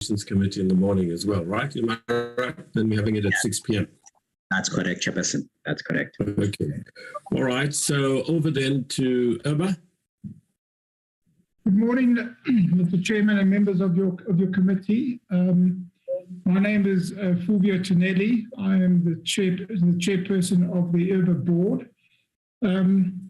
Operations Committee in the morning as well, right? Am I right? Then we're having it at 6 p.m. That's correct, Chairperson. That's correct. Okay. All right. So over then to IRBA. Good morning, Mr. Chairman and members of your committee. My name is Fulvio Tonelli. I am the chairperson of the IRBA board.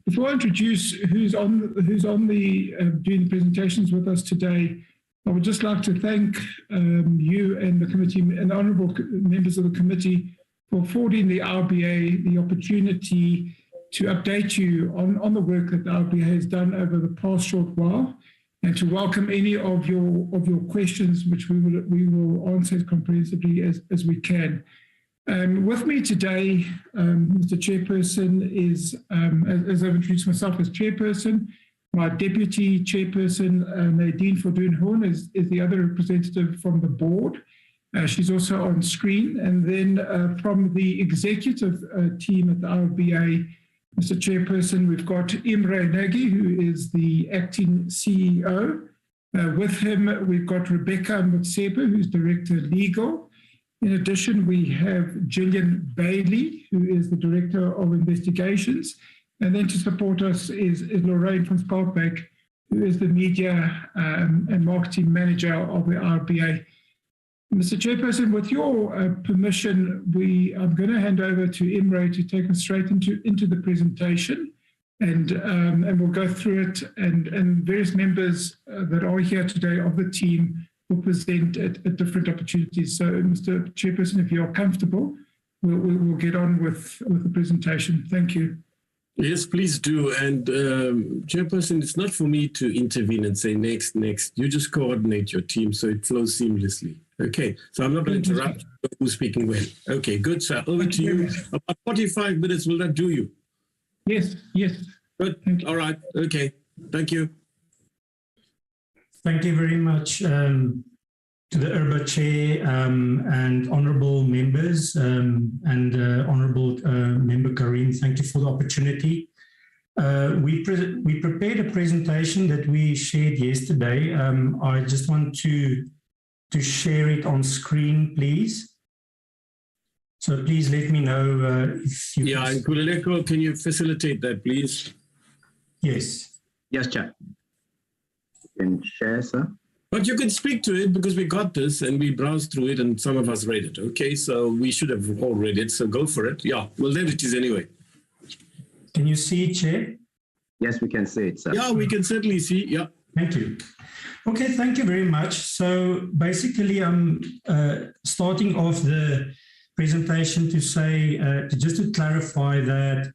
Before I introduce who's on the doing the presentations with us today, I would just like to thank you and the committee and the honourable members of the committee for affording the IRBA the opportunity to update you on the work that the IRBA has done over the past short while, and to welcome any of your questions, which we will answer as comprehensively as we can. With me today, Mr. Chairperson, is, as I've introduced myself as Chairperson, my Deputy Chairperson, Nadine Fordoen-Hoorn, is the other representative from the board. She's also on screen. And then from the executive team at the IRBA, Mr. Chairperson, we've got Imre Nagy, who is the acting CEO. With him, we've got Rebecca Motsepe, who's Director Legal. In addition, we have Gillian Bailey, who is the Director of Investigations. And then to support us is Lorraine van Spalkbeck, who is the Media and Marketing Manager of the IRBA. Mr. Chairperson, with your permission, I'm going to hand over to Imre to take us straight into the presentation, and we'll go through it, and various members that are here today of the team will present at different opportunities. So, Mr. Chairperson, if you're comfortable, we'll get on with the presentation. Thank you. Yes, please do. And Chairperson, it's not for me to intervene and say next. You just coordinate your team so it flows seamlessly. Okay, so I'm not going to interrupt who's speaking when. Okay, good, sir. Over to you. About 45 minutes, will that do you? Yes. Good. All right. Okay. Thank you. Thank you very much to the IRBA Chair and honourable members and honourable member Karim. Thank you for the opportunity. We prepared a presentation that we shared yesterday. I just want to share it on screen, please. So please let me know if you... Yeah, and Kuleleko, can you facilitate that, please? Yes. Yes, Chair. You can share, sir. But you can speak to it because we got this and we browsed through it and some of us read it. Okay, so we should have all read it, so go for it. Yeah, well, there it is anyway. Can you see it, Chair? Yes, we can see it, sir. Yeah, we can certainly see. Yeah. Thank you. Okay, thank you very much. So basically, I'm starting off the presentation to say, just to clarify that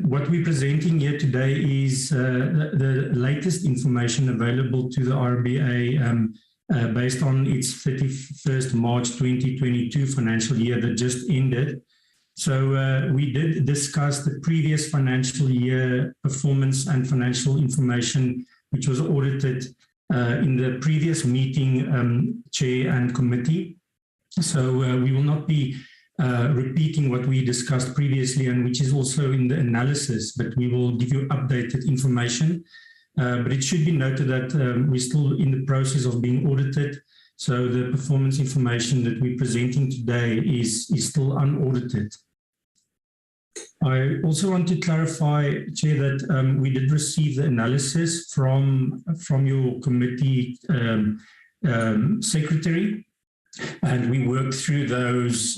what we're presenting here today is the latest information available to the IRBA based on its 31st March 2022 financial year that just ended. So we did discuss the previous financial year performance and financial information, which was audited in the previous meeting, Chair and Committee. So we will not be repeating what we discussed previously, and which is also in the analysis, but we will give you updated information. But it should be noted that we're still in the process of being audited. So the performance information that we're presenting today is still unaudited. I also want to clarify, Chair, that we did receive the analysis from your committee secretary, and we worked through those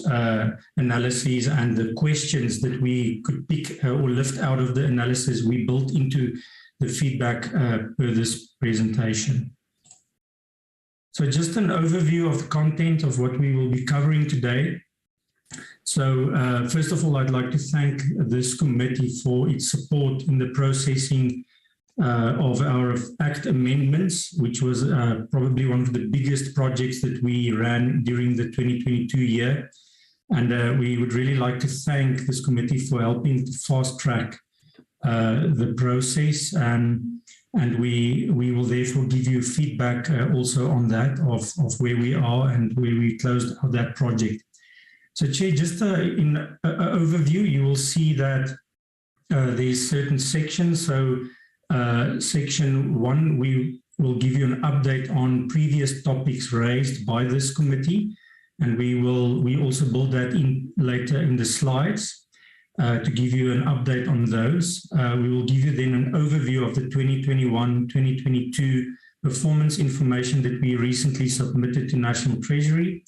analyses and the questions that we could pick or lift out of the analysis we built into the feedback per this presentation. So just an overview of the content of what we will be covering today. So first of all, I'd like to thank this committee for its support in the processing of our Act amendments, which was probably one of the biggest projects that we ran during the 2022 year. And we would really like to thank this committee for helping to fast track the process. And we will therefore give you feedback also on that of where we are and where we closed out that project. So Chair, just in an overview, you will see that there's certain sections. So section 1, we we'll give you an update on previous topics raised by this committee, and we also build that in later in the slides to give you an update on those. We will give you then an overview of the 2021-2022 performance information that we recently submitted to National Treasury.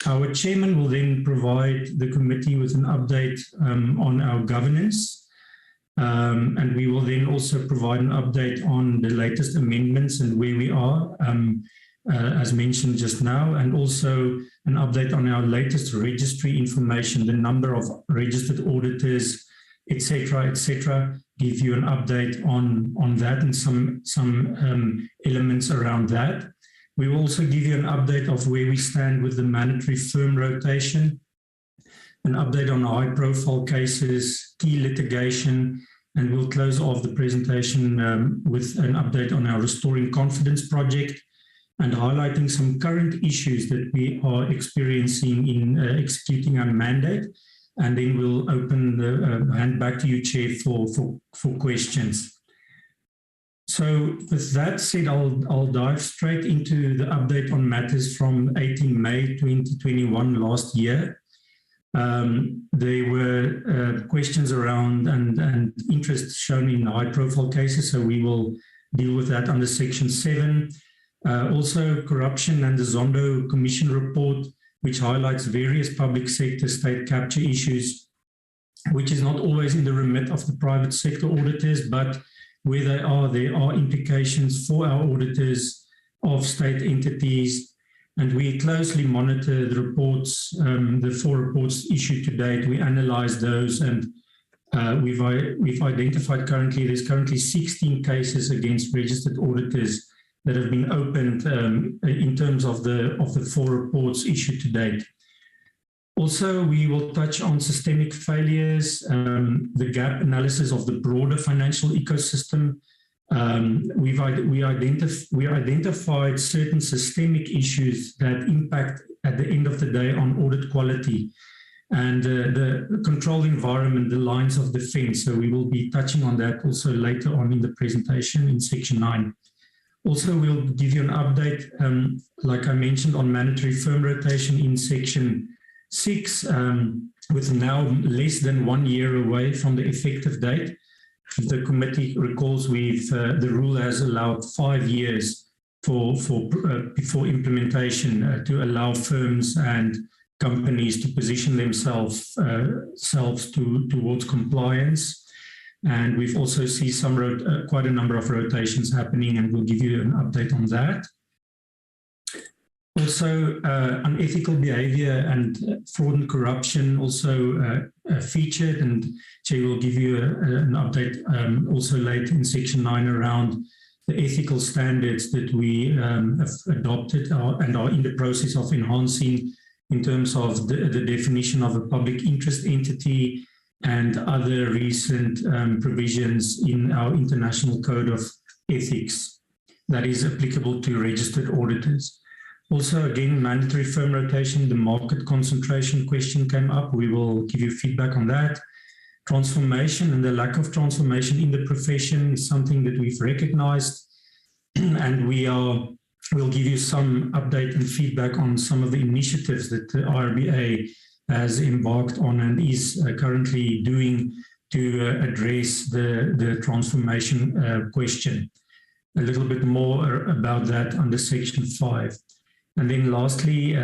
Our chairman will then provide the committee with an update on our governance. And we will then also provide an update on the latest amendments and where we are, as mentioned just now, and also an update on our latest registry information, the number of registered auditors, etc., give you an update on that and some elements around that. We will also give you an update of where we stand with the mandatory firm rotation, an update on high-profile cases, key litigation, and we'll close off the presentation with an update on our Restoring Confidence project and highlighting some current issues that we are experiencing in executing our mandate. And then we'll open the hand back to you, Chair, for questions. So with that said, I'll dive straight into the update on matters from 18 May 2021 last year. There were questions around and interest shown in high-profile cases, so we will deal with that under Section 7. Also, corruption and the Zondo Commission report, which highlights various public sector state capture issues, which is not always in the remit of the private sector auditors, but where there are implications for our auditors of state entities. And we closely monitor the reports, the 4 reports issued to date. We analyze those, and we've identified there's currently 16 cases against registered auditors that have been opened in terms of the 4 reports issued to date. Also, we will touch on systemic failures, the gap analysis of the broader financial ecosystem. We identified certain systemic issues that impact at the end of the day on audit quality and the control environment, the lines of defense. So we will be touching on that also later on in the presentation in Section 9. Also, we'll give you an update, like I mentioned, on mandatory firm rotation in Section 6, with now less than 1 year away from the effective date. The committee recalls the rule has allowed 5 years before implementation to allow firms and companies to position themselves towards compliance. And we've also seen quite a number of rotations happening, and we'll give you an update on that. Also, unethical behavior and fraud and corruption also featured, and Chair will give you an update also later in Section 9 around the ethical standards that we have adopted and are in the process of enhancing in terms of the definition of a public interest entity and other recent provisions in our International Code of Ethics that is applicable to registered auditors. Also, again, mandatory firm rotation, the market concentration question came up. We will give you feedback on that. Transformation and the lack of transformation in the profession is something that we've recognized, and we'll give you some update and feedback on some of the initiatives that the IRBA has embarked on and is currently doing to address the transformation question. A little bit more about that under Section 5. And then lastly,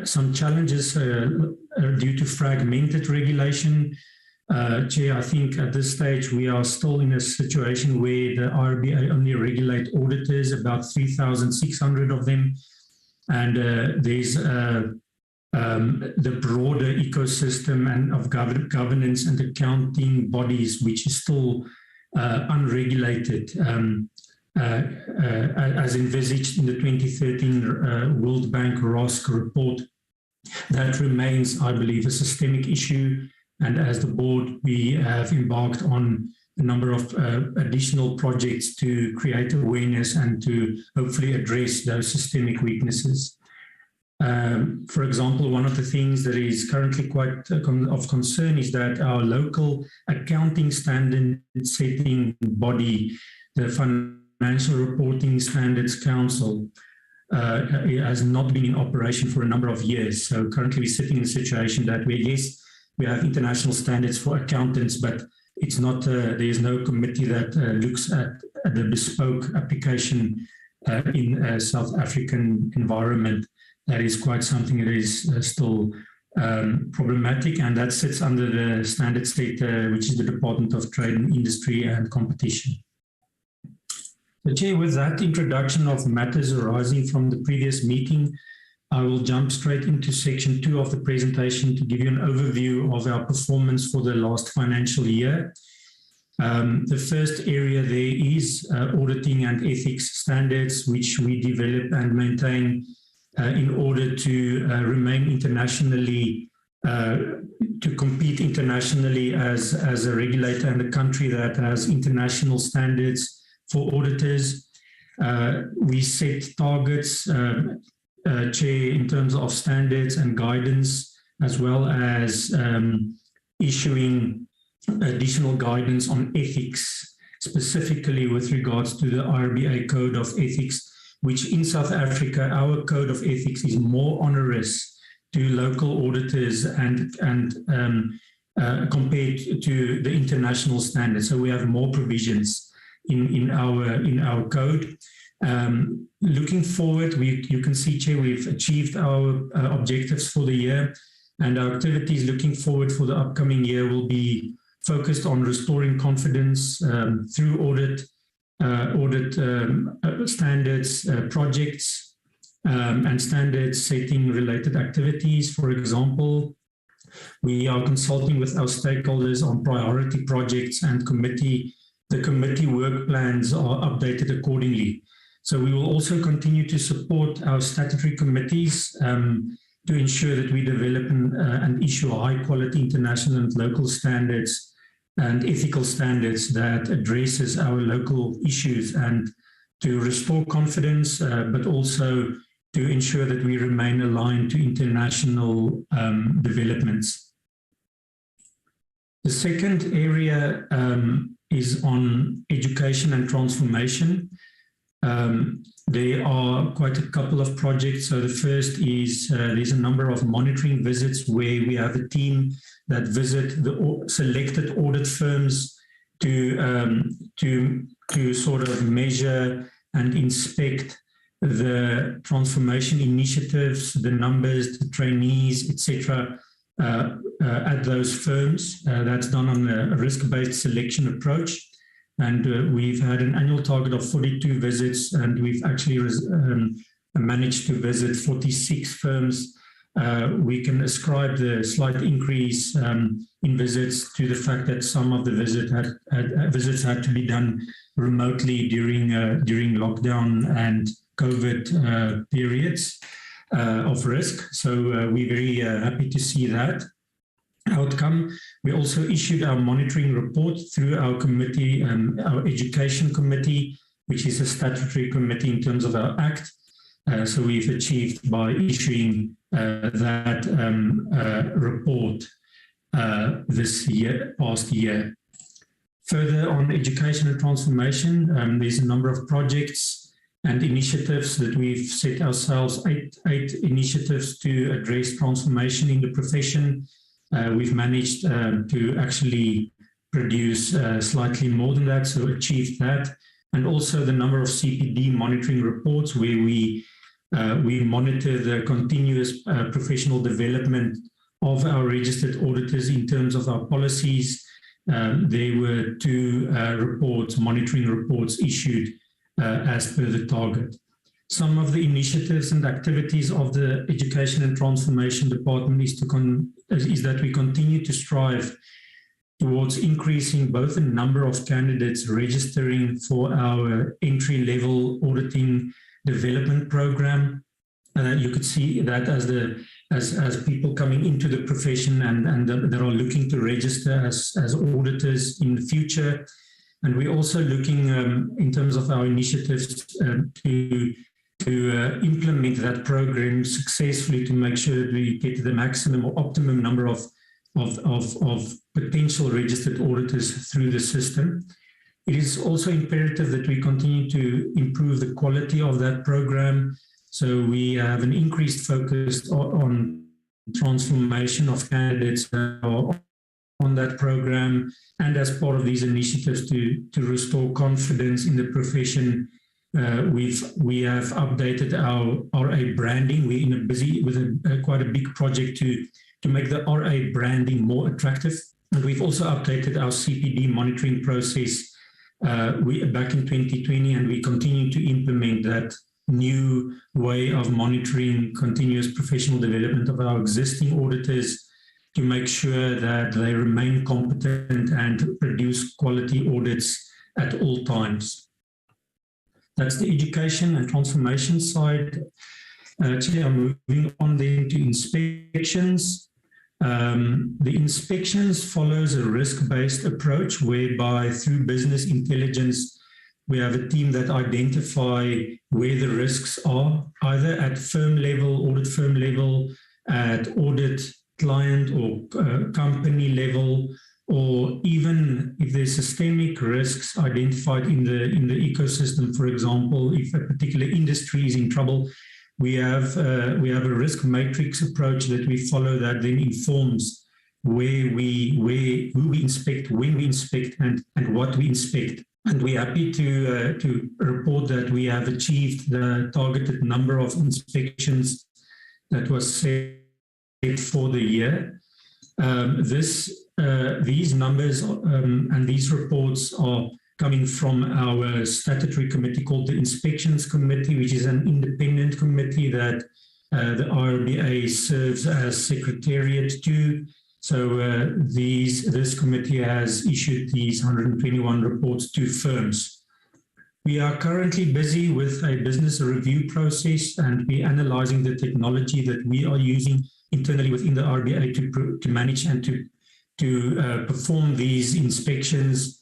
some challenges due to fragmented regulation. Chair, I think at this stage we are still in a situation where the IRBA only regulate auditors, about 3,600 of them. And there's the broader ecosystem and of governance and accounting bodies, which is still unregulated. As envisaged in the 2013 World Bank ROSC report. That remains, I believe, a systemic issue. And as the board, we have embarked on a number of additional projects to create awareness and to hopefully address those systemic weaknesses. For example, one of the things that is currently quite of concern is that our local accounting standard setting body, the Financial Reporting Standards Council it has not been in operation for a number of years. So currently we're sitting in a situation that where, yes, we have international standards for accountants, but it's not, there is no committee that looks at the bespoke application in a South African environment. That is quite something that is still problematic, and that sits under the standard sector, which is the Department of Trade and Industry and Competition. So, Chair, with that introduction of matters arising from the previous meeting, I will jump straight into section 2 of the presentation to give you an overview of our performance for the last financial year. The first area there is auditing and ethics standards, which we develop and maintain in order to remain internationally, to compete internationally as a regulator and a country that has international standards for auditors. We set targets, Chair, in terms of standards and guidance, as well as issuing additional guidance on ethics, specifically with regards to the IRBA Code of Ethics, which in South Africa, our Code of Ethics is more onerous to local auditors and compared to the international standards. So we have more provisions in our code. Looking forward, you can see, Chair, we've achieved our objectives for the year, and our activities looking forward for the upcoming year will be focused on restoring confidence through audit standards, projects, and standards setting related activities. For example, we are consulting with our stakeholders on priority projects, and the committee work plans are updated accordingly. So we will also continue to support our statutory committees to ensure that we develop and issue high quality international and local standards and ethical standards that addresses our local issues, and to restore confidence, but also to ensure that we remain aligned to international developments. The second area is on education and transformation. There are quite a couple of projects. So the first is there's a number of monitoring visits where we have a team that visit the selected audit firms to sort of measure and inspect the transformation initiatives, the numbers, the trainees, etc., at those firms. That's done on a risk-based selection approach. And we've had an annual target of 42 visits, and we've actually managed to visit 46 firms. We can ascribe the slight increase in visits to the fact that some of the visits had to be done remotely during lockdown and COVID periods of risk. So we're very happy to see that outcome. We also issued our monitoring report through our committee, our education committee, which is a statutory committee in terms of our act. So we've achieved by issuing that report this year, past year. Further on education and transformation, there's a number of projects and initiatives that we've set ourselves, eight initiatives to address transformation in the profession. We've managed to actually produce slightly more than that, so achieved that. And also the number of CPD monitoring reports where we monitor the continuous professional development of our registered auditors in terms of our policies. There were 2 monitoring reports issued as per the target. Some of the initiatives and activities of the Education and Transformation Department is that we continue to strive towards increasing both the number of candidates registering for our entry-level auditing development program. You could see that as people coming into the profession and that are looking to register as auditors in the future. And we're also looking in terms of our initiatives to implement that program successfully to make sure that we get the maximum or optimum number of potential registered auditors through the system. It is also imperative that we continue to improve the quality of that program. So we have an increased focus on transformation of candidates on that program, and as part of these initiatives to restore confidence in the profession, we have updated our RA branding. We're busy with quite a big project to make the RA branding more attractive, and we've also updated our CPD monitoring process back in 2020, and we continue to implement that new way of monitoring continuous professional development of our existing auditors to make sure that they remain competent and produce quality audits at all times. That's the education and transformation side. Actually, I'm moving on then to inspections. The inspections follows a risk-based approach whereby through business intelligence, we have a team that identify where the risks are, either at firm level, audit firm level, at audit client or company level, or even if there's systemic risks identified in the ecosystem. For example, if a particular industry is in trouble, we have a risk matrix approach that we follow that then informs who we inspect, when we inspect, and what we inspect. And we're happy to report that we have achieved the targeted number of inspections that was set for the year. These numbers and these reports are coming from our statutory committee called the Inspections Committee, which is an independent committee that the IRBA serves as secretariat to. So this committee has issued these 121 reports to firms. We are currently busy with a business review process, and we're analyzing the technology that we are using internally within the IRBA to manage and to perform these inspections.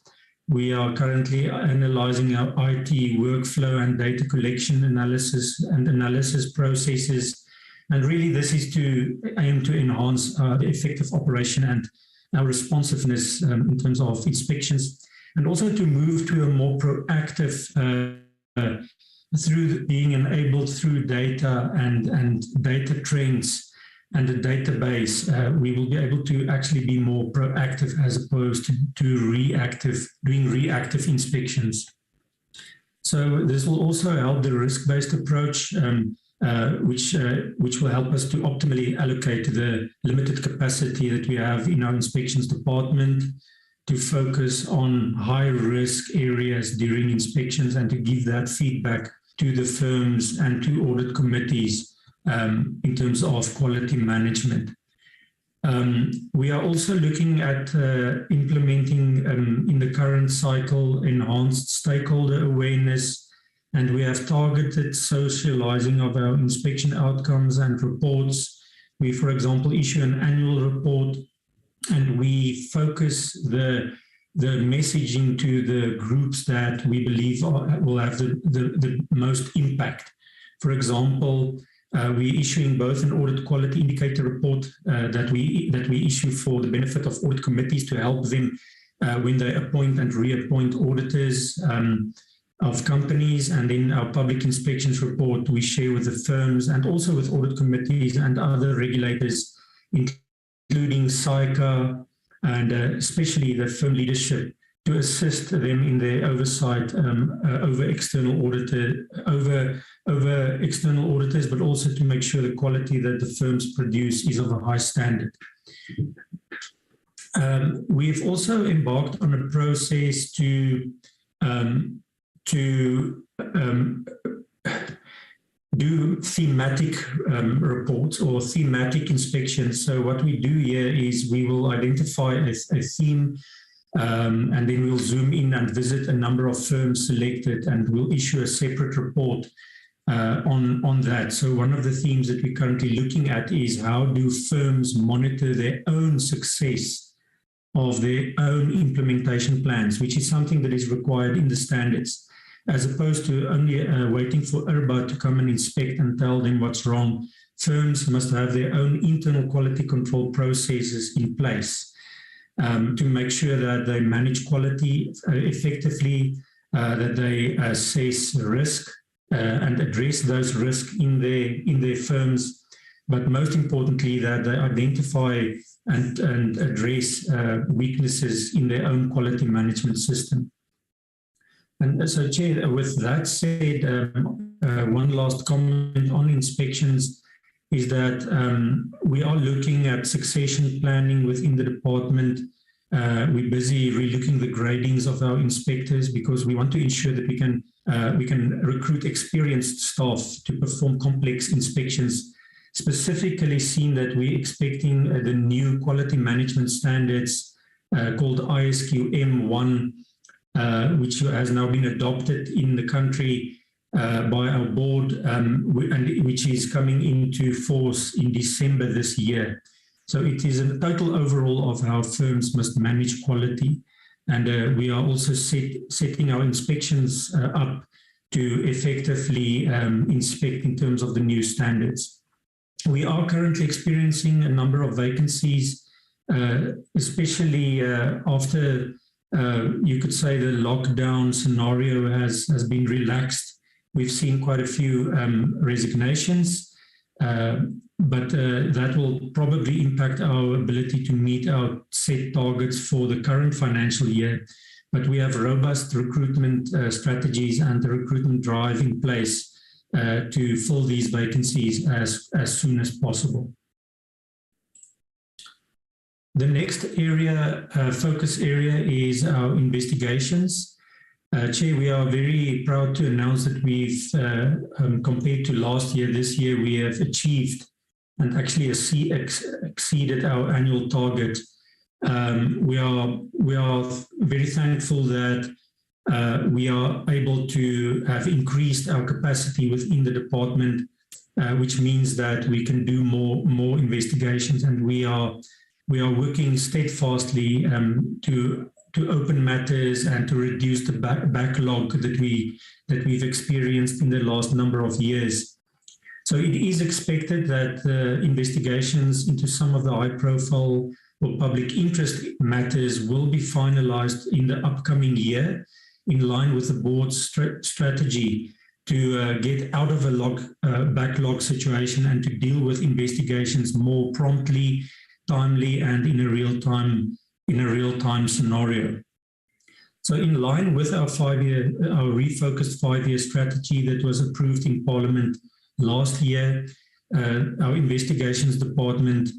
We are currently analyzing our IT workflow and data collection analysis processes. And really, this is to aim to enhance the effective operation and our responsiveness in terms of inspections, and also to move to a more proactive, through being enabled through data and data trends and the database. We will be able to actually be more proactive as opposed to doing reactive inspections. So this will also help the risk-based approach, which will help us to optimally allocate the limited capacity that we have in our inspections department to focus on high-risk areas during inspections and to give that feedback to the firms and to audit committees in terms of quality management. We are also looking at implementing in the current cycle enhanced stakeholder awareness, and we have targeted socializing of our inspection outcomes and reports. We, for example, issue an annual report, and we focus the messaging to the groups that we believe will have the most impact. For example, we're issuing both an audit quality indicator report that we issue for the benefit of audit committees to help them when they appoint and reappoint auditors of companies, and then our public inspections report we share with the firms and also with audit committees and other regulators, including SAICA and especially the firm leadership, to assist them in their oversight over external auditors, but also to make sure the quality that the firms produce is of a high standard. We've also embarked on a process to do thematic reports or thematic inspections. So what we do here is we will identify a theme, and then we'll zoom in and visit a number of firms selected, and we'll issue a separate report on that. So one of the themes that we're currently looking at is how do firms monitor their own success of their own implementation plans, which is something that is required in the standards, as opposed to only waiting for IRBA to come and inspect and tell them what's wrong. Firms must have their own internal quality control processes in place. to make sure that they manage quality effectively, that they assess risk and address those risks in their firms, but most importantly that they identify and address weaknesses in their own quality management system. And so, Chair, with that said, one last comment on inspections is that we are looking at succession planning within the department. We're busy relooking the gradings of our inspectors because we want to ensure that we can recruit experienced staff to perform complex inspections, specifically seeing that we're expecting the new quality management standards called ISQM 1, which has now been adopted in the country by our board, and which is coming into force in December this year. So it is a total overall of how firms must manage quality. And we are also setting our inspections up to effectively inspect in terms of the new standards. We are currently experiencing a number of vacancies, especially after, you could say, the lockdown scenario has been relaxed. We've seen quite a few resignations, but that will probably impact our ability to meet our set targets for the current financial year. But we have robust recruitment strategies and the recruitment drive in place to fill these vacancies as soon as possible. The next area, focus area, is our investigations. Chair, we are very proud to announce that we've, compared to last year, this year we have achieved and actually exceeded our annual target. We are very thankful that we are able to have increased our capacity within the department, which means that we can do more investigations, and we are working steadfastly to open matters and to reduce the backlog that we've experienced in the last number of years. So it is expected that investigations into some of the high-profile or public interest matters will be finalized in the upcoming year, in line with the board's strategy to get out of a backlog situation and to deal with investigations more promptly, timely, and in a real-time scenario. So in line with our refocused 5-year strategy that was approved in Parliament last year, our investigations department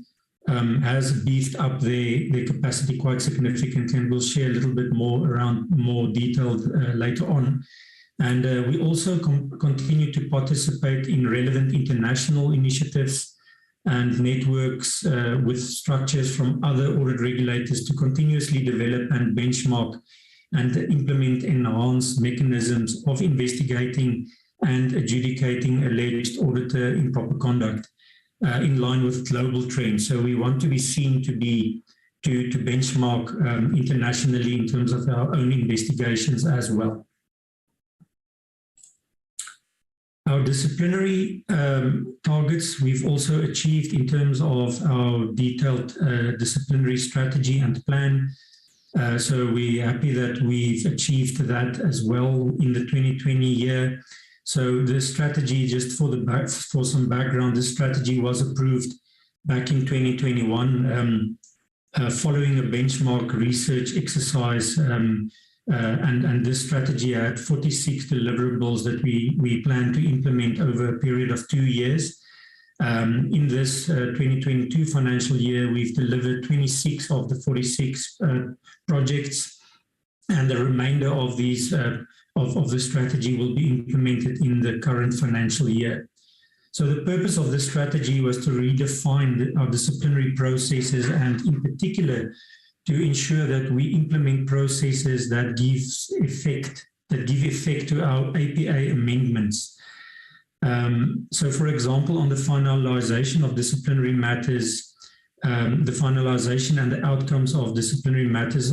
has beefed up their capacity quite significantly, and we'll share a little bit more detailed later on. And we also continue to participate in relevant international initiatives and networks with structures from other audit regulators to continuously develop and benchmark and implement enhanced mechanisms of investigating and adjudicating alleged auditor improper conduct in line with global trends. So we want to be seen to benchmark internationally in terms of our own investigations as well. Our disciplinary targets we've also achieved in terms of our detailed disciplinary strategy and plan. So we're happy that we've achieved that as well in the 2020 year. So the strategy, just for some background, this strategy was approved back in 2021 following a benchmark research exercise, and this strategy had 46 deliverables that we plan to implement over a period of 2 years. In this 2022 financial year, we've delivered 26 of the 46 projects, and the remainder of these of the strategy will be implemented in the current financial year. So the purpose of this strategy was to redefine our disciplinary processes, and in particular to ensure that we implement processes that give effect to our APA amendments. So for example, on the finalization of disciplinary matters, the finalization and the outcomes of disciplinary matters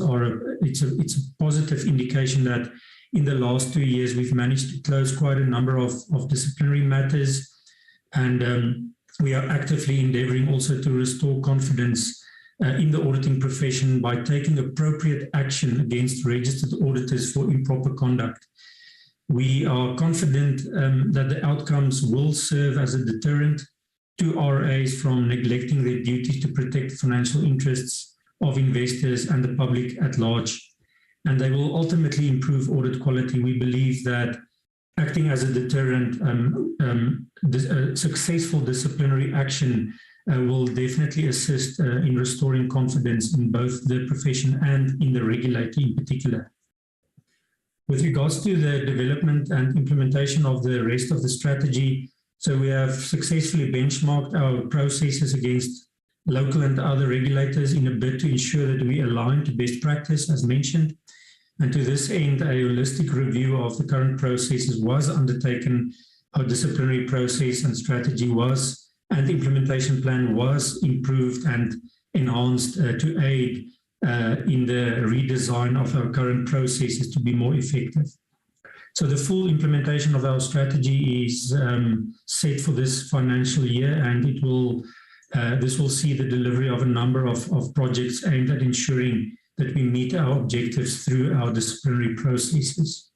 it's a positive indication that in the last 2 years, we've managed to close quite a number of disciplinary matters, and we are actively endeavoring also to restore confidence in the auditing profession by taking appropriate action against registered auditors for improper conduct. We are confident that the outcomes will serve as a deterrent to RAs from neglecting their duty to protect the financial interests of investors and the public at large. And they will ultimately improve audit quality. We believe that acting as a deterrent, successful disciplinary action will definitely assist in restoring confidence in both the profession and in the regulator in particular. With regards to the development and implementation of the rest of the strategy, so we have successfully benchmarked our processes against local and other regulators in a bid to ensure that we align to best practice, as mentioned. And to this end, a holistic review of the current processes was undertaken. Our disciplinary process and strategy was, and the implementation plan was improved and enhanced to aid in the redesign of our current processes to be more effective. So the full implementation of our strategy is set for this financial year, and it will this will see the delivery of a number of projects aimed at ensuring that we meet our objectives through our disciplinary processes.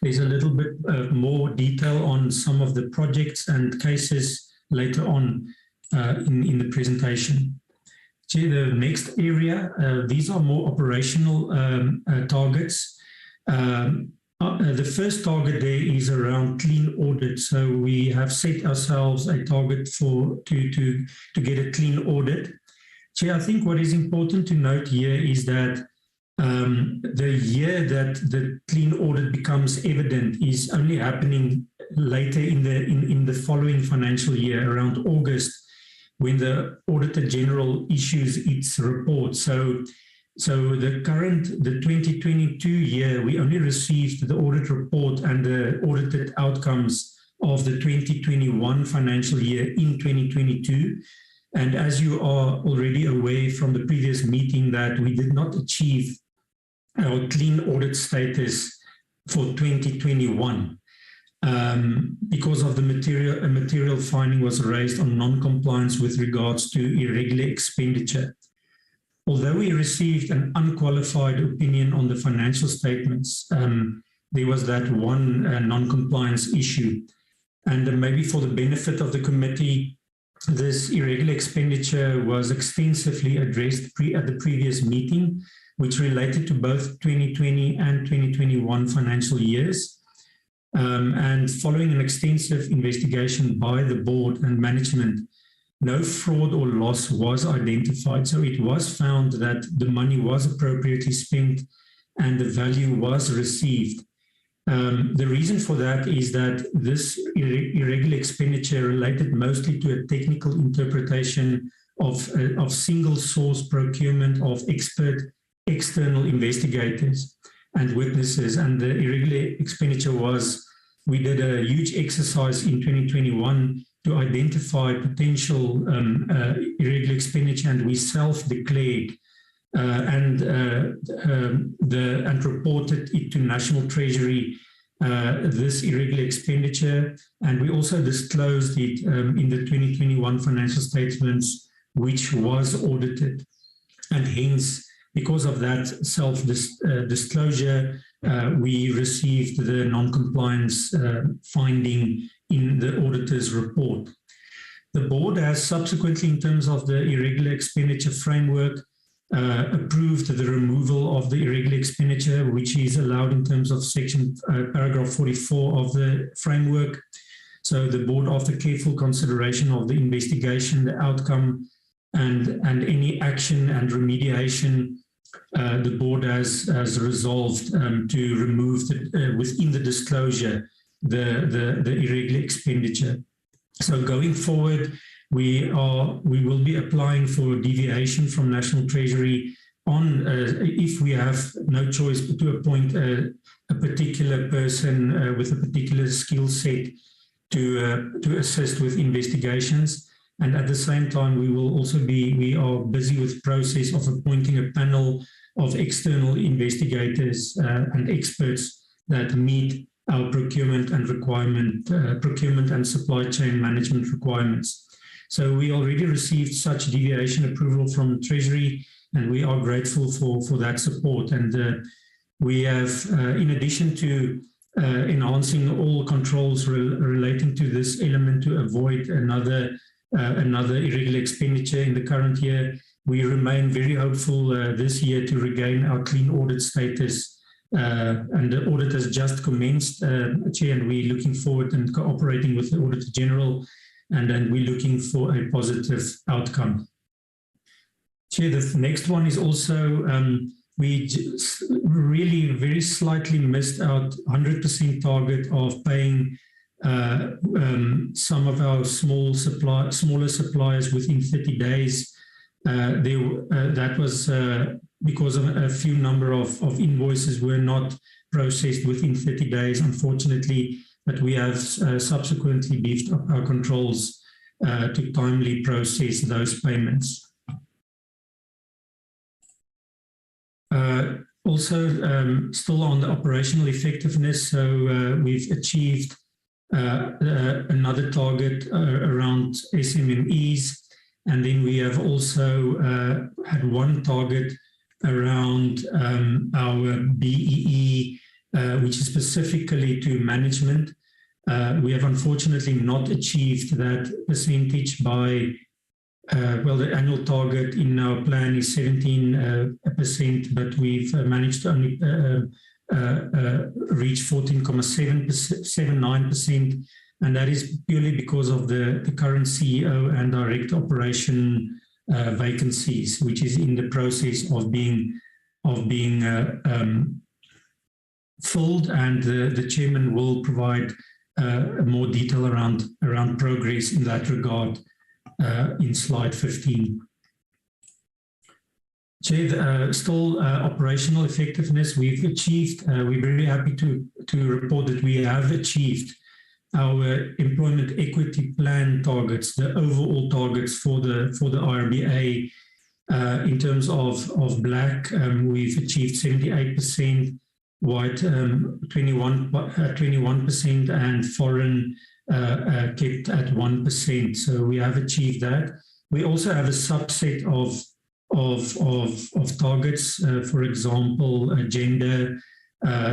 There's a little bit more detail on some of the projects and cases later on in the presentation. The next area, these are more operational targets. The first target there is around clean audit. So we have set ourselves a target to get a clean audit. So I think what is important to note here is that the year that the clean audit becomes evident is only happening later in the following financial year, around August, when the Auditor General issues its report. So the 2022 year, we only received the audit report and the audited outcomes of the 2021 financial year in 2022. And as you are already aware from the previous meeting, that we did not achieve our clean audit status for 2021 because of the material finding was raised on non-compliance with regards to irregular expenditure. Although we received an unqualified opinion on the financial statements, there was that one non-compliance issue. And maybe for the benefit of the committee, this irregular expenditure was extensively addressed at the previous meeting, which related to both 2020 and 2021 financial years. And following an extensive investigation by the board and management, no fraud or loss was identified. So it was found that the money was appropriately spent and the value was received. The reason for that is that this irregular expenditure related mostly to a technical interpretation of single source procurement of expert external investigators and witnesses. And the irregular expenditure was, we did a huge exercise in 2021 to identify potential irregular expenditure, and we self-declared and reported it to National Treasury, this irregular expenditure, and we also disclosed it in the 2021 financial statements, which was audited. And hence, because of that self-disclosure, we received the non-compliance finding in the auditor's report. The board has subsequently, in terms of the irregular expenditure framework, approved the removal of the irregular expenditure, which is allowed in terms of section paragraph 44 of the framework. So the board, after careful consideration of the investigation, the outcome, and any action and remediation, the board has resolved to remove within the disclosure the irregular expenditure. So going forward, we will be applying for deviation from National Treasury on if we have no choice but to appoint a particular person with a particular skill set to assist with investigations. And at the same time, we are busy with the process of appointing a panel of external investigators and experts that meet our procurement and supply chain management requirements. So we already received such deviation approval from Treasury, and we are grateful for that support. And we have, in addition to enhancing all controls relating to this element to avoid another irregular expenditure in the current year, we remain very hopeful this year to regain our clean audit status. And the audit has just commenced, Chair, and we're looking forward and cooperating with the Auditor General, and then we're looking for a positive outcome. Chair, the next one is also, we really very slightly missed our 100% target of paying some of our smaller suppliers within 30 days. That was because of a few number of invoices were not processed within 30 days, unfortunately, but we have subsequently beefed up our controls to timely process those payments. Also, still on the operational effectiveness, so we've achieved another target around SMMEs, and then we have also had one target around our BEE, which is specifically to management. We have unfortunately not achieved that percentage by, well, the annual target in our plan is 17%, but we've managed to only reach 14.79%, and that is purely because of the current CEO and direct operation vacancies, which is in the process of being filled, and the chairman will provide more detail around progress in that regard in slide 15. Chair, still operational effectiveness, we've achieved, we're very happy to report that we have achieved our employment equity plan targets, the overall targets for the IRBA. In terms of black, we've achieved 78%, white 21%, and foreign kept at 1%. So we have achieved that. We also have a subset of targets, for example, gender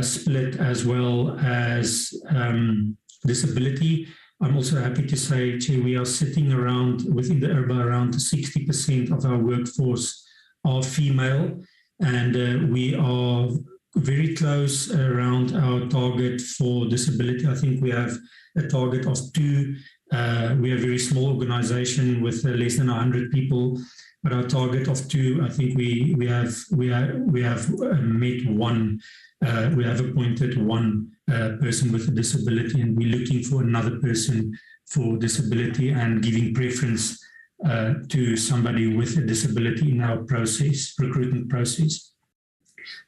split, as well as disability. I'm also happy to say, Chair, we are sitting around, within the IRBA, around 60% of our workforce are female, and we are very close around our target for disability. I think we have a target of 2. We are a very small organization with less than 100 people, but our target of 2, I think we have met 1. We have appointed 1 person with a disability, and we're looking for another person for disability and giving preference to somebody with a disability in our process, recruitment process.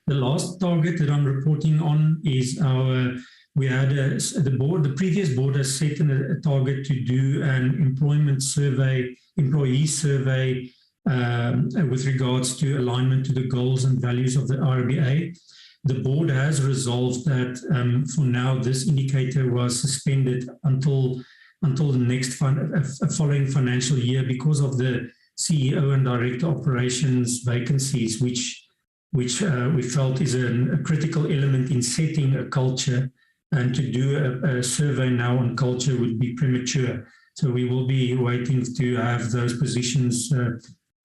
The last target that I'm reporting on is our, we had the previous board has set a target to do an employment survey, employee survey with regards to alignment to the goals and values of the IRBA. The board has resolved that for now this indicator was suspended until the next following financial year because of the CEO and Director Operations vacancies, which we felt is a critical element in setting a culture, and to do a survey now on culture would be premature. So we will be waiting to have those positions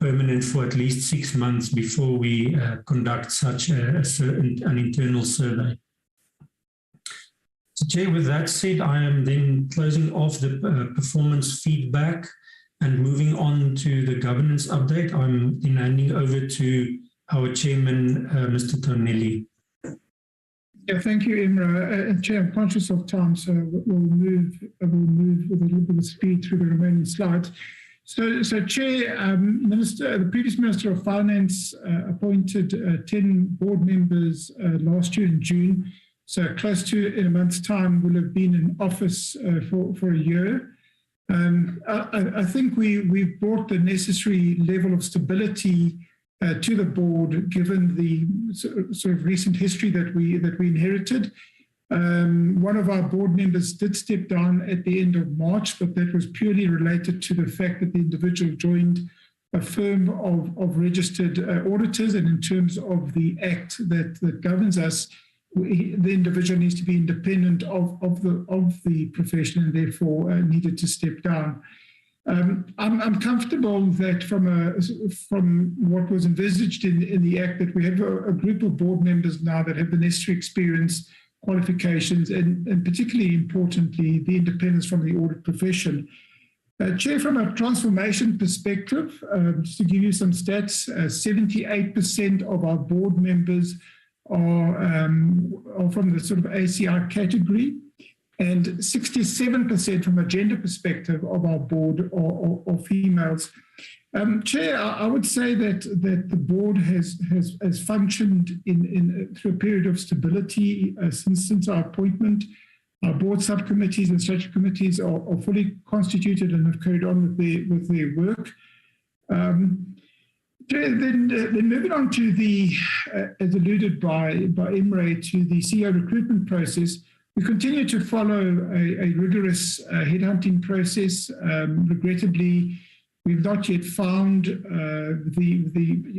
permanent for at least 6 months before we conduct such an internal survey. So, Chair, with that said, I am then closing off the performance feedback and moving on to the governance update. I'm then handing over to our Chairman, Mr. Tonelli. Yeah, thank you, Imra. Chair, I'm conscious of time, so we'll move with a little bit of speed through the remaining slides. So Chair, the previous Minister of Finance appointed 10 board members last year in June. So close to, in a month's time, will have been in office for a year. I think we've brought the necessary level of stability to the board, given the sort of recent history that we inherited. One of our board members did step down at the end of March, but that was purely related to the fact that the individual joined a firm of registered auditors, and in terms of the act that governs us, the individual needs to be independent of the profession, and therefore needed to step down. I'm comfortable that from what was envisaged in the Act, that we have a group of board members now that have the necessary experience, qualifications, and particularly importantly, the independence from the audit profession. Chair, from a transformation perspective, just to give you some stats, 78% of our board members are from the sort of ACI category, and 67% from a gender perspective of our board are females. Chair, I would say that the board has functioned through a period of stability since our appointment. Our board subcommittees and statutory committees are fully constituted and have carried on with their work. Then moving on to the, as alluded by Imre, to the CEO recruitment process, we continue to follow a rigorous headhunting process. Regrettably, we've not yet found an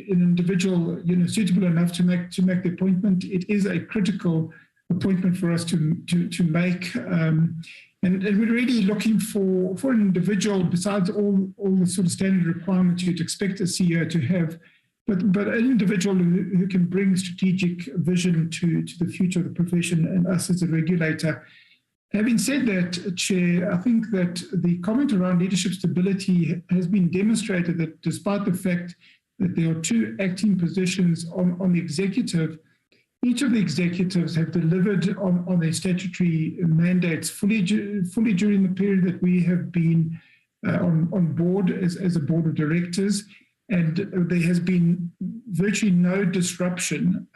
individual suitable enough to make the appointment. It is a critical appointment for us to make. And we're really looking for an individual, besides all the sort of standard requirements you'd expect a CEO to have, but an individual who can bring strategic vision to the future of the profession and us as a regulator. Having said that, Chair, I think that the comment around leadership stability has been demonstrated that despite the fact that there are two acting positions on the executive, each of the executives have delivered on their statutory mandates fully during the period that we have been on board as a board of directors, and there has been virtually no disruption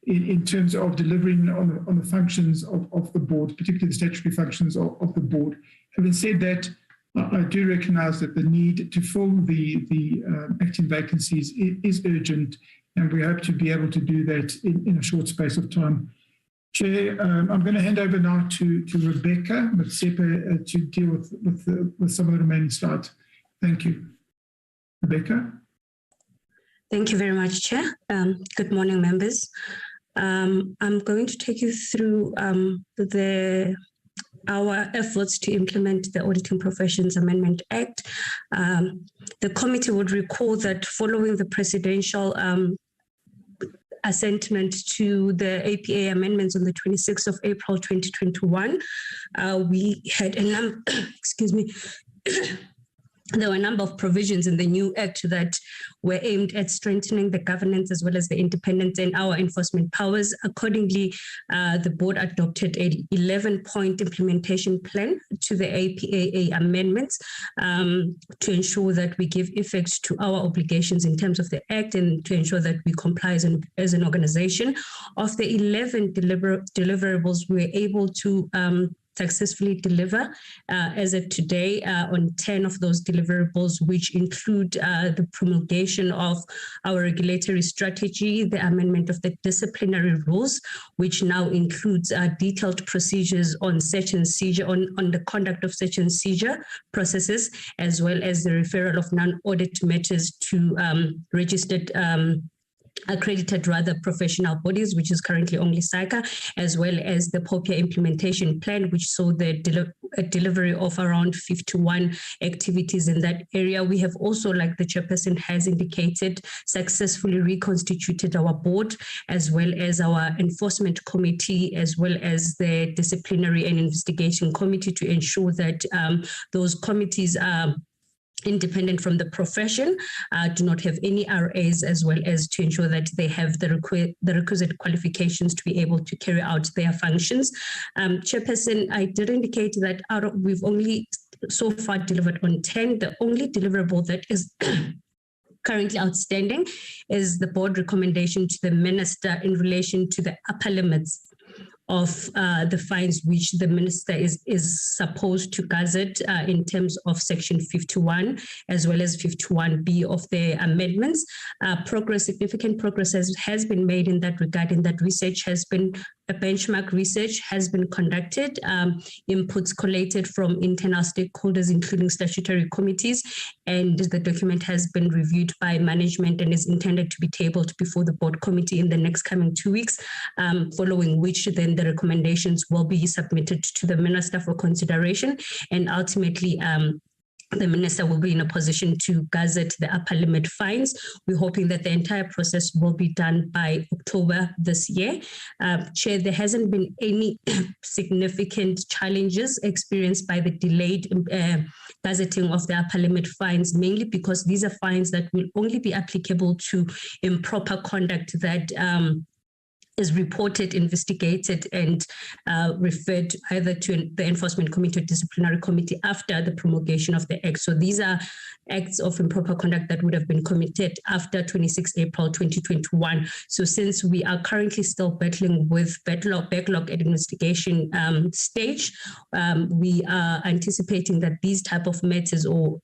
in terms of delivering on the functions of the board, particularly the statutory functions of the board. Having said that, I do recognise that the need to fill the acting vacancies is urgent, and we hope to be able to do that in a short space of time. Chair, I'm going to hand over now to Rebecca Motsepe to deal with some of the remaining slides. Thank you. Rebecca? Thank you very much, Chair. Good morning, members. I'm going to take you through our efforts to implement the Auditing Professions Amendment Act. The committee would recall that following the presidential assentment to the APA amendments on the 26th of April 2021, we had a number, excuse me, there were a number of provisions in the new act that were aimed at strengthening the governance as well as the independence and our enforcement powers. Accordingly, the board adopted an 11-point implementation plan to the APA amendments to ensure that we give effect to our obligations in terms of the act and to ensure that we comply as an organization. Of the 11 deliverables, we were able to successfully deliver as of today on 10 of those deliverables, which include the promulgation of our regulatory strategy, the amendment of the disciplinary rules, which now includes detailed procedures on search and seizure, on the conduct of search and seizure processes, as well as the referral of non-audit matters to accredited professional bodies, which is currently only SAICA, as well as the POPIA implementation plan, which saw the delivery of around 51 activities in that area. We have also, like the chairperson has indicated, successfully reconstituted our board, as well as our enforcement committee, as well as the disciplinary and investigation committee, to ensure that those committees are independent from the profession, do not have any RAs, as well as to ensure that they have the requisite qualifications to be able to carry out their functions. Chairperson, I did indicate that we've only so far delivered on 10. The only deliverable that is currently outstanding is the board recommendation to the minister in relation to the upper limits of the fines which the minister is supposed to gazette in terms of section 51 as well as 51B of the amendments. Significant progress has been made in that regard, and that research has been a benchmark research has been conducted, inputs collated from internal stakeholders, including statutory committees, and the document has been reviewed by management and is intended to be tabled before the board committee in the next coming 2 weeks, following which then the recommendations will be submitted to the minister for consideration, and ultimately the minister will be in a position to gazette the upper limit fines. We're hoping that the entire process will be done by October this year. Chair, there hasn't been any significant challenges experienced by the delayed gazetting of the upper limit fines, mainly because these are fines that will only be applicable to improper conduct that is reported, investigated, and referred either to the Enforcement Committee or Disciplinary Committee after the promulgation of the Act. So these are acts of improper conduct that would have been committed after 26 April 2021. So since we are currently still battling with backlog at investigation stage, we are anticipating that these type of matters or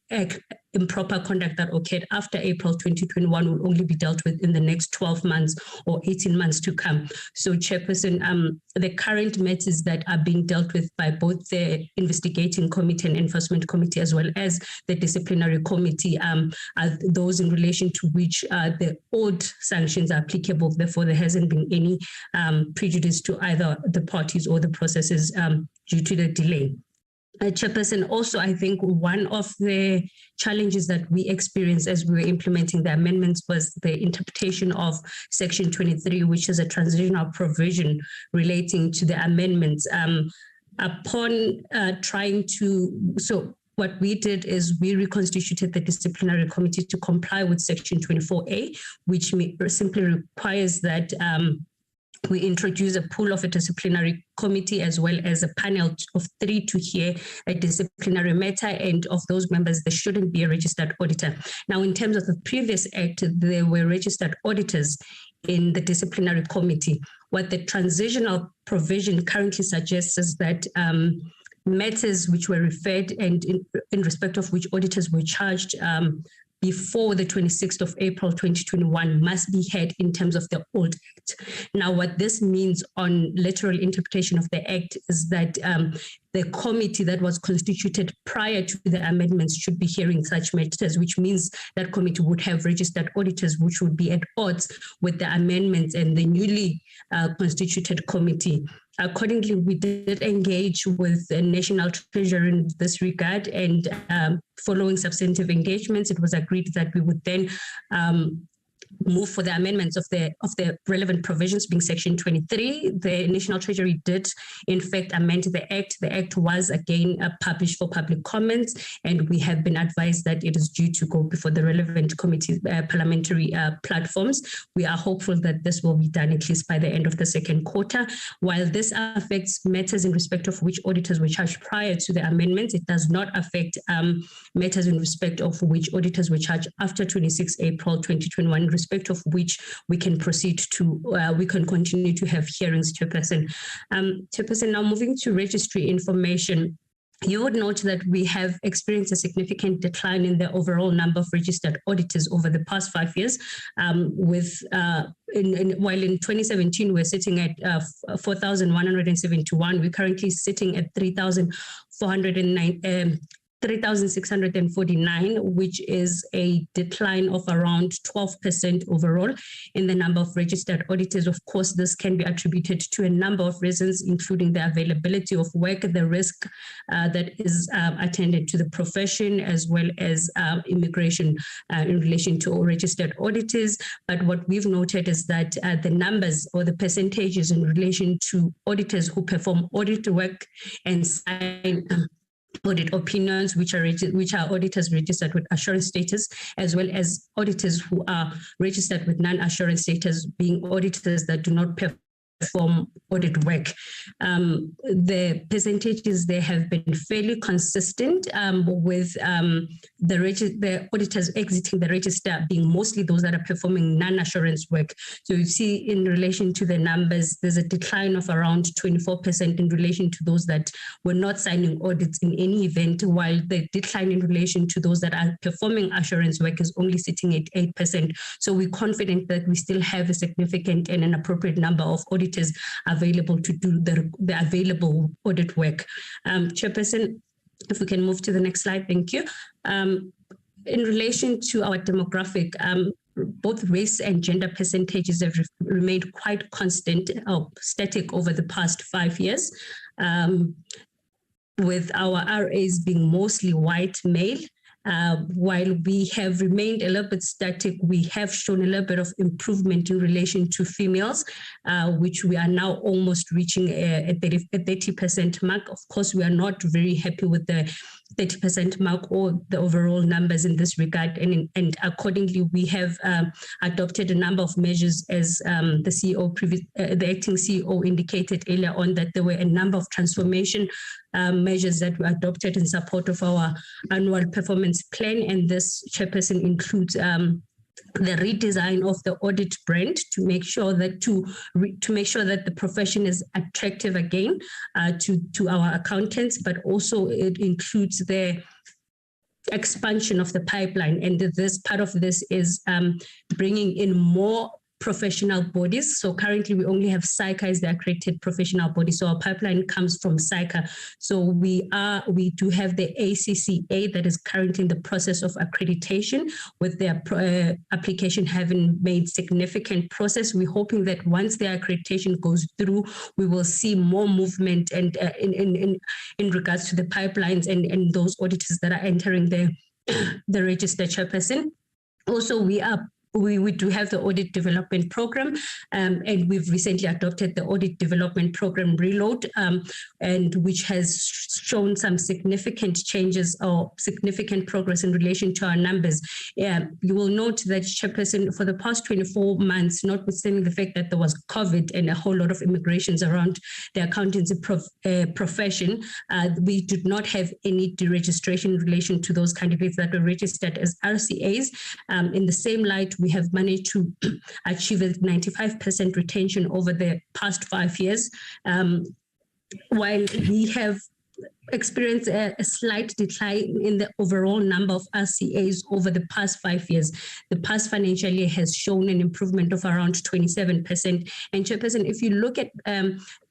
improper conduct that occurred after April 2021 will only be dealt with in the next 12 months or 18 months to come. So Chairperson, the current matters that are being dealt with by both the Investigating Committee and Enforcement Committee, as well as the Disciplinary Committee, are those in relation to which the old sanctions are applicable. Therefore, there hasn't been any prejudice to either the parties or the processes due to the delay. Chairperson, also, I think one of the challenges that we experienced as we were implementing the amendments was the interpretation of Section 23, which is a transitional provision relating to the amendments. Upon trying to, so what we did is we reconstituted the disciplinary committee to comply with Section 24A, which simply requires that we introduce a pool of a disciplinary committee as well as a panel of 3 to hear a disciplinary matter, and of those members, there shouldn't be a registered auditor. Now, in terms of the previous act, there were registered auditors in the disciplinary committee. What the transitional provision currently suggests is that matters which were referred and in respect of which auditors were charged before the 26th of April 2021 must be heard in terms of the old Act. Now, what this means on literal interpretation of the Act is that the committee that was constituted prior to the amendments should be hearing such matters, which means that committee would have registered auditors, which would be at odds with the amendments and the newly constituted committee. Accordingly, we did engage with the National Treasury in this regard, and following substantive engagements, it was agreed that we would then move for the amendments of the relevant provisions, being Section 23. The National Treasury did, in fact, amend the Act. The Act was again published for public comments, and we have been advised that it is due to go before the relevant committee parliamentary platforms. We are hopeful that this will be done at least by the end of the second quarter. While this affects matters in respect of which auditors were charged prior to the amendments, it does not affect matters in respect of which auditors were charged after 26 April 2021, in respect of which we can proceed to, we can continue to have hearings, Chairperson. Chairperson, now moving to registry information. You would note that we have experienced a significant decline in the overall number of registered auditors over the past 5 years. While in 2017 we're sitting at 4,171, we're currently sitting at 3,649, which is a decline of around 12% overall in the number of registered auditors. Of course, this can be attributed to a number of reasons, including the availability of work, the risk that is attended to the profession, as well as immigration in relation to all registered auditors. But what we've noted is that the numbers or the percentages in relation to auditors who perform audit work and sign audit opinions, which are auditors registered with assurance status, as well as auditors who are registered with non-assurance status, being auditors that do not perform audit work. The percentages there have been fairly consistent, with the auditors exiting the register being mostly those that are performing non-assurance work. So you see in relation to the numbers, there's a decline of around 24% in relation to those that were not signing audits in any event, while the decline in relation to those that are performing assurance work is only sitting at 8%. So we're confident that we still have a significant and an appropriate number of auditors auditors available to do the available audit work. Chairperson, if we can move to the next slide, thank you. In relation to our demographic, both race and gender percentages have remained quite constant or static over the past 5 years, with our RAs being mostly white male. While we have remained a little bit static, we have shown a little bit of improvement in relation to females, which we are now almost reaching a 30% mark. Of course, we are not very happy with the 30% mark or the overall numbers in this regard. And accordingly, we have adopted a number of measures, as the acting CEO indicated earlier on, that there were a number of transformation measures that were adopted in support of our annual performance plan. And this, Chairperson, includes the redesign of the audit brand to make sure that the profession is attractive again to our accountants, but also it includes the expansion of the pipeline. And this part of this is bringing in more professional bodies. So currently we only have SAICA as the accredited professional body. So our pipeline comes from SAICA. So we do have the ACCA that is currently in the process of accreditation, with their application having made significant progress. We're hoping that once the accreditation goes through, we will see more movement and in regards to the pipelines and those auditors that are entering the register, Chairperson. Also, we do have the audit development program, and we've recently adopted the audit development program reload, and which has shown some significant changes or significant progress in relation to our numbers. You will note that, Chairperson, for the past 24 months, notwithstanding the fact that there was COVID and a whole lot of immigrations around the accountancy profession, we did not have any deregistration in relation to those candidates that were registered as RCAs. In the same light, we have managed to achieve a 95% retention over the past 5 years, while we have experienced a slight decline in the overall number of RCAs over the past 5 years. The past financial year has shown an improvement of around 27%. And Chairperson, if you look at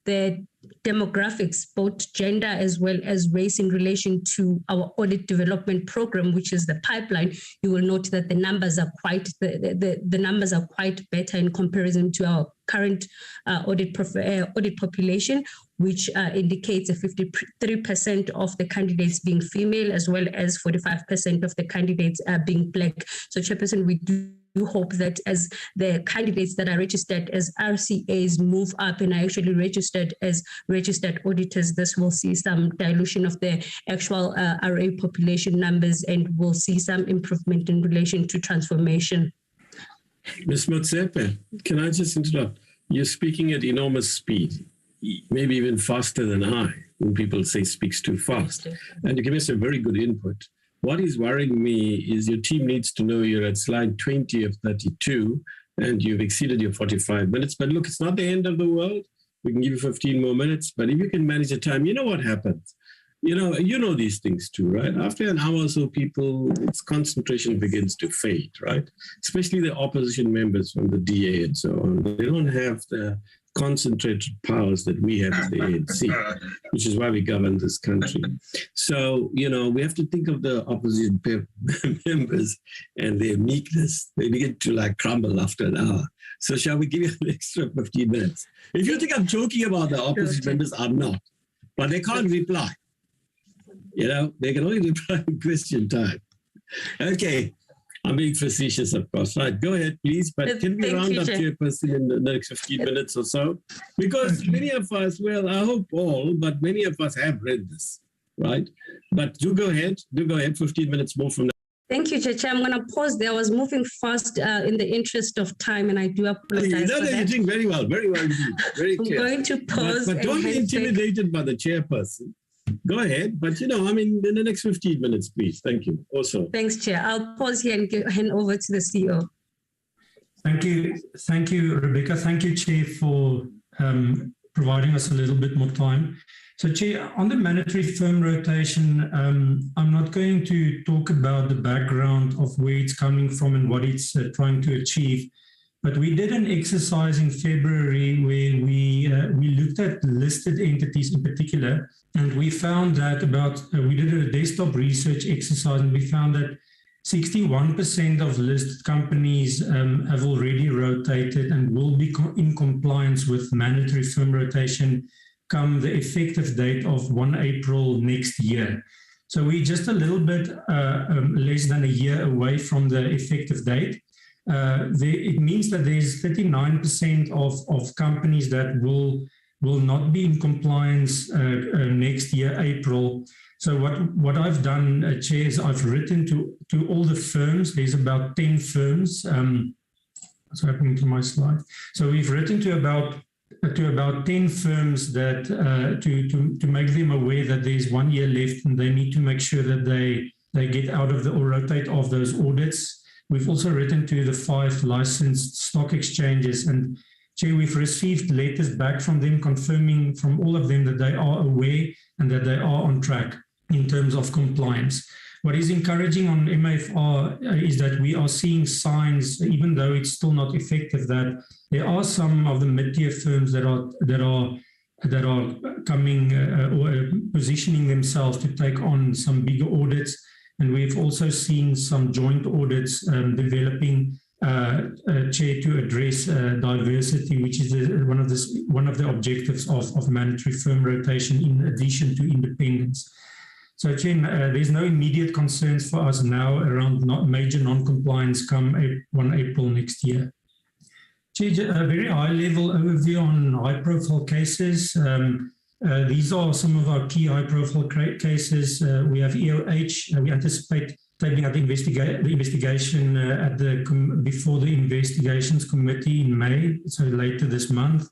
the demographics, both gender as well as race, in relation to our audit development program, which is the pipeline, you will note that the numbers are quite the numbers are quite better in comparison to our current audit population, which indicates a 53% of the candidates being female, as well as 45% of the candidates being Black. So, Chairperson, we do hope that as the candidates that are registered as RCAs move up and are actually registered as registered auditors, this will see some dilution of the actual RA population numbers, and we'll see some improvement in relation to transformation. Ms. Motsepe, can I just interrupt? You're speaking at enormous speed, maybe even faster than I, when people say speaks too fast. And you give us a very good input. What is worrying me is your team needs to know you're at slide 20 of 32 and you've exceeded your 45 minutes. But look, it's not the end of the world. We can give you 15 more minutes. But if you can manage the time, you know what happens. You know these things too, right? After an hour or so, its concentration begins to fade, right? Especially the opposition members from the DA and so on. They don't have the concentrated powers that we have at the ANC, which is why we govern this country. So, we have to think of the opposition members and their meekness. They begin to crumble after an hour. So shall we give you an extra 15 minutes? If you think I'm joking about the opposition members, I'm not. But they can't reply. They can only reply in question time. Okay. I'm being facetious, of course. Right, go ahead, please. But can we round up, Chairperson, in the next 15 minutes or so? Because many of us, well, I hope all, but many of us have read this, right? But do go ahead, 15 minutes more from now. Thank you, Chair. I'm going to pause there. I was moving fast in the interest of time, and I do apologize for that. You're doing very well indeed. Very clear. I'm going to pause. But don't be intimidated by the Chairperson. Go ahead, but in the next 15 minutes, please. Thank you. Also. Thanks, Chair. I'll pause here and hand over to the CEO. Thank you, Rebecca. Thank you, Chair, for providing us a little bit more time. So, Chair, on the mandatory firm rotation, I'm not going to talk about the background of where it's coming from and what it's trying to achieve. But we did an exercise in February where we looked at listed entities in particular, and we found that we did a desktop research exercise, and we found that 61% of listed companies have already rotated and will be in compliance with mandatory firm rotation come the effective date of 1 April next year. So we're just a little bit less than a year away from the effective date. It means that there's 39% of companies that will not be in compliance next year, April. So what I've done, Chair, is I've written to all the firms. There's about 10 firms. What's happening to my slide? So we've written to about 10 firms that to make them aware that there's 1 year left and they need to make sure that they get out of or rotate off those audits. We've also written to the 5 licensed stock exchanges, and Chair, we've received letters back from them confirming from all of them that they are aware and that they are on track in terms of compliance. What is encouraging on MFR is that we are seeing signs, even though it's still not effective, that there are some of the mid-tier firms that are coming or positioning themselves to take on some bigger audits. And we've also seen some joint audits developing, Chair, to address diversity, which is one of the objectives of mandatory firm rotation in addition to independence. So, Chair, there's no immediate concerns for us now around major non-compliance come 1 April next year. Chair, a very high-level overview on high-profile cases. These are some of our key high-profile cases. We have EOH. We anticipate tabling out the investigation before the investigations committee in May, so later this month.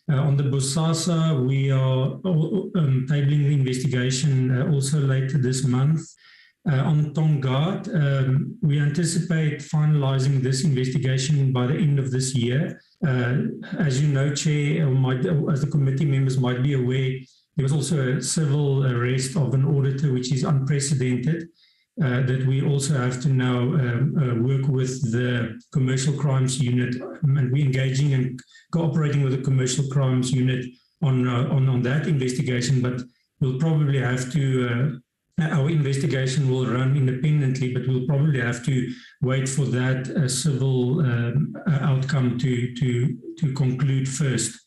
On the Bosasa, we are tabling the investigation also later this month. On Tongaat, we anticipate finalizing this investigation by the end of this year. As you know, Chair, as the committee members might be aware, there was also a civil arrest of an auditor, which is unprecedented, that we also have to now work with the Commercial Crimes Unit, and we're engaging and cooperating with the Commercial Crimes Unit on that investigation, but we'll probably have to our investigation will run independently, but we'll probably have to wait for that civil outcome to conclude first.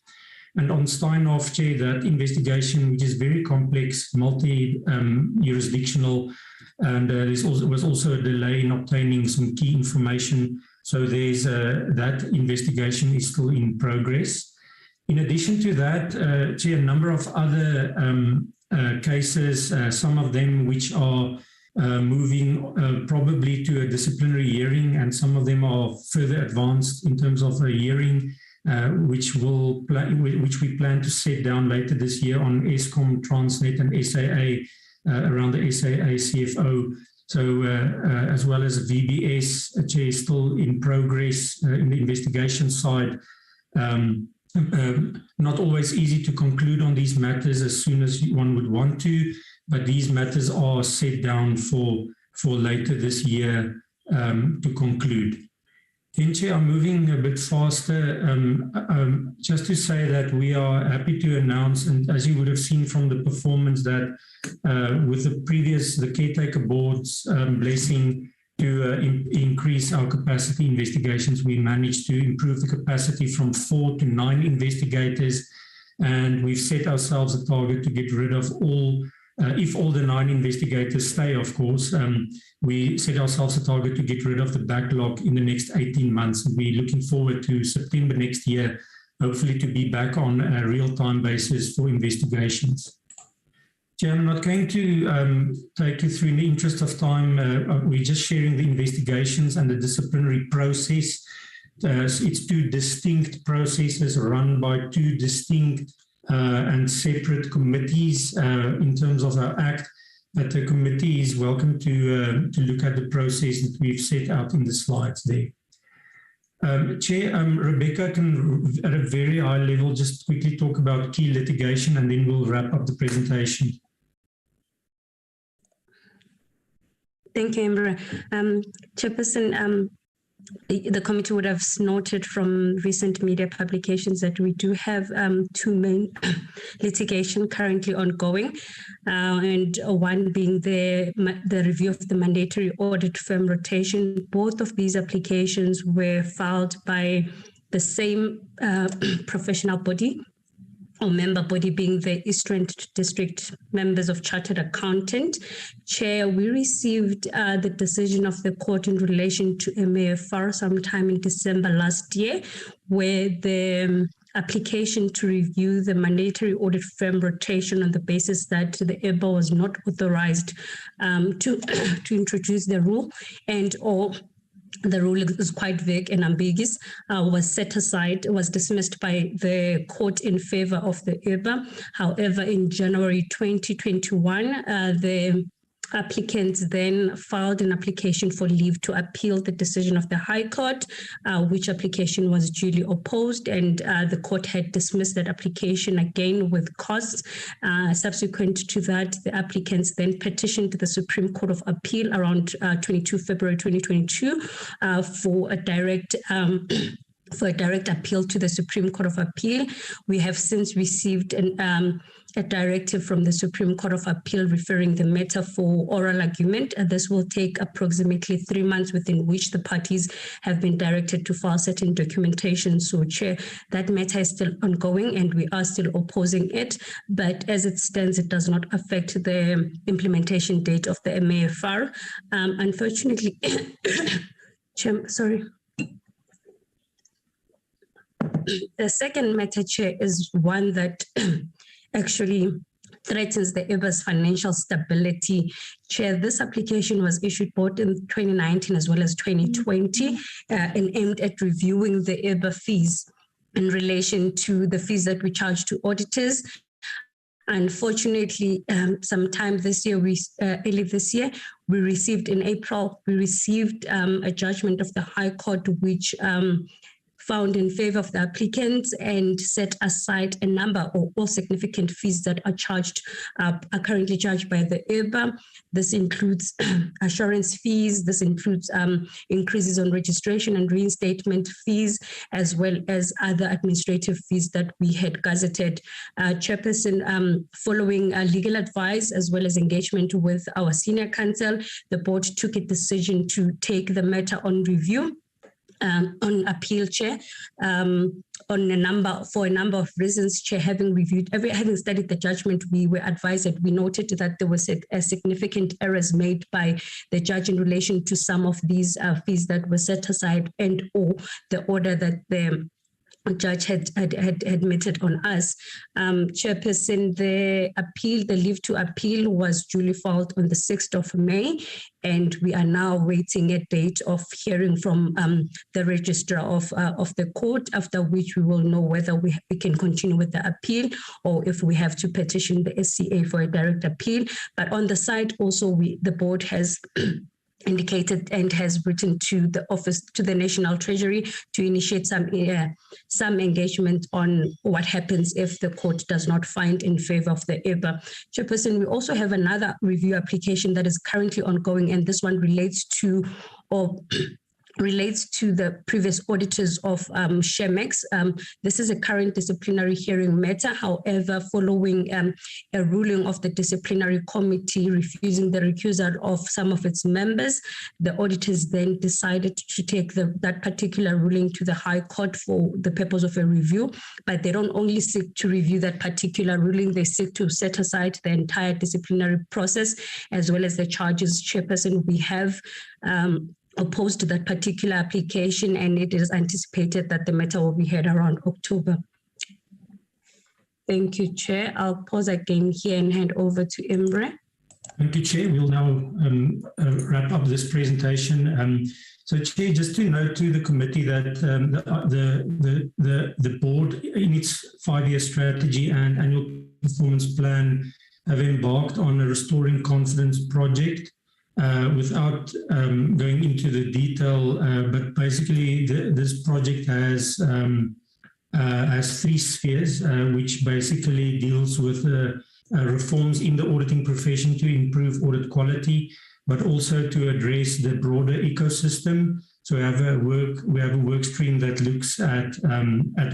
And on Steinhoff, Chair, that investigation, which is very complex, multi-jurisdictional, and there was also a delay in obtaining some key information. So there's that investigation is still in progress. In addition to that, Chair, a number of other cases, some of them which are moving probably to a disciplinary hearing, and some of them are further advanced in terms of a hearing, which we plan to set down later this year on Eskom, Transnet, and SAA around the SAA CFO. So as well as VBS, Chair, is still in progress in the investigation side. Not always easy to conclude on these matters as soon as one would want to, but these matters are set down for later this year to conclude. Then, Chair, I'm moving a bit faster. Just to say that we are happy to announce, and as you would have seen from the performance, that with the caretaker board's blessing to increase our capacity investigations, we managed to improve the capacity from 4 to 9 investigators, and we've set ourselves a target to get rid of all, if all the 9 investigators stay, of course, we set ourselves a target to get rid of the backlog in the next 18 months. And we're looking forward to September next year, hopefully to be back on a real-time basis for investigations. Chair, I'm not going to take you through in the interest of time. We're just sharing the investigations and the disciplinary process. It's 2 distinct processes run by 2 distinct and separate committees in terms of our Act, but the committee is welcome to look at the process that we've set out in the slides there. Chair, Rebecca can, at a very high level, just quickly talk about key litigation, and then we'll wrap up the presentation. Thank you, Amber. Chairperson, the committee would have noted from recent media publications that we do have two main litigation currently ongoing, and one being the review of the mandatory audit firm rotation. Both of these applications were filed by the same professional body or member body, being the Eastern District Members of Chartered Accountant. Chair, we received the decision of the court in relation to MAFR sometime in December last year, where the application to review the mandatory audit firm rotation on the basis that the IRBA was not authorized to introduce the rule, and or the rule is quite vague and ambiguous, was set aside, was dismissed by the court in favor of the IRBA. However, in January 2021, the applicants then filed an application for leave to appeal the decision of the High Court, which application was duly opposed, and the court had dismissed that application again with costs. Subsequent to that, the applicants then petitioned the Supreme Court of Appeal around 22 February 2022 for a direct appeal to the Supreme Court of Appeal. We have since received a directive from the Supreme Court of Appeal referring the matter for oral argument. This will take approximately 3 months, within which the parties have been directed to file certain documentation. So, Chair, that matter is still ongoing and we are still opposing it. But as it stands, it does not affect the implementation date of the MAFR. Unfortunately, Chair, sorry. The second matter, Chair, is one that actually threatens the IRBA's financial stability. Chair, this application was issued both in 2019 as well as 2020 and aimed at reviewing the IRBA fees in relation to the fees that we charge to auditors. Unfortunately, sometime this year, early this year, we received in April, a judgment of the High Court which found in favor of the applicants and set aside a number of all significant fees that are currently charged by the IRBA. This includes assurance fees, this includes increases on registration and reinstatement fees, as well as other administrative fees that we had gazetted. Chairperson, following legal advice as well as engagement with our senior counsel, the board took a decision to take the matter on review. On appeal, Chair, for a number of reasons, Chair. Having studied the judgment, we were advised that we noted that there was a significant errors made by the judge in relation to some of these fees that were set aside and or the order that the judge had admitted on us. Chairperson, the leave to appeal was duly filed on the 6th of May, and we are now waiting a date of hearing from the registrar of the court, after which we will know whether we can continue with the appeal or if we have to petition the SCA for a direct appeal. But on the side also, the board has indicated and has written to the office, to the National Treasury, to initiate some engagement on what happens if the court does not find in favor of the IRBA. Chairperson, we also have another review application that is currently ongoing, and this one relates to the previous auditors of Shemex. This is a current disciplinary hearing matter. However, following a ruling of the disciplinary committee refusing the recusal of some of its members, the auditors then decided to take that particular ruling to the High Court for the purpose of a review. But they don't only seek to review that particular ruling, they seek to set aside the entire disciplinary process as well as the charges. Chairperson, we have opposed to that particular application, and it is anticipated that the matter will be heard around October. Thank you, Chair. I'll pause again here and hand over to Imre. Thank you, Chair. We'll now wrap up this presentation. So, Chair, just to note to the committee that the board, in its 5-year strategy and annual performance plan, have embarked on a Restoring Confidence project. Without going into the detail, but basically this project has 3 spheres, which basically deals with reforms in the auditing profession to improve audit quality, but also to address the broader ecosystem So we have a work stream that looks at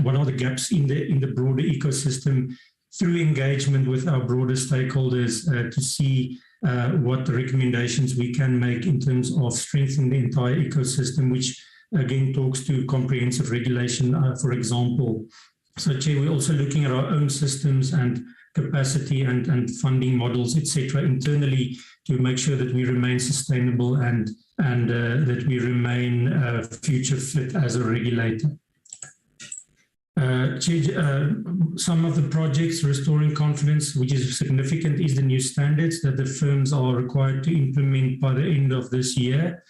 what are the gaps in the broader ecosystem through engagement with our broader stakeholders to see what the recommendations we can make in terms of strengthening the entire ecosystem, which again talks to comprehensive regulation, for example. So, Chair, we're also looking at our own systems and capacity and funding models, etc., internally to make sure that we remain sustainable and that we remain future fit as a regulator. Some of the projects restoring confidence, which is significant, is the new standards that the firms are required to implement by the end of this year.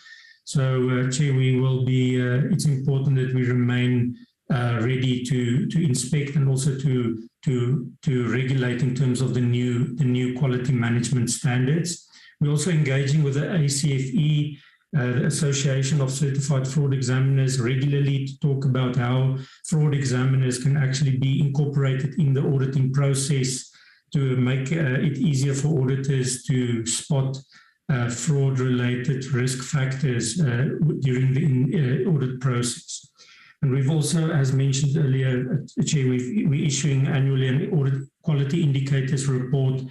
So, Chair, we will be. It's important that we remain ready to inspect and also to regulate in terms of the new quality management standards. We're also engaging with the ACFE, the Association of Certified Fraud Examiners, regularly to talk about how fraud examiners can actually be incorporated in the auditing process to make it easier for auditors to spot fraud-related risk factors during the audit process. And we've also, as mentioned earlier, Chair, we're issuing annually an audit quality indicators report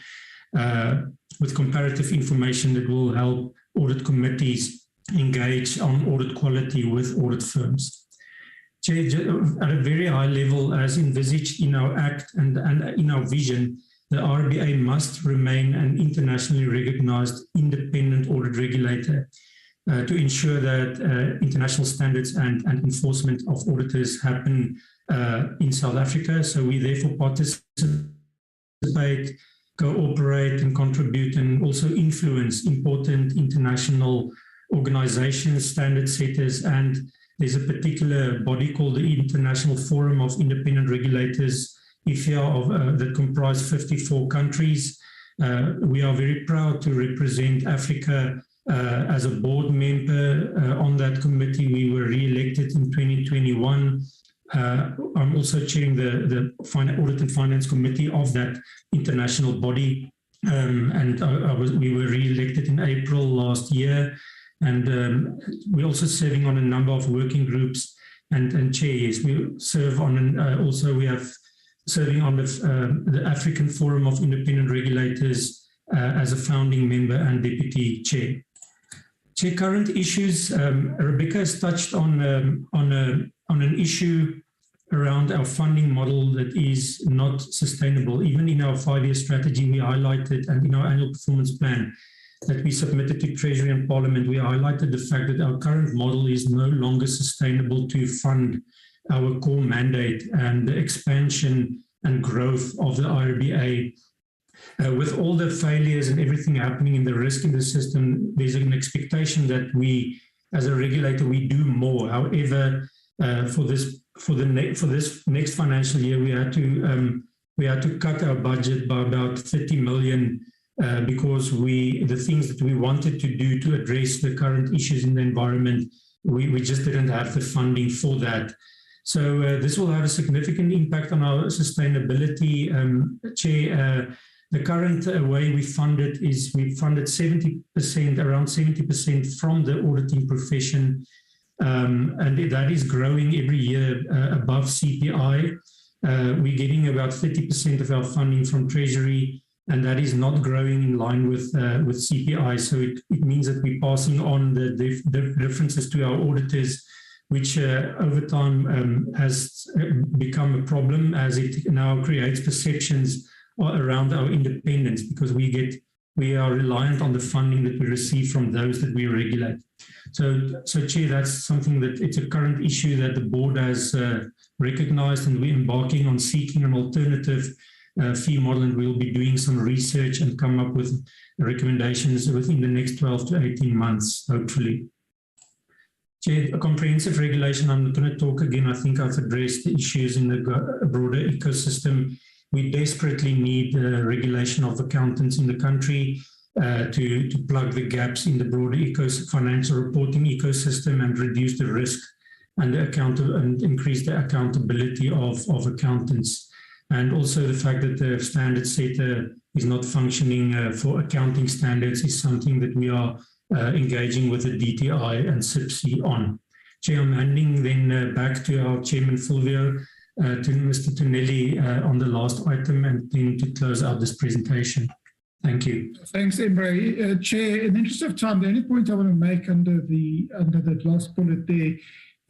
with comparative information that will help audit committees engage on audit quality with audit firms. Chair, at a very high level, as envisaged in our Act and in our vision, the IRBA must remain an internationally recognized independent audit regulator to ensure that international standards and enforcement of auditors happen in South Africa. So we therefore participate, cooperate and contribute and also influence important international organizations, standard setters, and there's a particular body called the International Forum of Independent Regulators, IFIA, that comprise 54 countries. We are very proud to represent Africa as a board member on that committee. We were re-elected in 2021. I'm also chairing the Audit and Finance Committee of that international body, and we were re-elected in April last year. And we're also serving on a number of working groups and chairs. We serve on also we have serving on the African Forum of Independent Regulators as a founding member and deputy chair. Chair, current issues. Rebecca has touched on an issue around our funding model that is not sustainable. Even in our 5-year strategy, we highlighted, and in our annual performance plan that we submitted to Treasury and Parliament, we highlighted the fact that our current model is no longer sustainable to fund our core mandate and the expansion and growth of the IRBA. With all the failures and everything happening in the risk in the system, there's an expectation that we, as a regulator, we do more. However, for this next financial year, we had to cut our budget by about 30 million because the things that we wanted to do to address the current issues in the environment, we just didn't have the funding for that. So this will have a significant impact on our sustainability. Chair, the current way we fund it is we funded 70%, around 70% from the auditing profession, and that is growing every year above CPI. We're getting about 30% of our funding from Treasury, and that is not growing in line with CPI. So it means that we're passing on the differences to our auditors, which over time has become a problem as it now creates perceptions around our independence, because we are reliant on the funding that we receive from those that we regulate. So Chair, that's something that it's a current issue that the board has recognized, and we're embarking on seeking an alternative fee model, and we'll be doing some research and come up with recommendations within the next 12 to 18 months, hopefully. Chair, a comprehensive regulation, I'm not going to talk again. I think I've addressed the issues in the broader ecosystem. We desperately need regulation of accountants in the country to plug the gaps in the broader financial reporting ecosystem and reduce the risk and increase the accountability of accountants. And also the fact that the standard setter is not functioning for accounting standards is something that we are engaging with the DTI and SIPC on. Chair, I'm handing then back to our Chairman Fulvio, to Mr. Tonelli on the last item, and then to close out this presentation. Thank you. Thanks, Emre. Chair, in the interest of time, the only point I want to make under that last bullet there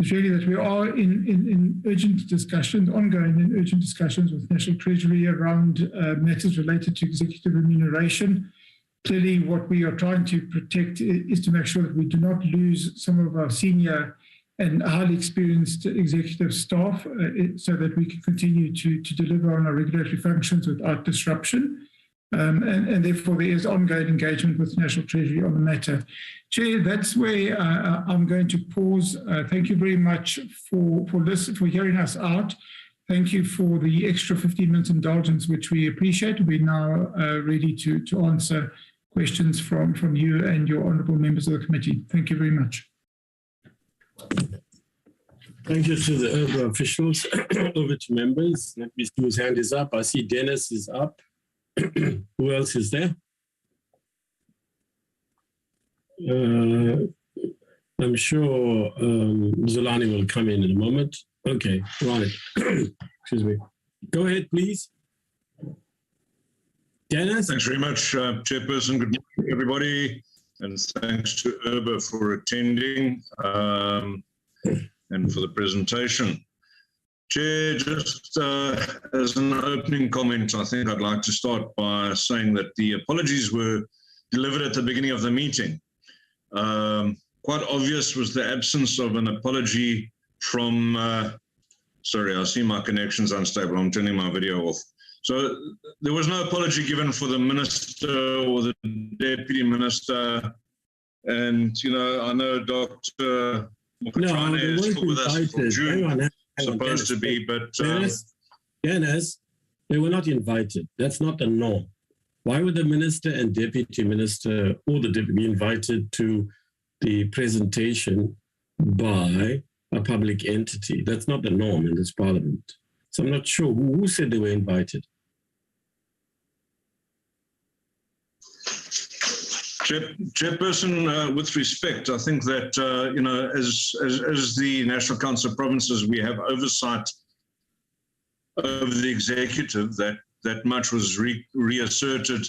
is really that we are in urgent discussions, ongoing and urgent discussions with National Treasury around matters related to executive remuneration. Clearly, what we are trying to protect is to make sure that we do not lose some of our senior and highly experienced executive staff so that we can continue to deliver on our regulatory functions without disruption. And therefore, there is ongoing engagement with National Treasury on the matter. Chair, that's where I'm going to pause. Thank you very much for hearing us out. Thank you for the extra 15 minutes indulgence, which we appreciate. We're now ready to answer questions from you and your honourable members of the committee. Thank you very much. Thank you to the IRBA officials. Over to members. Let me see whose hand is up. I see Dennis is up. Who else is there? I'm sure Zulani will come in a moment. Okay, right. Excuse me. Go ahead, please. Dennis? Thanks very much, Chairperson. Good morning, everybody. And thanks to IRBA for attending and for the presentation. Chair, just as an opening comment, I think I'd like to start by saying that the apologies were delivered at the beginning of the meeting. Quite obvious was the absence of an apology from, sorry, I see my connection's unstable. I'm turning my video off. So there was no apology given for the minister or the deputy minister. And, you know, I know Dr. Mokachane is still with us from June. Supposed to be, but Dennis, they were not invited. That's not the norm. Why would the minister and deputy minister or the deputy be invited to the presentation by a public entity? That's not the norm in this parliament. So I'm not sure who said they were invited. Chairperson, with respect, I think that, you know, as the National Council of Provinces, we have oversight over the executive. That much was reasserted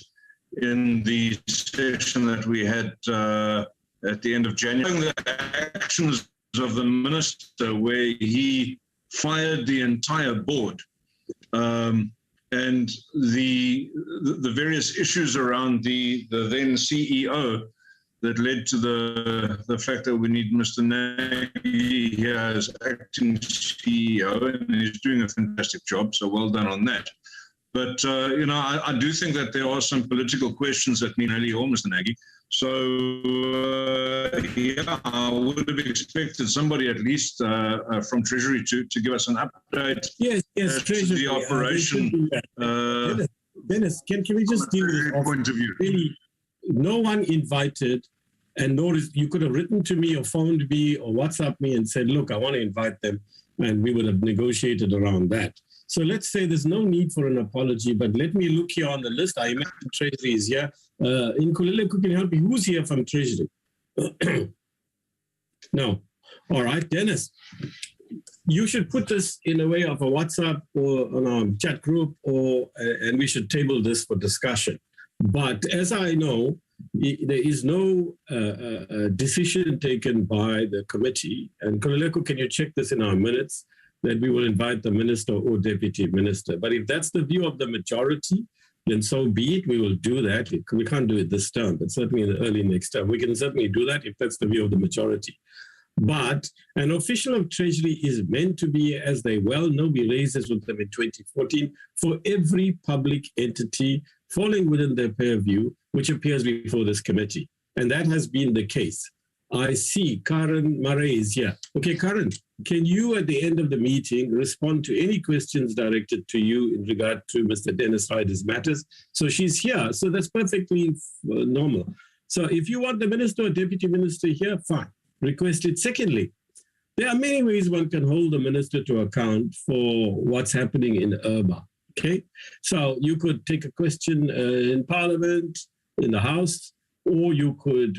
in the session that we had at the end of January. The actions of the minister where he fired the entire board and the various issues around the then CEO that led to the fact that we need Mr. Nagy here as acting CEO, and he's doing a fantastic job, so well done on that. But, you know, I do think that there are some political questions that need Nagy or Mr. Nagy. So, yeah, I would have expected somebody at least from Treasury to give us an update. Yes, Treasury. The operation. Dennis, can we just deal with this point of view? Really, no one invited, and notice you could have written to me or phoned me or WhatsApp me and said, look, I want to invite them, and we would have negotiated around that. So let's say there's no need for an apology, but let me look here on the list. I imagine Treasury is here. Nkululeko, can you help me? Who's here from Treasury? No. All right, Dennis. You should put this in a way of a WhatsApp or on a chat group, and we should table this for discussion. But as I know, there is no decision taken by the committee. And Nkululeko, can you check this in our minutes? That we will invite the minister or deputy minister. But if that's the view of the majority, then so be it. We will do that. We can't do it this term, but certainly in the early next term. We can certainly do that if that's the view of the majority. But an official of Treasury is meant to be, as they well know, we raised this with them in 2014, for every public entity falling within their purview, which appears before this committee. And that has been the case. I see Karen Murray is here. Okay, Karen, can you at the end of the meeting respond to any questions directed to you in regard to Mr. Dennis Ryder's matters? So she's here, so that's perfectly normal. So if you want the minister or deputy minister here, fine, request it. Secondly, there are many ways one can hold the minister to account for what's happening in IRBA, okay? So you could take a question in Parliament, in the House, or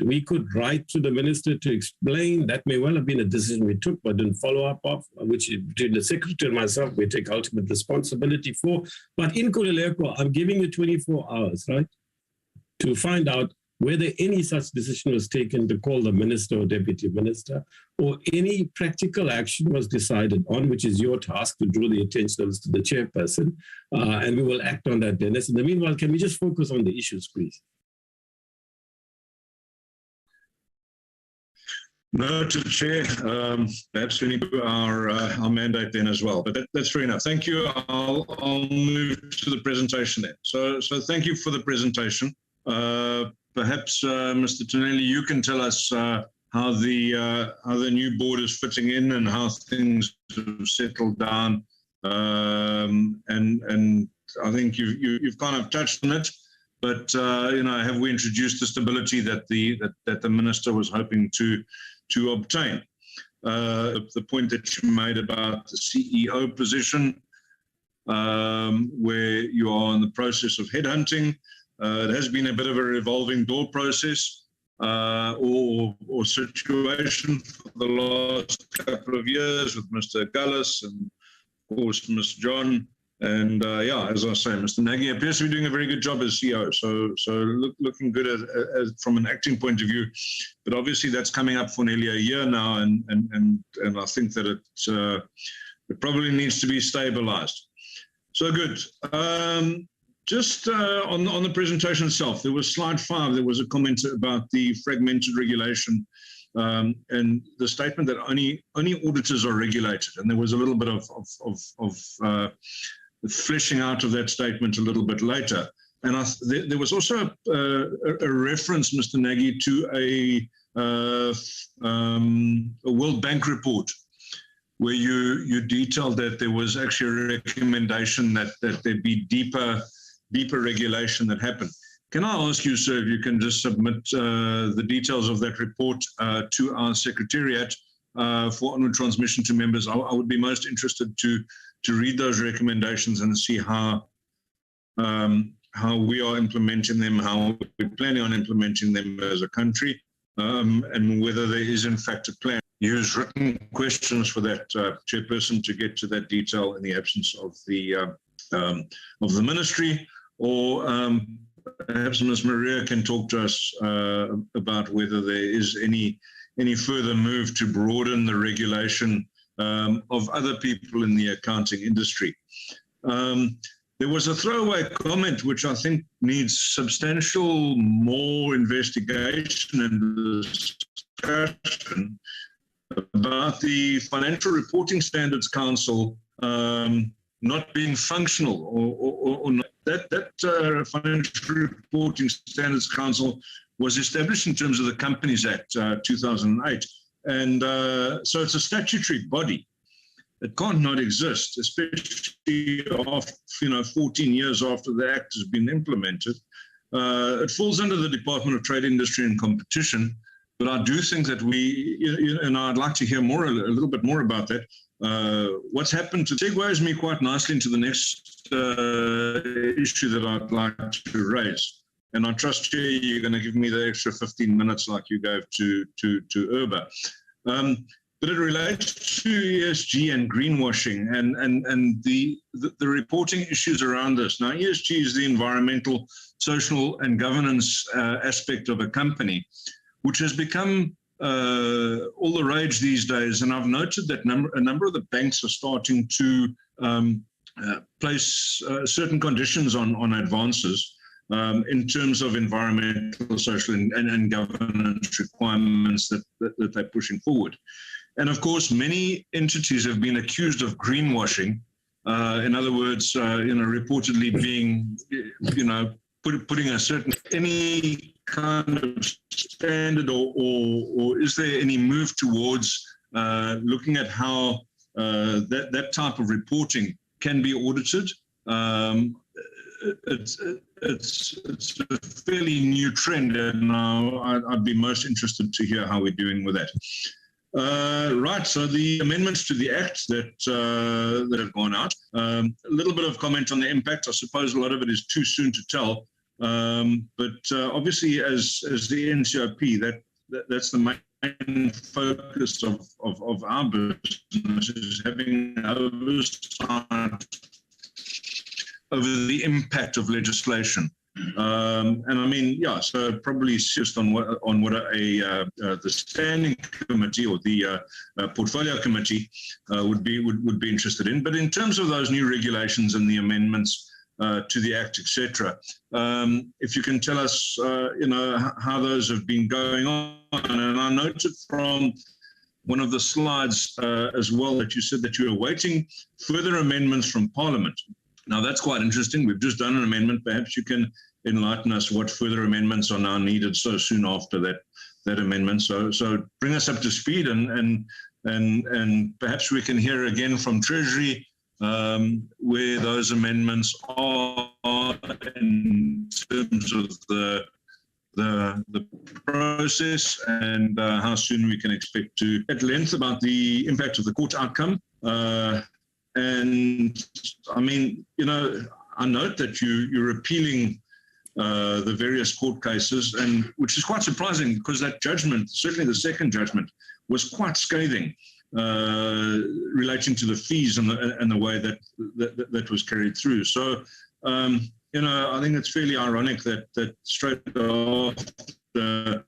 we could write to the minister to explain. That may well have been a decision we took but didn't follow up of, which between the secretary and myself, we take ultimate responsibility for. But in Kuleleko, I'm giving you 24 hours, right, to find out whether any such decision was taken to call the minister or deputy minister, or any practical action was decided on, which is your task to draw the attention of this to the chairperson, and we will act on that, Dennis. In the meanwhile, can we just focus on the issues, please? Noted, Chair. Perhaps we need to do our mandate then as well, but that's fair enough. Thank you. I'll move to the presentation then. So thank you for the presentation. Perhaps, Mr. Tonelli, you can tell us how the new board is fitting in and how things have settled down. And I think you've kind of touched on it, but have we introduced the stability that the minister was hoping to obtain? The point that you made about the CEO position, where you are in the process of headhunting. It has been a bit of a revolving door process or situation for the last couple of years with Mr. Gullis and, of course, Mr. John. And, as I say, Mr. Nagy appears to be doing a very good job as CEO. So looking good as from an acting point of view. But obviously that's coming up for nearly a year now, and I think that it probably needs to be stabilized. So good. Just on the presentation itself, there was slide 5. There was a comment about the fragmented regulation and the statement that only auditors are regulated. And there was a little bit of fleshing out of that statement a little bit later. And there was also a reference, Mr. Nagy, to a World Bank report, where you detailed that there was actually a recommendation that there be deeper regulation that happened. Can I ask you, sir, if you can just submit the details of that report to our secretariat for onward transmission to members? I would be most interested to read those recommendations and see how we are implementing them, how we're planning on implementing them as a country, and whether there is in fact a plan. Use written questions for that chairperson to get to that detail in the absence of the ministry, or perhaps Ms. Maria can talk to us about whether there is any further move to broaden the regulation of other people in the accounting industry. There was a throwaway comment which I think needs substantial more investigation and discussion about the Financial Reporting Standards Council not being functional, or not. That Financial Reporting Standards Council was established in terms of the Companies Act 2008, and so it's a statutory body. It can't not exist, especially after 14 years after the Act has been implemented. It falls under the Department of Trade, Industry and Competition, but I do think that and I'd like to hear a little bit more about that. What's happened segues me quite nicely into the next issue that I'd like to raise. And I trust, Chair, you're going to give me the extra 15 minutes like you gave to IRBA. But it relates to ESG and greenwashing and the reporting issues around this. Now, ESG is the environmental, social, and governance aspect of a company, which has become all the rage these days. And I've noted that a number of the banks are starting to place certain conditions on advances in terms of environmental, social, and governance requirements that they're pushing forward. And of course, many entities have been accused of greenwashing. In other words, reportedly being, putting a certain, any kind of standard, or is there any move towards looking at how that type of reporting can be audited? It's a fairly new trend, and I'd be most interested to hear how we're doing with that. Right, so the amendments to the Act that have gone out, a little bit of comment on the impact. I suppose a lot of it is too soon to tell, But obviously, as the NCOP, that's the main focus of our business, is having oversight over the impact of legislation. And I mean, yeah, so probably just on what the standing committee or the portfolio committee would be interested in. But in terms of those new regulations and the amendments to the Act, etc., if you can tell us, how those have been going on. And I noted from one of the slides as well that you said that you were awaiting further amendments from Parliament. Now, that's quite interesting. We've just done an amendment. Perhaps you can enlighten us what further amendments are now needed so soon after that amendment. So bring us up to speed, and perhaps we can hear again from Treasury where those amendments are in terms of the process, and how soon we can expect to at length about the impact of the court outcome. And I mean, I note that you're appealing the various court cases, and which is quite surprising because that judgment, certainly the second judgment, was quite scathing, relating to the fees and the way that was carried through. So, I think it's fairly ironic that straight after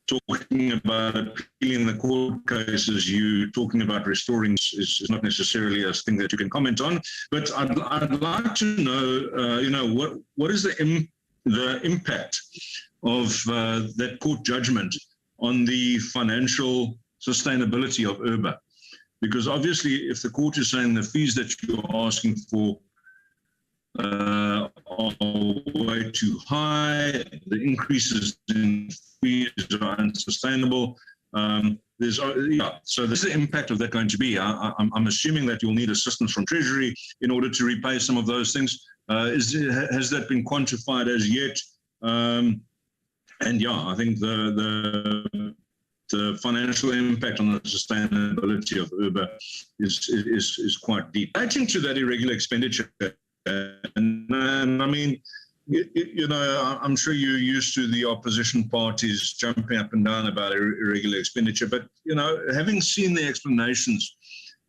talking about appealing the court cases, you talking about restoring is not necessarily a thing that you can comment on. But I'd like to know, what is the impact of that court judgment on the financial sustainability of IRBA? Because obviously, if the court is saying the fees that you're asking for are way too high, the increases in fees are unsustainable. So this is the impact of that going to be. I'm assuming that you'll need assistance from Treasury in order to repay some of those things. Has that been quantified as yet? And yeah, I think the financial impact on the sustainability of IRBA is quite deep. Adding to that irregular expenditure, and I mean, I'm sure you're used to the opposition parties jumping up and down about irregular expenditure, but, having seen the explanations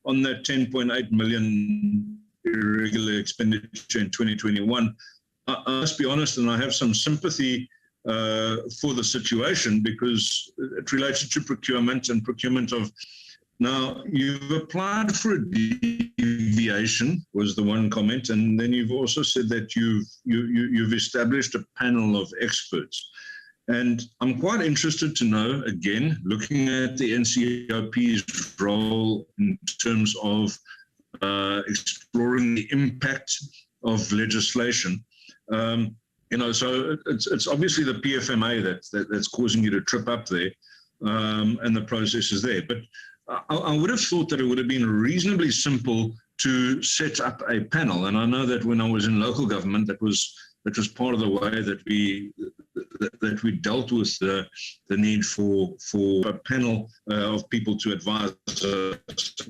on that 10.8 million irregular expenditure in 2021, I must be honest, and I have some sympathy for the situation, because it related to procurement and procurement of. Now, you've applied for a deviation, was the one comment, and then you've also said that you've established a panel of experts. And I'm quite interested to know, again, looking at the NCOP's role in terms of exploring the impact of legislation. So it's obviously the PFMA that's causing you to trip up there, and the process is there. But I would have thought that it would have been reasonably simple to set up a panel. And I know that when I was in local government, that was part of the way that we dealt with the need for a panel of people to advise us,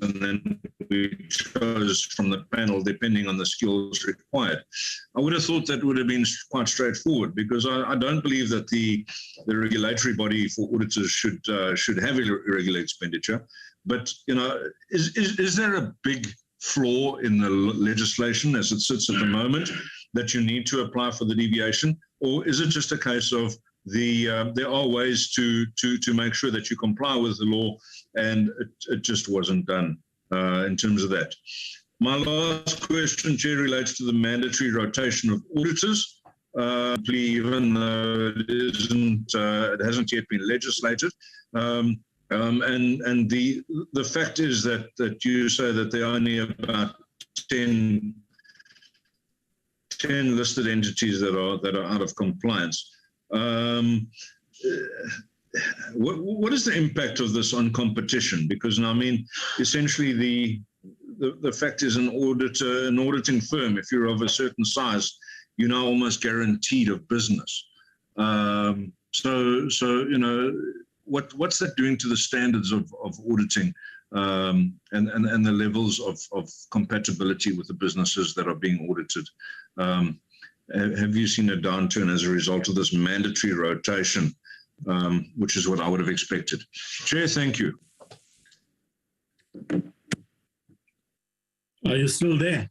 and then we chose from the panel depending on the skills required. I would have thought that would have been quite straightforward, because I don't believe that the regulatory body for auditors should have irregular expenditure. But is there a big flaw in the legislation as it sits at the moment that you need to apply for the deviation, or is it just a case of there are ways to make sure that you comply with the law, and it just wasn't done in terms of that? My last question, Chair, relates to the mandatory rotation of auditors, even though it hasn't yet been legislated. And the fact is that you say that there are only about 10 listed entities that are out of compliance. What is the impact of this on competition? Because I mean, essentially the fact is, an auditing firm, if you're of a certain size, you're now almost guaranteed of business. What's that doing to the standards of auditing, and the levels of compatibility with the businesses that are being audited? have you seen a downturn as a result of this mandatory rotation, which is what I would have expected? Chair, thank you. Are you still there?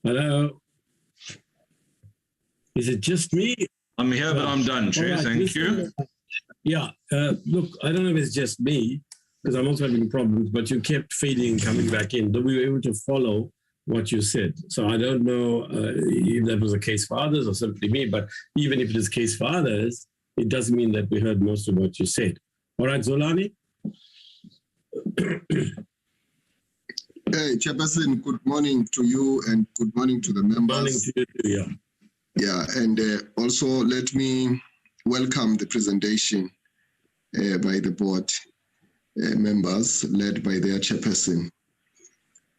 Hello? Is it just me? I'm here, but I'm done, Chair. Right, thank you. Yeah, look, I don't know if it's just me, because I'm also having problems, but you kept fading and coming back in. But we were able to follow what you said. So I don't know if that was the case for others or simply me, but even if it is the case for others, it doesn't mean that we heard most of what you said. All right, Zolani? Hey, Chairperson, good morning to you and good morning to the members. Morning to you, yeah. Yeah, and also let me welcome the presentation by the board members led by their chairperson.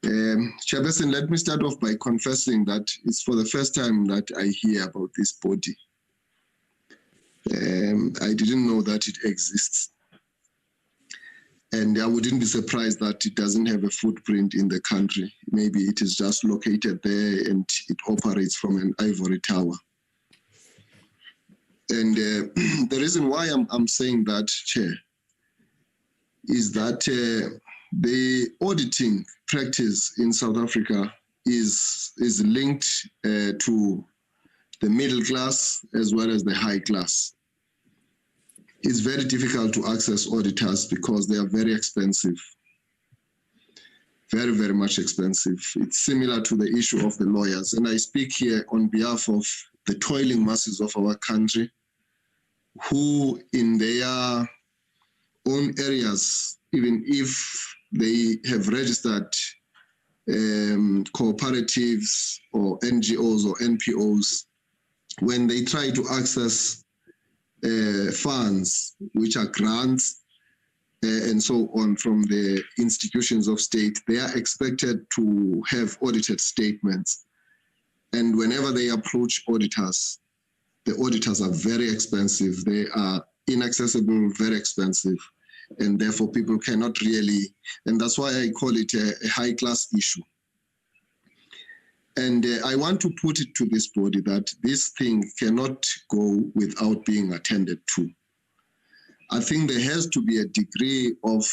Chairperson, let me start off by confessing that it's for the first time that I hear about this body. I didn't know that it exists. And I wouldn't be surprised that it doesn't have a footprint in the country. Maybe it is just located there and it operates from an ivory tower. And the reason why I'm saying that, Chair, is that the auditing practice in South Africa is linked to the middle class as well as the high class. It's very difficult to access auditors because they are very expensive, very, very much expensive. It's similar to the issue of the lawyers. And I speak here on behalf of the toiling masses of our country who in their own areas, even if they have registered cooperatives or NGOs or NPOs, when they try to access funds, which are grants and so on from the institutions of state, they are expected to have audited statements. And whenever they approach auditors, the auditors are very expensive. They are inaccessible, very expensive. And therefore people cannot really, and that's why I call it a high class issue. And I want to put it to this body that this thing cannot go without being attended to. I think there has to be a degree of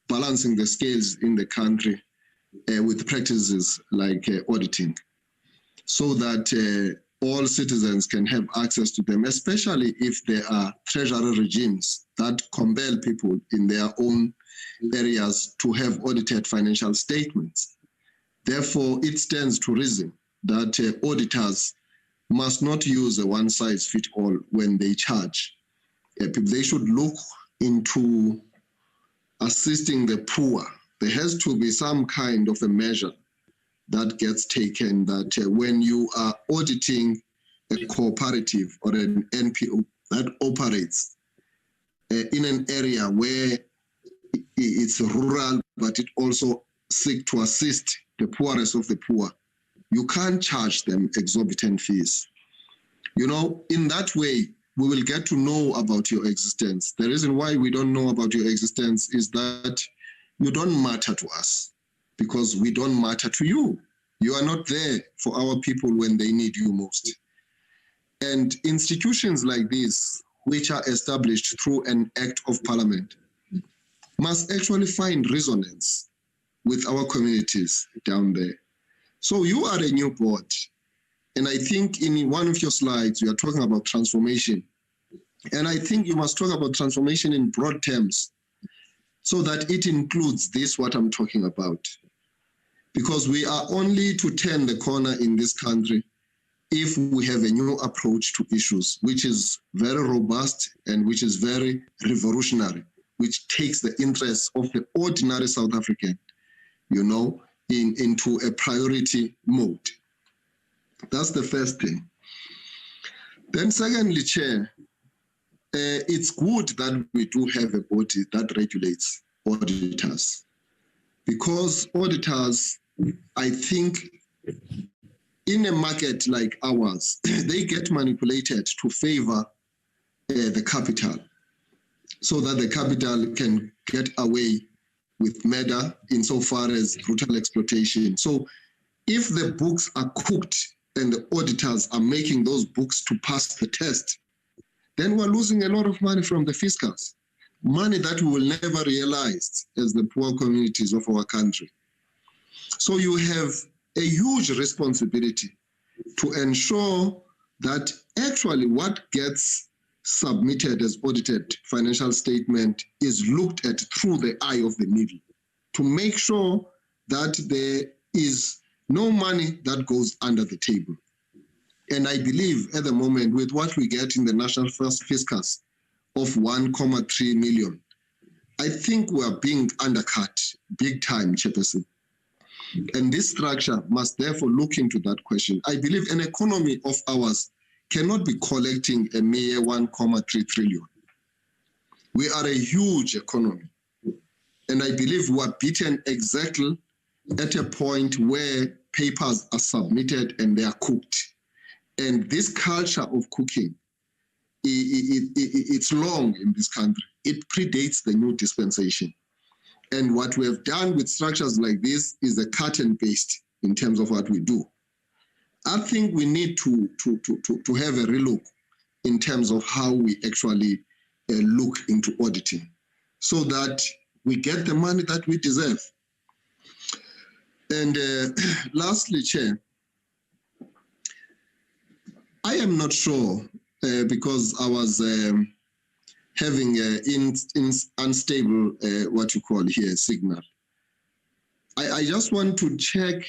balancing the scales in the country with practices like auditing, so that all citizens can have access to them, especially if there are treasury regimes that compel people in their own areas to have audited financial statements. Therefore, it stands to reason that auditors must not use a one-size-fits-all when they charge. They should look into assisting the poor. There has to be some kind of a measure that gets taken that when you are auditing a cooperative or an NPO that operates in an area where it's rural, but it also seeks to assist the poorest of the poor, you can't charge them exorbitant fees. You know, in that way, we will get to know about your existence. The reason why we don't know about your existence is that you don't matter to us because we don't matter to you. You are not there for our people when they need you most. And institutions like this, which are established through an act of parliament, must actually find resonance with our communities down there. So you are a new board. And I think in one of your slides, you are talking about transformation. And I think you must talk about transformation in broad terms so that it includes this, what I'm talking about. Because we are only to turn the corner in this country if we have a new approach to issues, which is very robust and which is very revolutionary, which takes the interests of the ordinary South African, you know, into a priority mode. That's the first thing. Then secondly, Chair, it's good that we do have a body that regulates auditors, because auditors, I think, in a market like ours, they get manipulated to favor the capital so that the capital can get away with murder insofar as brutal exploitation. So if the books are cooked and the auditors are making those books to pass the test, then we're losing a lot of money from the fiscals, money that we will never realize as the poor communities of our country. So you have a huge responsibility to ensure that actually what gets submitted as audited financial statement is looked at through the eye of the needy, to make sure that there is no money that goes under the table. And I believe at the moment, with what we get in the national fiscus of 1.3 million, I think we are being undercut big time, Chairperson. And this structure must therefore look into that question. I believe an economy of ours cannot be collecting a mere 1.3 trillion. We are a huge economy. And I believe we are beaten exactly at a point where papers are submitted and they are cooked. And this culture of cooking, it's long in this country. It predates the new dispensation. And what we have done with structures like this is a cut and paste in terms of what we do. I think we need to have a relook in terms of how we actually look into auditing so that we get the money that we deserve. And lastly, Chair, I am not sure because I was having unstable, what you call here, signal. I just want to check.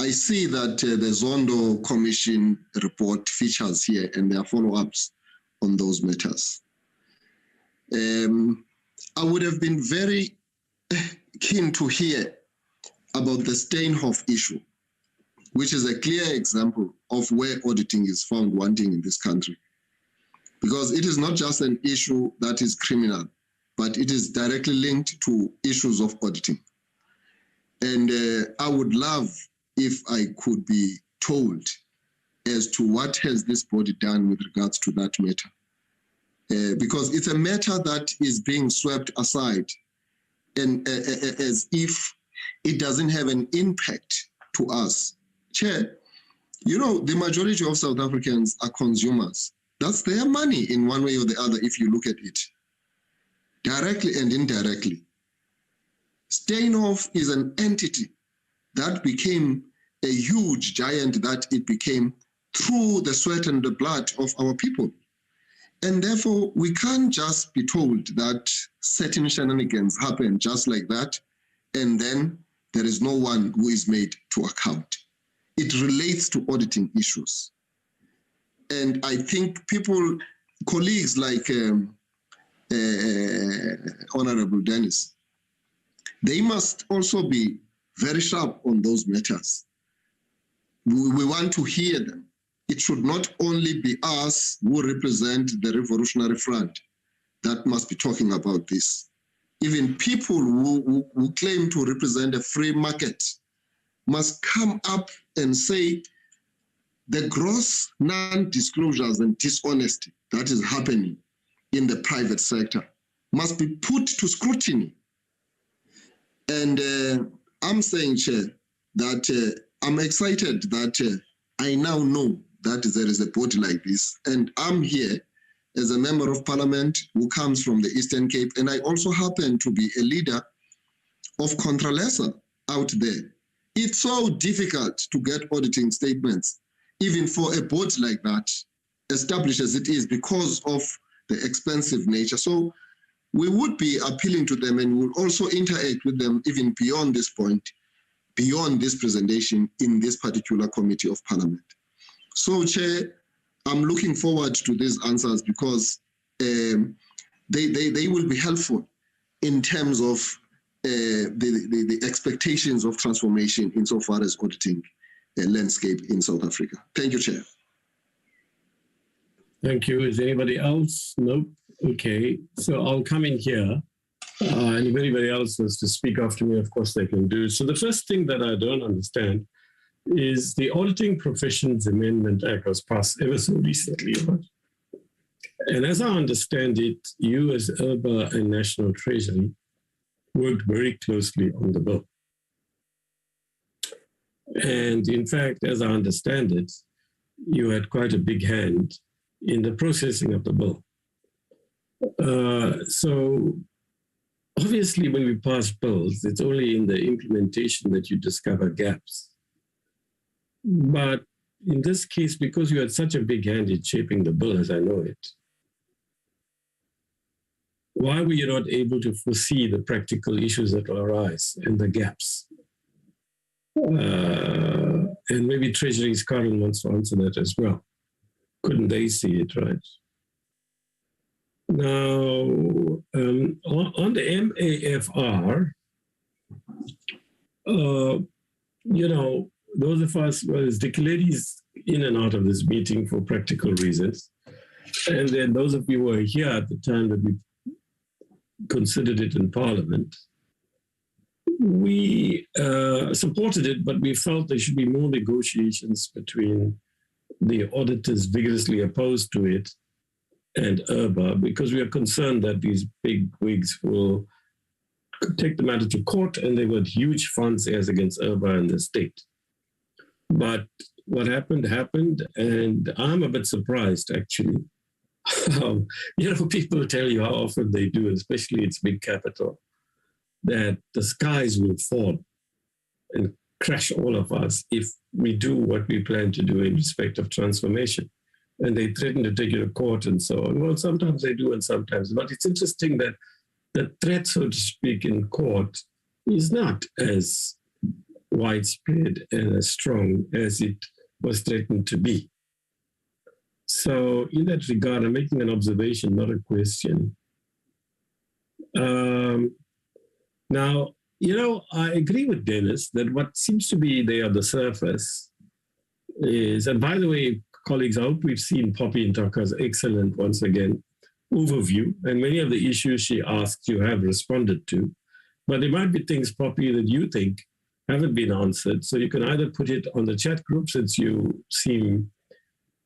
I see that the Zondo Commission report features here and there are follow-ups on those matters. I would have been very keen to hear about the Steinhoff issue, which is a clear example of where auditing is found wanting in this country. Because it is not just an issue that is criminal, but it is directly linked to issues of auditing. And I would love if I could be told as to what has this body done with regards to that matter. Because it's a matter that is being swept aside and as if it doesn't have an impact to us. Chair, you know, the majority of South Africans are consumers. That's their money in one way or the other if you look at it, directly and indirectly. Steinhoff is an entity that became a huge giant that it became through the sweat and the blood of our people. And therefore, we can't just be told that certain shenanigans happen just like that, and then there is no one who is made to account. It relates to auditing issues. And I think colleagues like Honorable Dennis, they must also be very sharp on those matters. We want to hear them. It should not only be us who represent the Revolutionary Front that must be talking about this. Even people who claim to represent a free market must come up and say the gross non-disclosures and dishonesty that is happening in the private sector must be put to scrutiny. And I'm saying, Chair, that I'm excited that I now know that there is a body like this. And I'm here as a member of parliament who comes from the Eastern Cape. And I also happen to be a leader of Contralesa out there. It's so difficult to get auditing statements, even for a board like that, established as it is, because of the expensive nature. So we would be appealing to them and we'll also interact with them even beyond this point, beyond this presentation in this particular committee of parliament. So, Chair, I'm looking forward to these answers because they will be helpful in terms of the expectations of transformation insofar as auditing landscape in South Africa. Thank you, Chair. Thank you. Is anybody else? Nope. Okay. So I'll come in here. And if anybody else wants to speak after me, of course they can do. So the first thing that I don't understand is the Auditing Professions Amendment Act was passed ever so recently. And as I understand it, you as IRBA and National Treasury worked very closely on the bill. And in fact, as I understand it, you had quite a big hand in the processing of the bill. So obviously when we pass bills, it's only in the implementation that you discover gaps. But in this case, because you had such a big hand in shaping the bill as I know it, why were you not able to foresee the practical issues that will arise and the gaps? And maybe Treasury's Karen wants to answer that as well. Couldn't they see it, right? Now, on the MAFR, you know, those of us, well, there's Dick ladies in and out of this meeting for practical reasons. And then those of you who were here at the time that we considered it in Parliament, we supported it, but we felt there should be more negotiations between the auditors vigorously opposed to it and IRBA, because we are concerned that these big wigs will take the matter to court and they got huge funds as against IRBA and the state. But what happened, and I'm a bit surprised actually. You know, people tell you how often they do, especially it's big capital, that the skies will fall and crash all of us if we do what we plan to do in respect of transformation. And they threaten to take you to court and so on. Well, sometimes they do and sometimes. But it's interesting that the threat, so to speak, in court is not as widespread and as strong as it was threatened to be. So in that regard, I'm making an observation, not a question. Now, you know, I agree with Dennis that what seems to be there on the surface is, and by the way, colleagues, I hope we've seen Poppy Ntaka's excellent, once again, overview, and many of the issues she asked you have responded to. But there might be things, Poppy, that you think haven't been answered. So you can either put it on the chat group, since you seem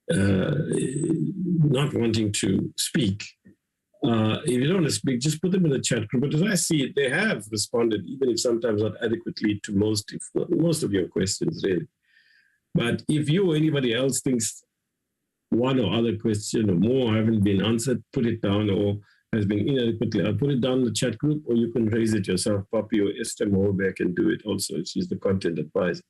not wanting to speak. If you don't want to speak, just put them in the chat group. But as I see it, they have responded, even if sometimes not adequately, to most, if not most of your questions, really. But if you or anybody else thinks one or other question or more haven't been answered, put it down, or has been inadequately, I'll put it down in the chat group, or you can raise it yourself. Poppy or Esther Moorbeck can do it also. She's the content advisor.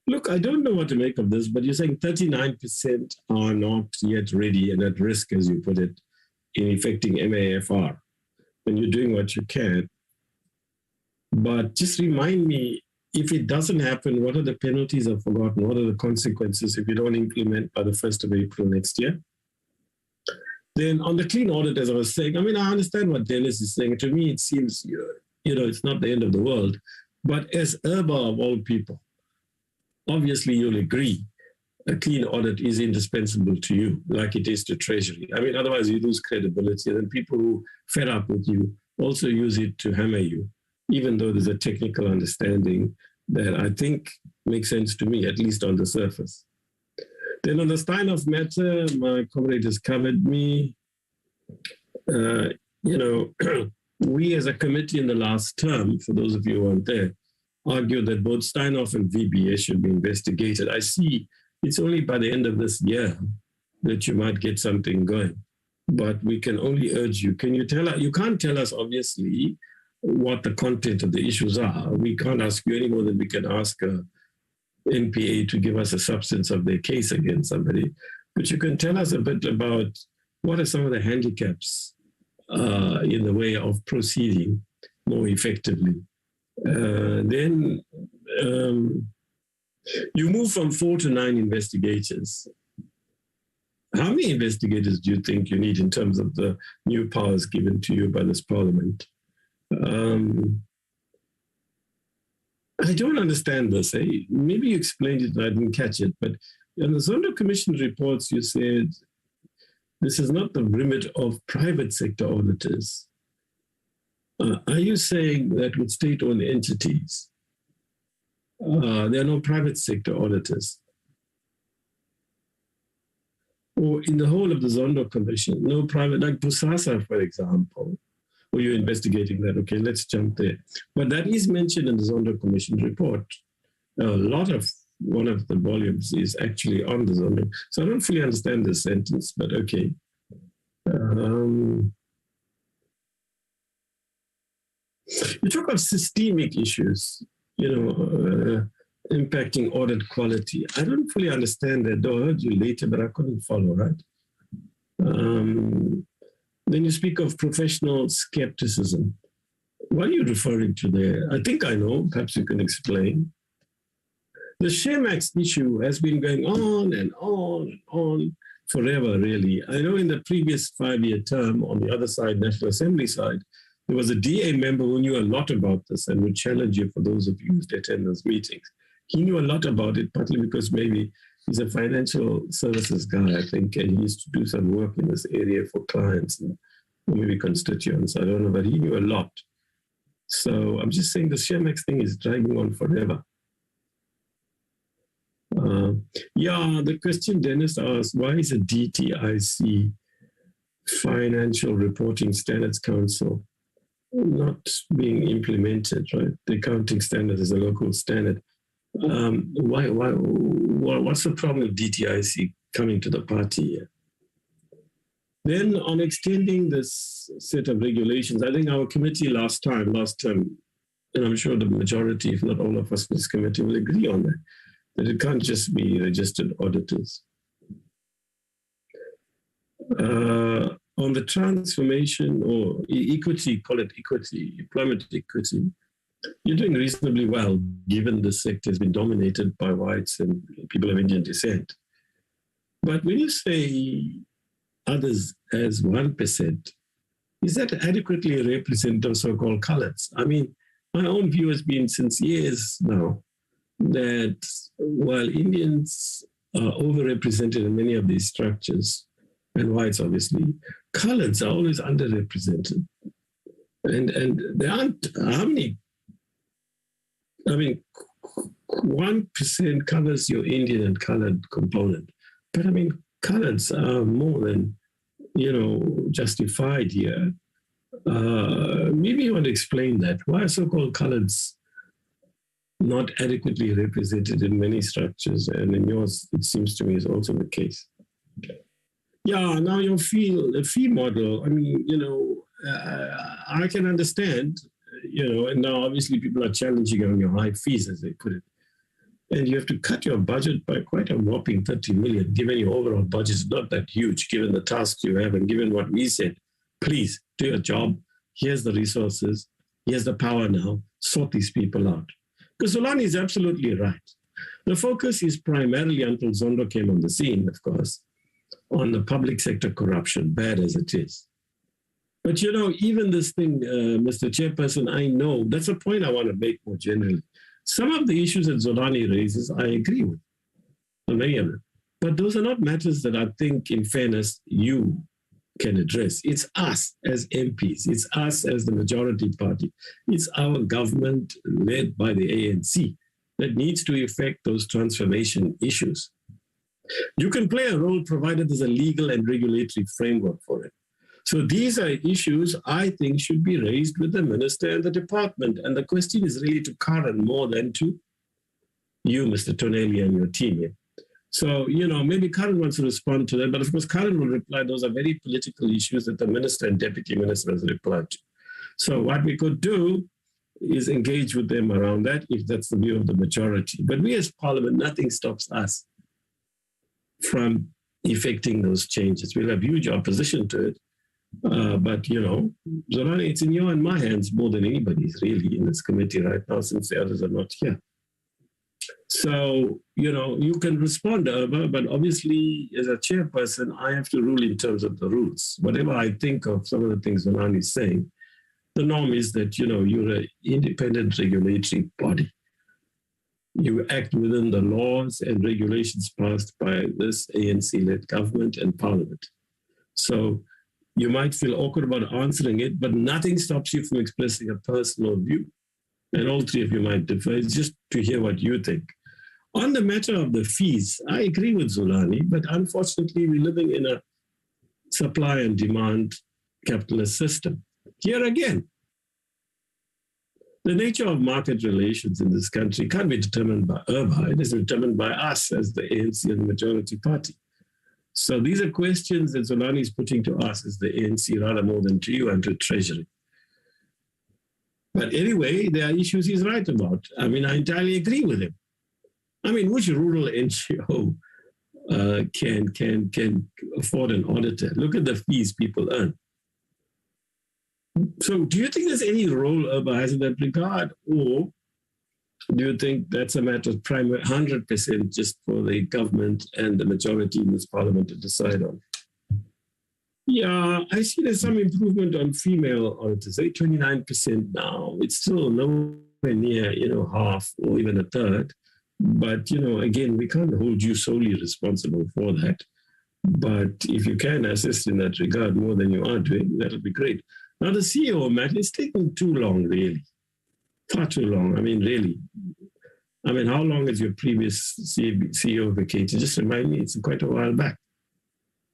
Look, I don't know what to make of this, but you're saying 39% are not yet ready and at risk, as you put it, in affecting MAFR. And you're doing what you can. But just remind me, if it doesn't happen, what are the penalties? I've forgotten. What are the consequences if you don't implement by the 1st of April next year? Then on the clean audit, as I was saying, I mean, I understand what Dennis is saying. To me, it seems, you know, it's not the end of the world. But as IRBA of all people, obviously you'll agree a clean audit is indispensable to you, like it is to Treasury. I mean, otherwise you lose credibility, and then people who fed up with you also use it to hammer you, even though there's a technical understanding that I think makes sense to me, at least on the surface. Then on the Steinhoff matter, my comrade has covered me. You know, we as a committee in the last term, for those of you who weren't there, argued that both Steinhoff and VBA should be investigated. I see it's only by the end of this year that you might get something going, but we can only urge you. Can you tell us? You can't tell us, obviously, what the content of the issues are. We can't ask you any more than we can ask a NPA to give us a substance of their case against somebody. But you can tell us a bit about what are some of the handicaps in the way of proceeding more effectively. Then you move from 4 to 9 investigators. How many investigators do you think you need in terms of the new powers given to you by this parliament? I don't understand this. Maybe you explained it and I didn't catch it, but in the Zondo Commission reports, you said this is not the remit of private sector auditors. Are you saying that with state-owned entities, there are no private sector auditors? Or in the whole of the Zondo Commission, no private, like Busasa, for example, or you're investigating that. Okay, let's jump there. But that is mentioned in the Zondo Commission report. One of the volumes is actually on the Zondo. So I don't fully understand this sentence, but okay. You talk of systemic issues, impacting audit quality. I don't fully understand that. I heard you later, but I couldn't follow, right? Then you speak of professional skepticism. What are you referring to there? I think I know. Perhaps you can explain. The ShareMax issue has been going on and on and on forever, really. I know in the previous 5-year term, on the other side, National Assembly side, there was a DA member who knew a lot about this and would challenge you for those of you who attend those meetings. He knew a lot about it, partly because maybe he's a financial services guy, I think, and he used to do some work in this area for clients and maybe constituents. I don't know, but he knew a lot. So I'm just saying the ShareMax thing is dragging on forever. The question Dennis asked, why is a DTIC Financial Reporting Standards Council not being implemented, right? The accounting standard is a local standard. What's the problem with DTIC coming to the party here? Then on extending this set of regulations, I think our committee last time, and I'm sure the majority, if not all of us in this committee, will agree on that it can't just be registered auditors. On the transformation or equity, call it equity, employment equity, you're doing reasonably well, given the sector has been dominated by whites and people of Indian descent. But when you say others as 1%, is that adequately representative of so-called coloreds? I mean, my own view has been since years now that while Indians are overrepresented in many of these structures, and whites obviously, coloreds are always underrepresented. And there aren't, how many, 1% covers your Indian and colored component. But coloreds are more than, justified here. Maybe you want to explain that. Why are so-called coloreds not adequately represented in many structures? And in yours, it seems to me, is also the case. Yeah, now the fee model, I can understand, and now obviously people are challenging on your high fees, as they put it. And you have to cut your budget by quite a whopping 30 million, given your overall budget is not that huge, given the tasks you have and given what we said. Please do your job. Here's the resources. Here's the power now. Sort these people out. Because Zulani is absolutely right. The focus is primarily, until Zondo came on the scene, of course, on the public sector corruption, bad as it is. But even this thing, Mr. Chairperson, I know, that's a point I want to make more generally. Some of the issues that Zulani raises, I agree with, many of them. But those are not matters that I think, in fairness, you can address. It's us as MPs. It's us as the majority party. It's our government led by the ANC that needs to effect those transformation issues. You can play a role provided there's a legal and regulatory framework for it. So these are issues I think should be raised with the minister and the department. And the question is really to Karen more than to you, Mr. Tonelli, and your team here. So, maybe Karen wants to respond to that, but of course Karen will reply, those are very political issues that the minister and deputy minister has replied to. So what we could do is engage with them around that, if that's the view of the majority. But we as Parliament, nothing stops us from effecting those changes. We'll have huge opposition to it. But, Zulani, it's in your and my hands more than anybody's really in this committee right now, since the others are not here. So, you can respond, but obviously as a chairperson, I have to rule in terms of the rules. Whatever I think of some of the things Zulani is saying, the norm is that, you're an independent regulatory body. You act within the laws and regulations passed by this ANC-led government and Parliament. So you might feel awkward about answering it, but nothing stops you from expressing a personal view. And all three of you might differ. It's just to hear what you think. On the matter of the fees, I agree with Zulani, but unfortunately we're living in a supply and demand capitalist system. Here again, the nature of market relations in this country can't be determined by IRBA. It is determined by us as the ANC and the majority party. So these are questions that Zolani is putting to us as the ANC rather more than to you and to Treasury. But anyway, there are issues he's right about. I mean, I entirely agree with him. I mean, which rural NGO can afford an auditor? Look at the fees people earn. So do you think there's any role IRBA has in that regard? Or do you think that's a matter of primary 100% just for the government and the majority in this parliament to decide on? Yeah, I see there's some improvement on female auditors, 29% now. It's still nowhere near, half or even a third. But, again, we can't hold you solely responsible for that. But if you can assist in that regard more than you are doing, that'll be great. Now, the CEO matter is taking too long, really. Far too long. I mean, really. I mean, how long has your previous CEO vacated? Just remind me, it's quite a while back.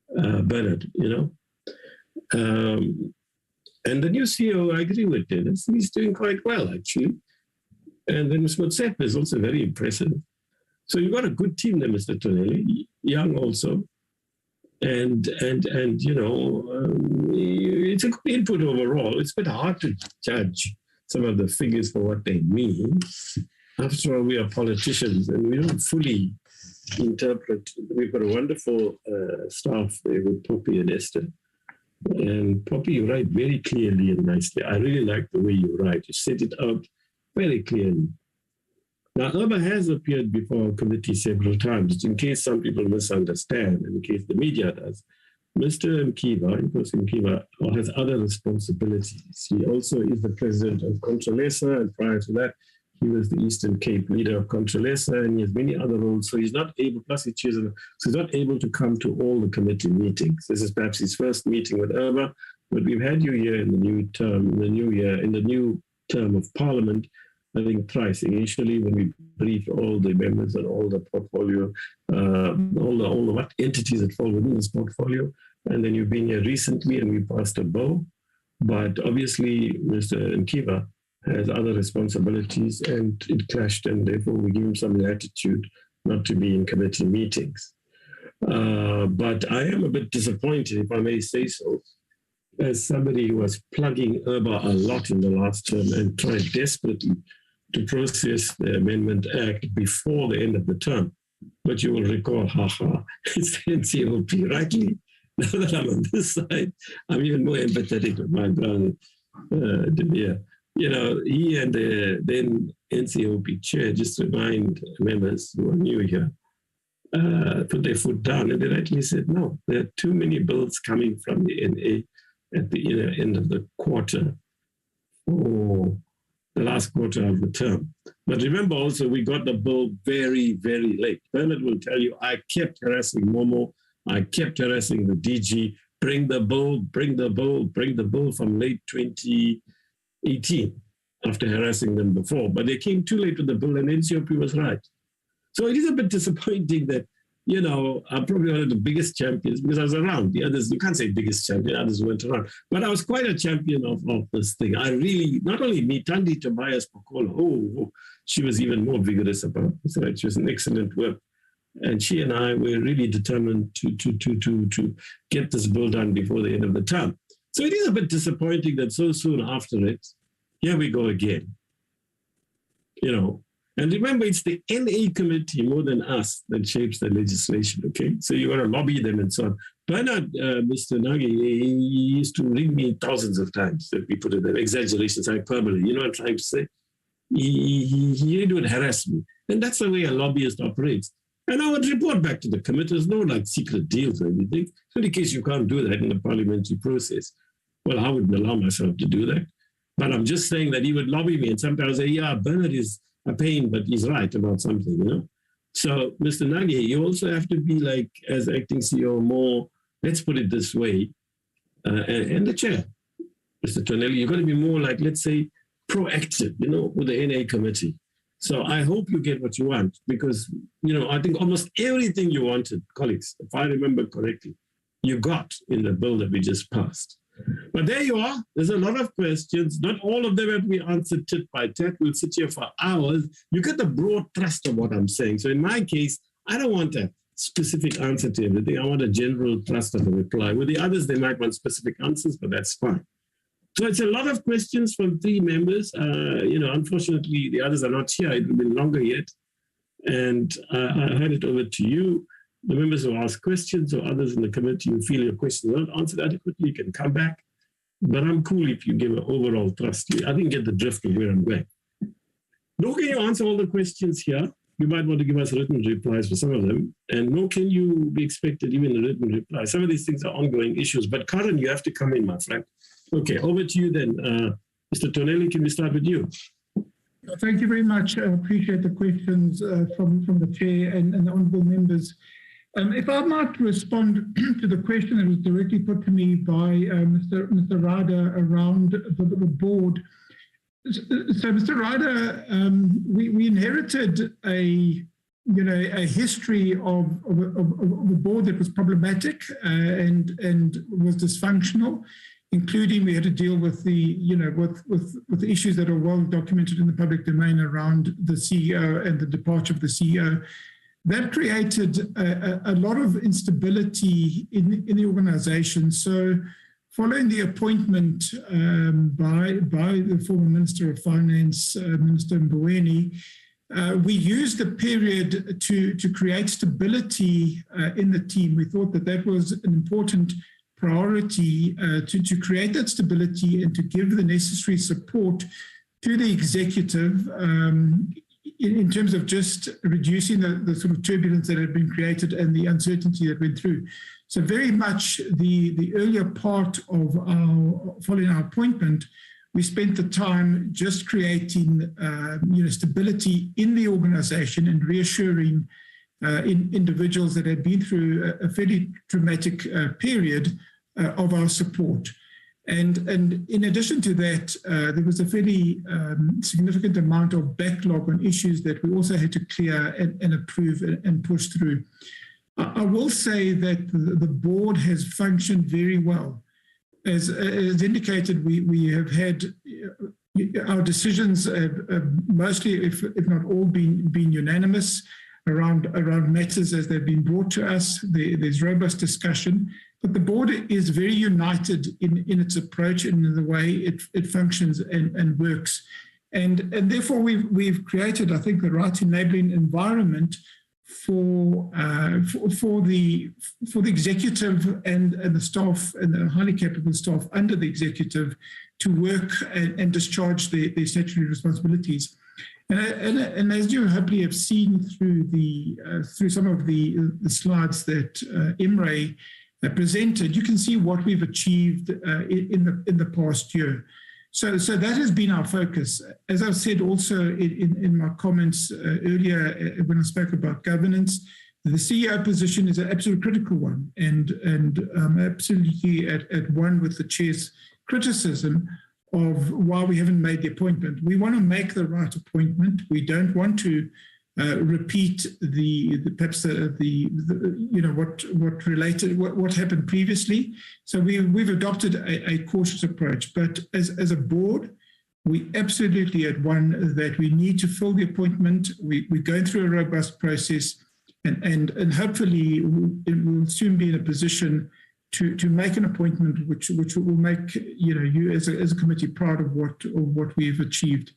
Bernard, And the new CEO, I agree with Dennis. He's doing quite well, actually. And then Ms. Motsepe is also very impressive. So you've got a good team there, Mr. Tonelli, young also. And it's a good input overall. It's a bit hard to judge some of the figures for what they mean. After all, we are politicians and we don't fully interpret. We've got a wonderful staff there with Poppy and Esther. And Poppy, you write very clearly and nicely. I really like the way you write. You set it out very clearly. Now, IRBA has appeared before our committee several times, in case some people misunderstand, and in case the media does. Mr. Mkiva, has other responsibilities. He also is the president of Controlesa, and prior to that, he was the Eastern Cape leader of Controlesa, and he has many other roles. So he's not able, plus he chooses, so he's not able to come to all the committee meetings. This is perhaps his first meeting with IRBA, but we've had you here in the new term, in the new term of Parliament, I think thrice. Initially, when we briefed all the members and all the portfolio, all the what entities that fall within this portfolio, and then you've been here recently, and we passed a bill. But obviously, Mr. Nkiva has other responsibilities, and it clashed, and therefore we give him some latitude not to be in committee meetings. But I am a bit disappointed, if I may say so, as somebody who was plugging IRBA a lot in the last term and tried desperately to process the Amendment Act before the end of the term. But you will recall, it's the NCOP, rightly. Now that I'm on this side, I'm even more empathetic with my brother, De Beer. He and the then NCOP chair just remind members who are new here, put their foot down, and they rightly said, no, there are too many bills coming from the NA at the end of the quarter or the last quarter of the term. But remember also, we got the bill very, very late. Bernard will tell you, I kept harassing Momo. I kept harassing the DG, bring the bill from late 2018 after harassing them before. But they came too late with the bill, and NCOP was right. So it is a bit disappointing that, I'm probably one of the biggest champions because I was around. The others, you can't say biggest champion, others weren't around. But I was quite a champion of this thing. I really, not only me, Tandi Tobias Pokola, she was even more vigorous about this. Right? She was an excellent work. And she and I were really determined to get this bill done before the end of the term. So it is a bit disappointing that so soon after it, here we go again. And remember, it's the NA committee more than us that shapes the legislation, okay? So you got to lobby them and so on. Bernard, Mr. Nagy, he used to ring me thousands of times that we put in there, exaggerations, hyperbole. You know what I'm trying to say? He would harass me. And that's the way a lobbyist operates. And I would report back to the committee. There's no secret deals or anything. So in case you can't do that in the parliamentary process, well, I wouldn't allow myself to do that. But I'm just saying that he would lobby me and sometimes say, yeah, Bernard is a pain, but he's right about something, So, Mr. Nagy, you also have to be as acting CEO, more, let's put it this way, and the chair, Mr. Tonelli, you've got to be more let's say, proactive, with the NA committee. So I hope you get what you want because, I think almost everything you wanted, colleagues, if I remember correctly, you got in the bill that we just passed. But there you are. There's a lot of questions. Not all of them have to be answered tit by tit. We'll sit here for hours. You get the broad thrust of what I'm saying. So in my case, I don't want a specific answer to everything. I want a general thrust of a reply. With the others, they might want specific answers, but that's fine. So it's a lot of questions from 3 members. Unfortunately, the others are not here. It will be longer yet. And I hand it over to you. The members who ask questions or others in the committee who feel your questions are not answered adequately, you can come back. But I'm cool if you give an overall thrust. I didn't get the drift of where I'm going. Nor can you answer all the questions here. You might want to give us written replies for some of them. And nor can you be expected even a written reply. Some of these things are ongoing issues. But Karen, you have to come in, my friend. Okay, over to you then. Mr. Tonelli, can we start with you? Thank you very much. I appreciate the questions from the chair and the honourable members. If I might respond to the question that was directly put to me by Mr. Rada around the board. So, Mr. Rada, we inherited a history of a board that was problematic and was dysfunctional, including we had to deal with with the issues that are well documented in the public domain around the CEO and the departure of the CEO. That created a lot of instability in the organization. So following the appointment by the former Minister of Finance, Minister Mboweni, we used the period to create stability in the team. We thought that was an important priority to create that stability and to give the necessary support to the executive in terms of just reducing the sort of turbulence that had been created and the uncertainty that went through. So very much the earlier part of following our appointment, we spent the time just creating stability in the organization and reassuring individuals that had been through a fairly traumatic period of our support. And in addition to that, there was a fairly significant amount of backlog on issues that we also had to clear and approve and push through. I will say that the board has functioned very well. As indicated, we have had our decisions mostly, if not all, been unanimous around matters as they've been brought to us. There's robust discussion. But the board is very united in its approach and in the way it functions and works. And therefore, we've created, I think, the right enabling environment for the executive and the staff and the highly capable staff under the executive to work and discharge their statutory responsibilities. And as you hopefully have seen through some of the slides that Imre presented, you can see what we've achieved in the past year. So that has been our focus. As I've said also in my comments earlier when I spoke about governance, the CEO position is an absolute critical one, and absolutely at one with the chair's criticism of why we haven't made the appointment. We want to make the right appointment. We don't want to repeat what happened previously. So we've adopted a cautious approach. But as a board, we absolutely at one that we need to fill the appointment. We're going through a robust process, and hopefully it will soon be in a position to make an appointment which will make you as a committee proud of what we've achieved.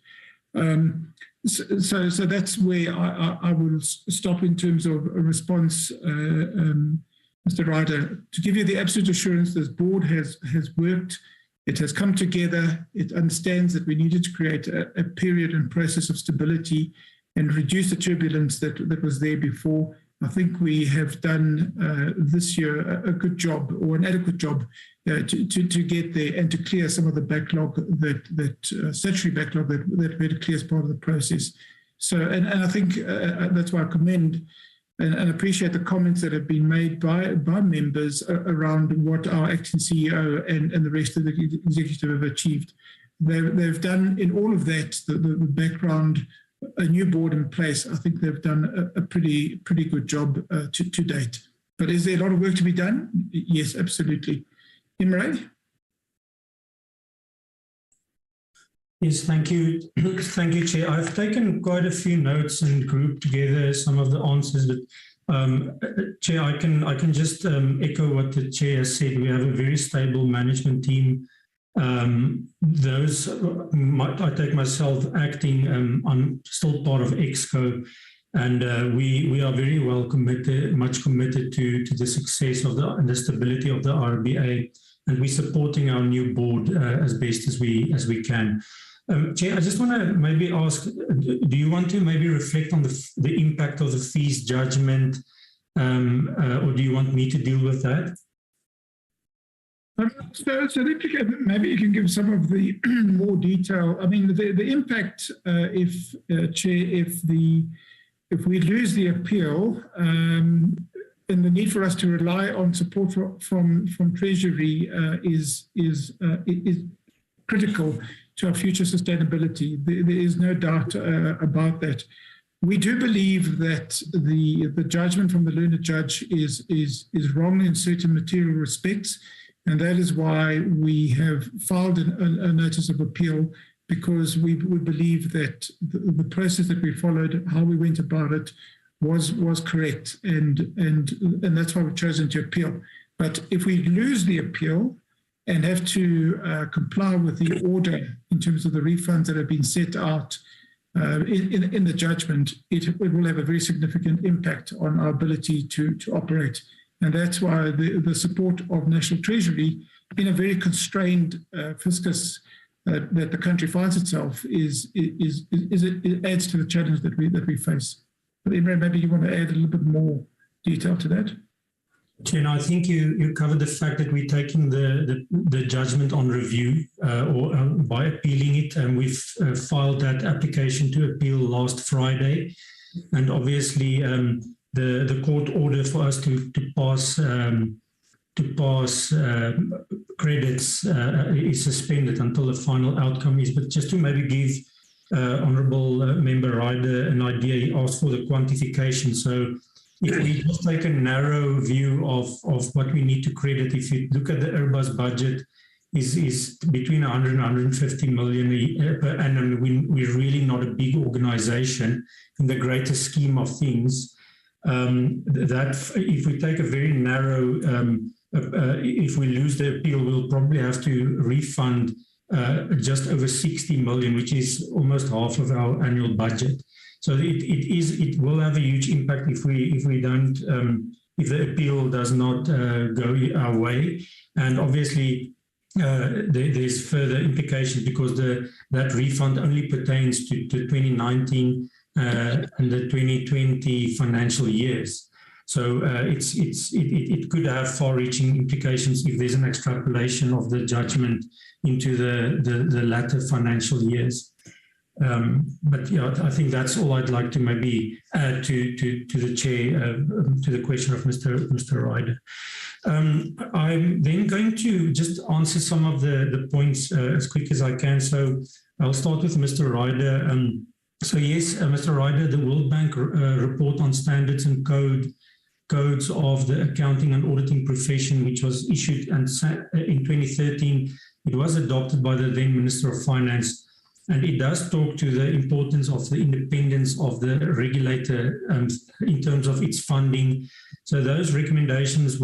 So that's where I will stop in terms of a response, Mr. Ryder. To give you the absolute assurance, this board has worked, it has come together, it understands that we needed to create a period and process of stability and reduce the turbulence that was there before. I think we have done this year a good job, or an adequate job, to get there and to clear some of the backlog, that statutory backlog that we had to clear as part of the process. So, and I think that's why I commend and appreciate the comments that have been made by members around what our acting CEO and the rest of the executive have achieved. They've done in all of that, the background, a new board in place. I think they've done a pretty good job to date. But is there a lot of work to be done? Yes, absolutely. Imre? Yes, thank you. Thank you, Chair. I've taken quite a few notes and grouped together some of the answers, but Chair, I can just echo what the Chair has said. We have a very stable management team. I take myself acting, I'm still part of EXCO, and we are very well committed, much committed to the success of and the stability of the IRBA, and we're supporting our new board as best as we can. Chair, I just want to maybe ask, do you want to maybe reflect on the impact of the fees judgment, or do you want me to deal with that? So maybe you can give some of the more detail. I mean, the impact, Chair, if we lose the appeal, and the need for us to rely on support from Treasury is critical to our future sustainability. There is no doubt about that. We do believe that the judgment from the learned judge is wrong in certain material respects, and that is why we have filed a notice of appeal, because we believe that the process that we followed, how we went about it, was correct, and that's why we've chosen to appeal. But if we lose the appeal and have to comply with the order in terms of the refunds that have been set out in the judgment, it will have a very significant impact on our ability to operate. And that's why the support of National Treasury in a very constrained fiscus that the country finds itself it adds to the challenge that we face. But Imran, maybe you want to add a little bit more detail to that. Chair, I think you covered the fact that we're taking the judgment on review or by appealing it, and we've filed that application to appeal last Friday, and obviously the court order for us to pass credits is suspended until the final outcome is. But just to maybe give Honourable Member Ryder an idea, he asked for the quantification. So if we just take a narrow view of what we need to credit, if you look at the IRBA's budget, is between 100 and 150 million per annum. We're really not a big organisation in the greater scheme of things. That if we take a very narrow, if we lose the appeal, we'll probably have to refund just over 60 million, which is almost half of our annual budget. So it will have a huge impact if we don't if the appeal does not go our way, and obviously there's further implications because that refund only pertains to 2019 and the 2020 financial years. So it could have far-reaching implications if there's an extrapolation of the judgment into the latter financial years. But yeah, I think that's all I'd like to maybe add to the Chair, to the question of Mr. Ryder. I'm then going to just answer some of the points as quick as I can. So I'll start with Mr. Ryder. So yes, Mr. Ryder, the World Bank report on standards and codes of the accounting and auditing profession, which was issued in 2013, it was adopted by the then Minister of Finance. And it does talk to the importance of the independence of the regulator in terms of its funding. So those recommendations is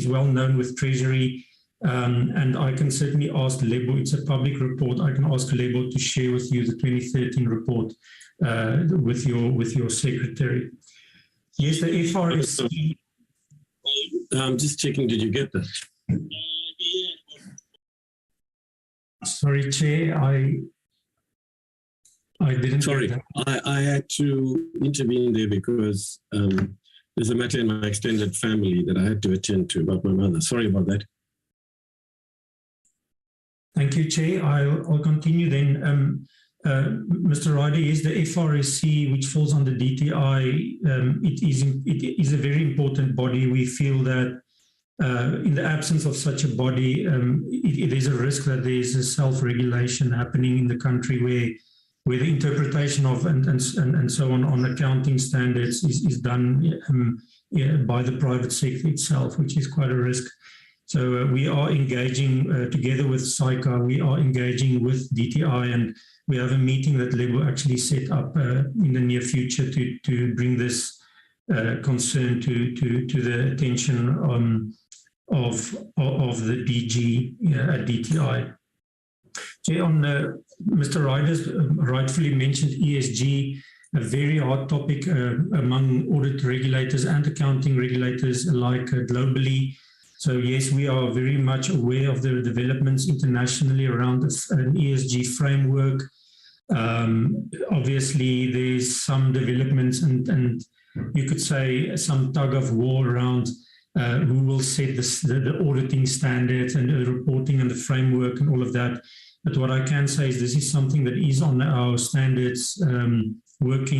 well known with Treasury, and I can certainly ask Lebo. It's a public report. I can ask Lebo to share with you the 2013 report with your secretary. Yes, the FRSC. I'm just checking. Did you get that? Sorry, Chair, I didn't. Sorry, I had to intervene there because there's a matter in my extended family that I had to attend to about my mother. Sorry about that. Thank you, Chair. I'll continue then. Mr. Ryder, is the FRSC, which falls under DTI, it is a very important body. We feel that in the absence of such a body, it is a risk that there is a self-regulation happening in the country where the interpretation of and so on accounting standards is done by the private sector itself, which is quite a risk. So we are engaging together with SAICA, we are engaging with DTI, and we have a meeting that Leb will actually set up in the near future to bring this concern to the attention of the DG at DTI. So on Mr. Ryder's rightfully mentioned ESG, a very hot topic among audit regulators and accounting regulators alike globally. So yes, we are very much aware of the developments internationally around an ESG framework. Obviously, there's some developments and you could say some tug of war around who will set the auditing standards and the reporting and the framework and all of that. But what I can say is this is something that is on our standards work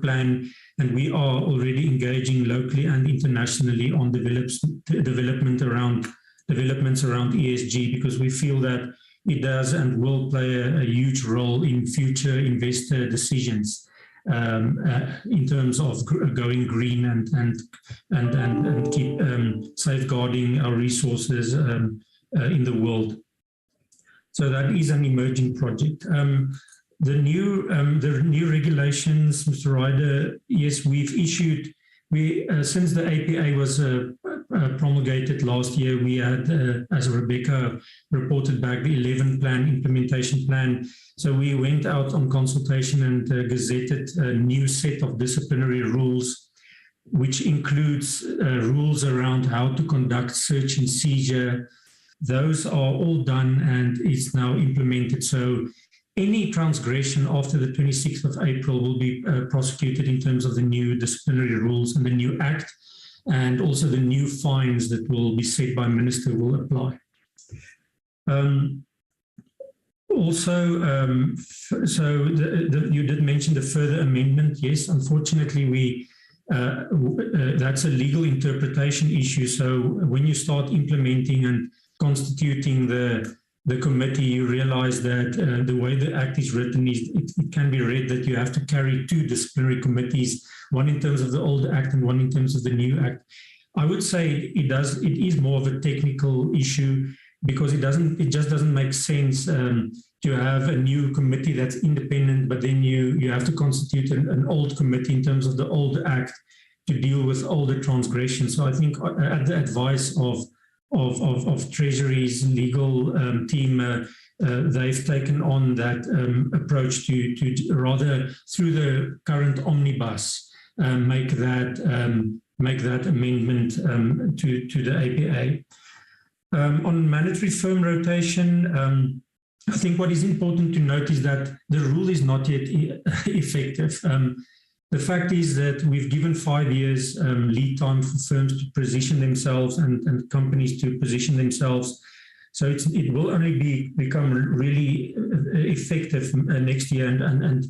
plan, and we are already engaging locally and internationally on developments around ESG, because we feel that it does and will play a huge role in future investor decisions in terms of going green and keep safeguarding our resources in the world. So that is an emerging project. The new regulations, Mr. Ryder, yes, we've issued. Since the APA was promulgated last year, we had, as Rebecca reported back, the 11 implementation plan. So we went out on consultation and gazetted a new set of disciplinary rules, which includes rules around how to conduct search and seizure. Those are all done and it's now implemented. So any transgression after the 26th of April will be prosecuted in terms of the new disciplinary rules and the new act, and also the new fines that will be set by Minister will apply. You did mention the further amendment. Yes, unfortunately, that's a legal interpretation issue. So when you start implementing and constituting the committee, you realize that the way the act is written is it can be read that you have to carry two disciplinary committees, one in terms of the old act and one in terms of the new act. I would say it is more of a technical issue, because it just doesn't make sense to have a new committee that's independent, but then you have to constitute an old committee in terms of the old act to deal with older transgressions. So I think at the advice of Treasury's legal team, they've taken on that approach to rather, through the current omnibus, make that amendment to the APA. On mandatory firm rotation, I think what is important to note is that the rule is not yet effective. The fact is that we've given 5 years lead time for firms to position themselves and companies to position themselves. So it will only become really effective next year, and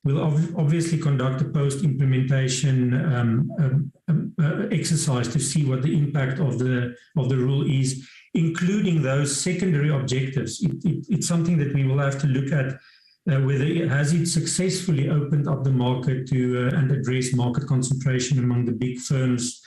we'll obviously conduct a post-implementation exercise to see what the impact of the rule is, including those secondary objectives. It's something that we will have to look at. Whether it has successfully opened up the market to and address market concentration among the big firms,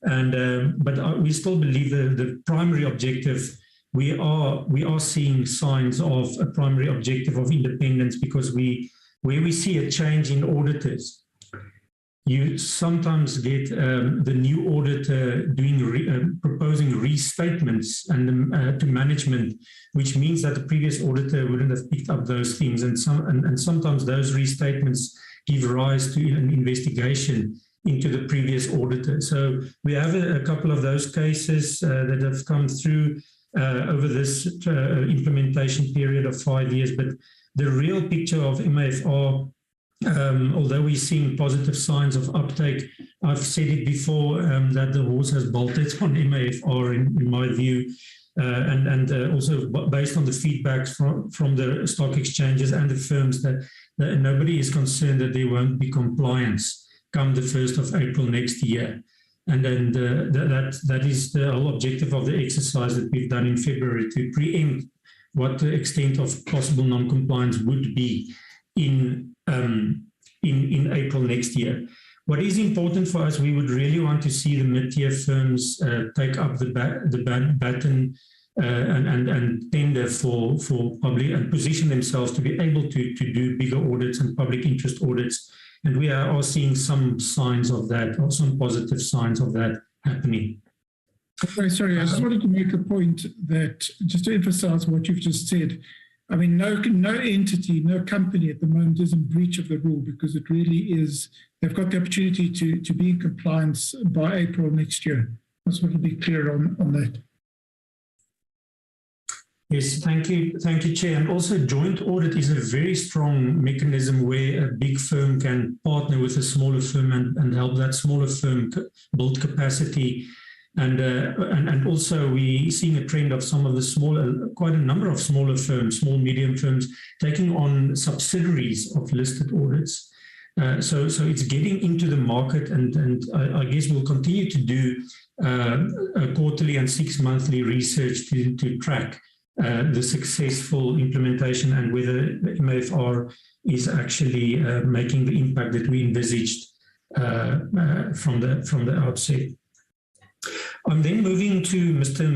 but we still believe the primary objective, we are seeing signs of a primary objective of independence, because where we see a change in auditors, you sometimes get the new auditor proposing restatements and to management, which means that the previous auditor wouldn't have picked up those things, and sometimes those restatements give rise to an investigation into the previous auditor. So we have a couple of those cases that have come through over this implementation period of 5 years, but the real picture of MAFR, although we're seeing positive signs of uptake, I've said it before that the horse has bolted on MAFR in my view, and also based on the feedback from the stock exchanges and the firms, that nobody is concerned that there won't be compliance come the 1st of April next year. And then that is the whole objective of the exercise that we've done in February, to preempt what the extent of possible non-compliance would be in April next year. What is important for us, we would really want to see the mid-tier firms take up the baton and tender for public and position themselves to be able to do bigger audits and public interest audits. And we are seeing some signs of that, or some positive signs of that happening. Sorry, I just wanted to make a point that, just to emphasize what you've just said, I mean, no entity, no company at the moment is in breach of the rule, because it really is, they've got the opportunity to be in compliance by April next year. I just want to be clear on that. Yes, thank you, Chair. And also, joint audit is a very strong mechanism where a big firm can partner with a smaller firm and help that smaller firm build capacity. And also, we're seeing a trend of some of the smaller, quite a number of smaller firms, small, medium firms, taking on subsidiaries of listed audits. So it's getting into the market, and I guess we'll continue to do quarterly and 6-monthly research to track the successful implementation and whether the MFR is actually making the impact that we envisaged from the outset. I'm then moving to Mr.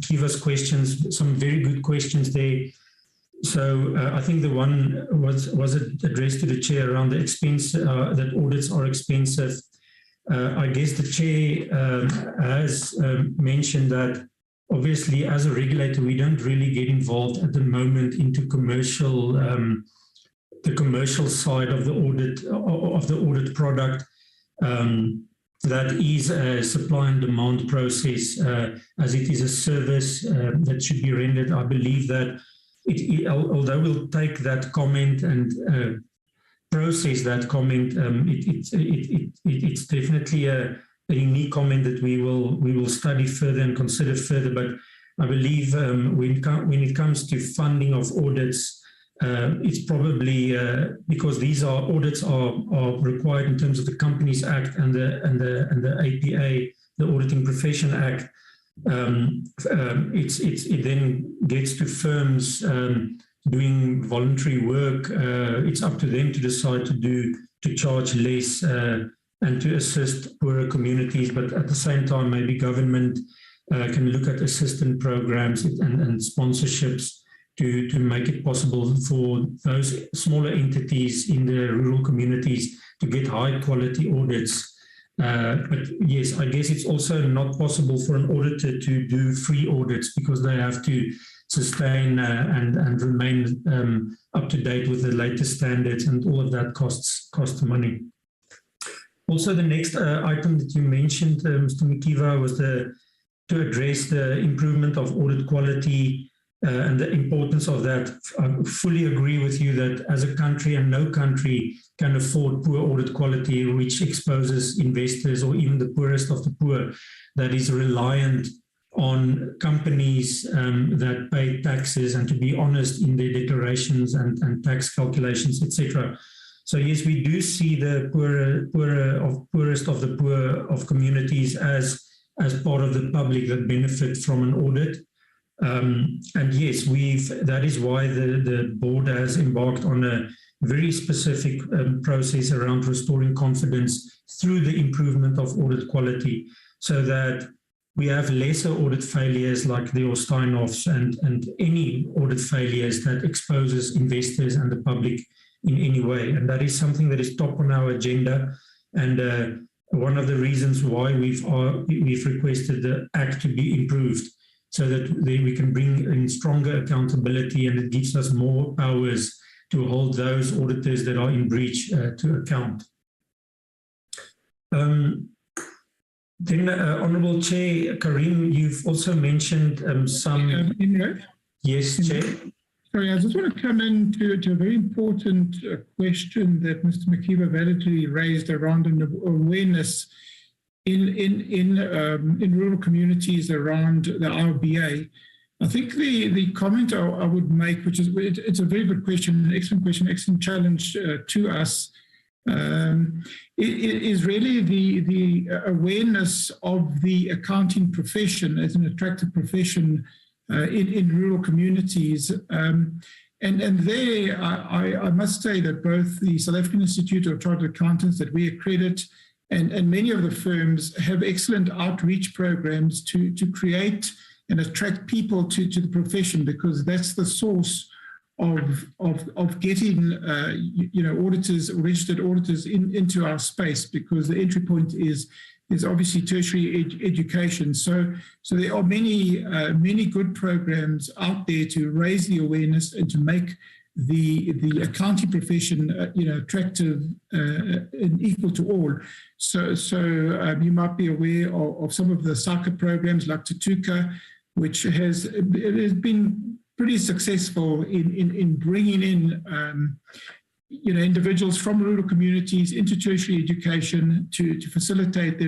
Mkiva's questions, some very good questions there. So I think the one was addressed to the Chair around the expense, that audits are expensive. I guess the Chair has mentioned that obviously as a regulator, we don't really get involved at the moment into commercial, the commercial side of the audit product. That is a supply and demand process, as it is a service that should be rendered. I believe that although we'll take that comment and process that comment, it's definitely a unique comment that we will study further and consider further. But I believe when it comes to funding of audits, it's probably because these audits are required in terms of the Companies Act and the APA, the Auditing Profession Act. It then gets to firms doing voluntary work. It's up to them to decide to charge less and to assist poorer communities. But at the same time, maybe government can look at assistance programs and sponsorships to make it possible for those smaller entities in the rural communities to get high quality audits. But yes, I guess it's also not possible for an auditor to do free audits because they have to sustain and remain up to date with the latest standards, and all of that costs money. Also, the next item that you mentioned, Mr. Mkiva, was to address the improvement of audit quality and the importance of that. I fully agree with you that as a country, and no country can afford poor audit quality, which exposes investors or even the poorest of the poor that is reliant on companies that pay taxes and to be honest in their declarations and tax calculations, etc. So yes, we do see the poorest of the poor of communities as part of the public that benefit from an audit. And yes, that is why the board has embarked on a very specific process around restoring confidence through the improvement of audit quality, so that we have lesser audit failures like the Osteinhoffs and any audit failures that exposes investors and the public in any way. And that is something that is top on our agenda. And one of the reasons why we've requested the Act to be improved, so that we can bring in stronger accountability, and it gives us more powers to hold those auditors that are in breach to account. Then, Honourable Chair, Karim, you've also mentioned some... Yes, Chair. Sorry, I just want to come into a very important question that Mr. Mkiva validly raised around an awareness in rural communities around the IRBA. I think the comment I would make, which is, it's a very good question, an excellent question, excellent challenge to us, is really the awareness of the accounting profession as an attractive profession in rural communities. And there, I must say that both the South African Institute of Chartered Accountants that we accredit and many of the firms have excellent outreach programs to create and attract people to the profession, because that's the source of getting auditors, registered auditors into our space, because the entry point is obviously tertiary education. So there are many good programs out there to raise the awareness and to make the accounting profession attractive and equal to all. So you might be aware of some of the SACA programs like Tutuka, which has been pretty successful in bringing in individuals from rural communities into tertiary education to facilitate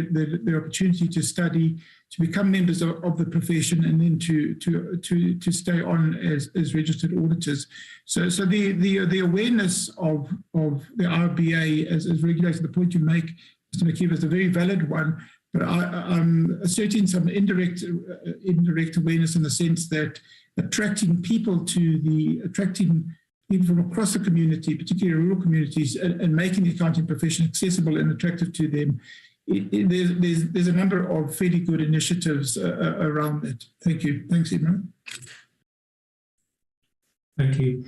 their opportunity to study, to become members of the profession, and then to stay on as registered auditors. So the awareness of the IRBA as regulated, the point you make, Mr. McKeever, is a very valid one. But I'm asserting some indirect awareness in the sense that attracting people from across the community, particularly rural communities, and making the accounting profession accessible and attractive to them, there's a number of fairly good initiatives around it. Thank you. Thanks, Imran. Thank you.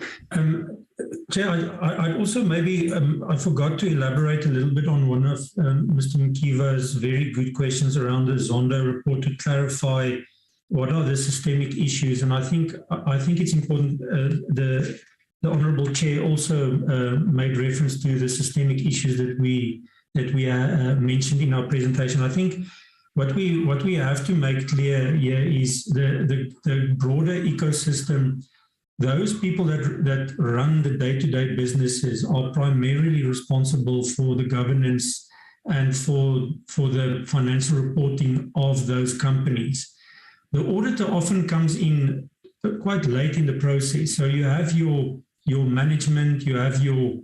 Chair, I also maybe, I forgot to elaborate a little bit on one of Mr. McKeever's very good questions around the Zondo report to clarify what are the systemic issues. And I think it's important, the Honourable Chair also made reference to the systemic issues that we mentioned in our presentation. I think what we have to make clear here is the broader ecosystem. Those people that run the day-to-day businesses are primarily responsible for the governance and for the financial reporting of those companies. The auditor often comes in quite late in the process. So you have your management, you have your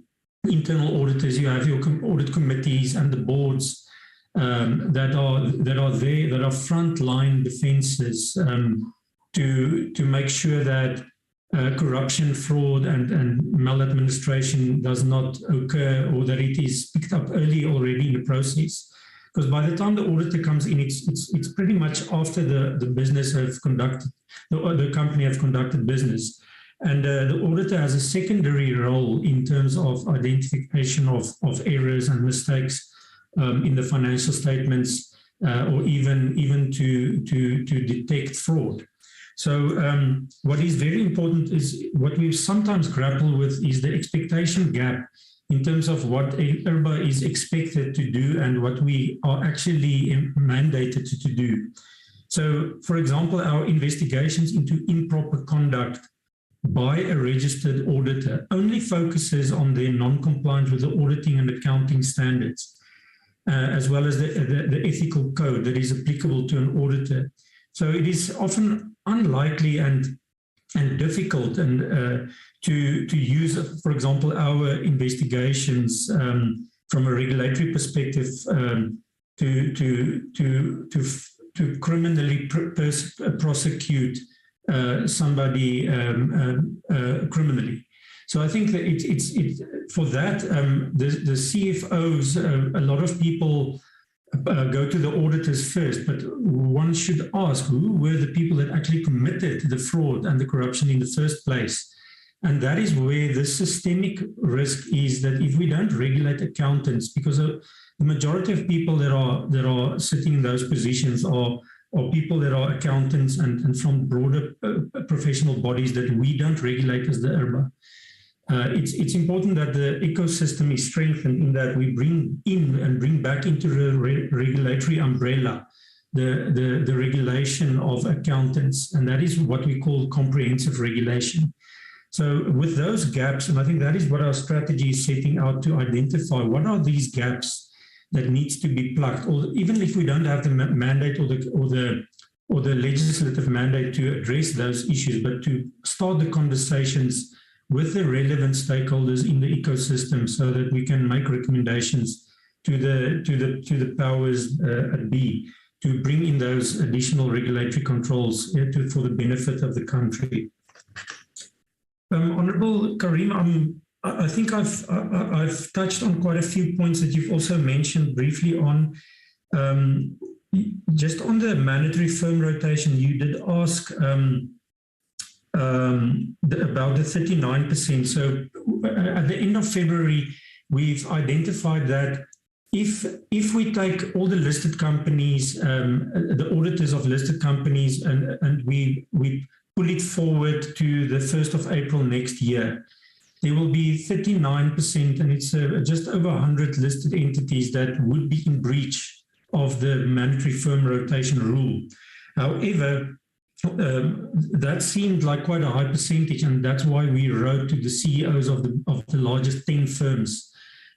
internal auditors, you have your audit committees and the boards that are there, that are frontline defenses to make sure that corruption, fraud, and maladministration does not occur, or that it is picked up early already in the process. Because by the time the auditor comes in, it's pretty much after the business have conducted, the company have conducted business. And the auditor has a secondary role in terms of identification of errors and mistakes in the financial statements, or even to detect fraud. So what is very important is what we sometimes grapple with is the expectation gap in terms of what IRBA is expected to do and what we are actually mandated to do. So, for example, our investigations into improper conduct by a registered auditor only focuses on their non-compliance with the auditing and accounting standards, as well as the ethical code that is applicable to an auditor. So it is often unlikely and difficult to use, for example, our investigations from a regulatory perspective to criminally prosecute somebody criminally. So I think that it's for that the CFOs, a lot of people go to the auditors first, but one should ask who were the people that actually committed the fraud and the corruption in the first place. And that is where the systemic risk is, that if we don't regulate accountants, because the majority of people that are sitting in those positions are people that are accountants and from broader professional bodies that we don't regulate as the IRBA. It's important that the ecosystem is strengthened in that we bring in and bring back into the regulatory umbrella the regulation of accountants, and that is what we call comprehensive regulation. So with those gaps, and I think that is what our strategy is setting out to identify, what are these gaps that needs to be plugged, or even if we don't have the mandate or the legislative mandate to address those issues, but to start the conversations with the relevant stakeholders in the ecosystem so that we can make recommendations to the powers at B to bring in those additional regulatory controls for the benefit of the country. Honourable Karim, I think I've touched on quite a few points that you've also mentioned briefly on. Just on the mandatory firm rotation, you did ask about the 39%. So at the end of February, we've identified that if we take all the listed companies, the auditors of listed companies, and we pull it forward to the 1st of April next year, there will be 39%, and it's just over 100 listed entities that would be in breach of the mandatory firm rotation rule. However, that seemed like quite a high percentage, and that's why we wrote to the CEOs of the largest 10 firms,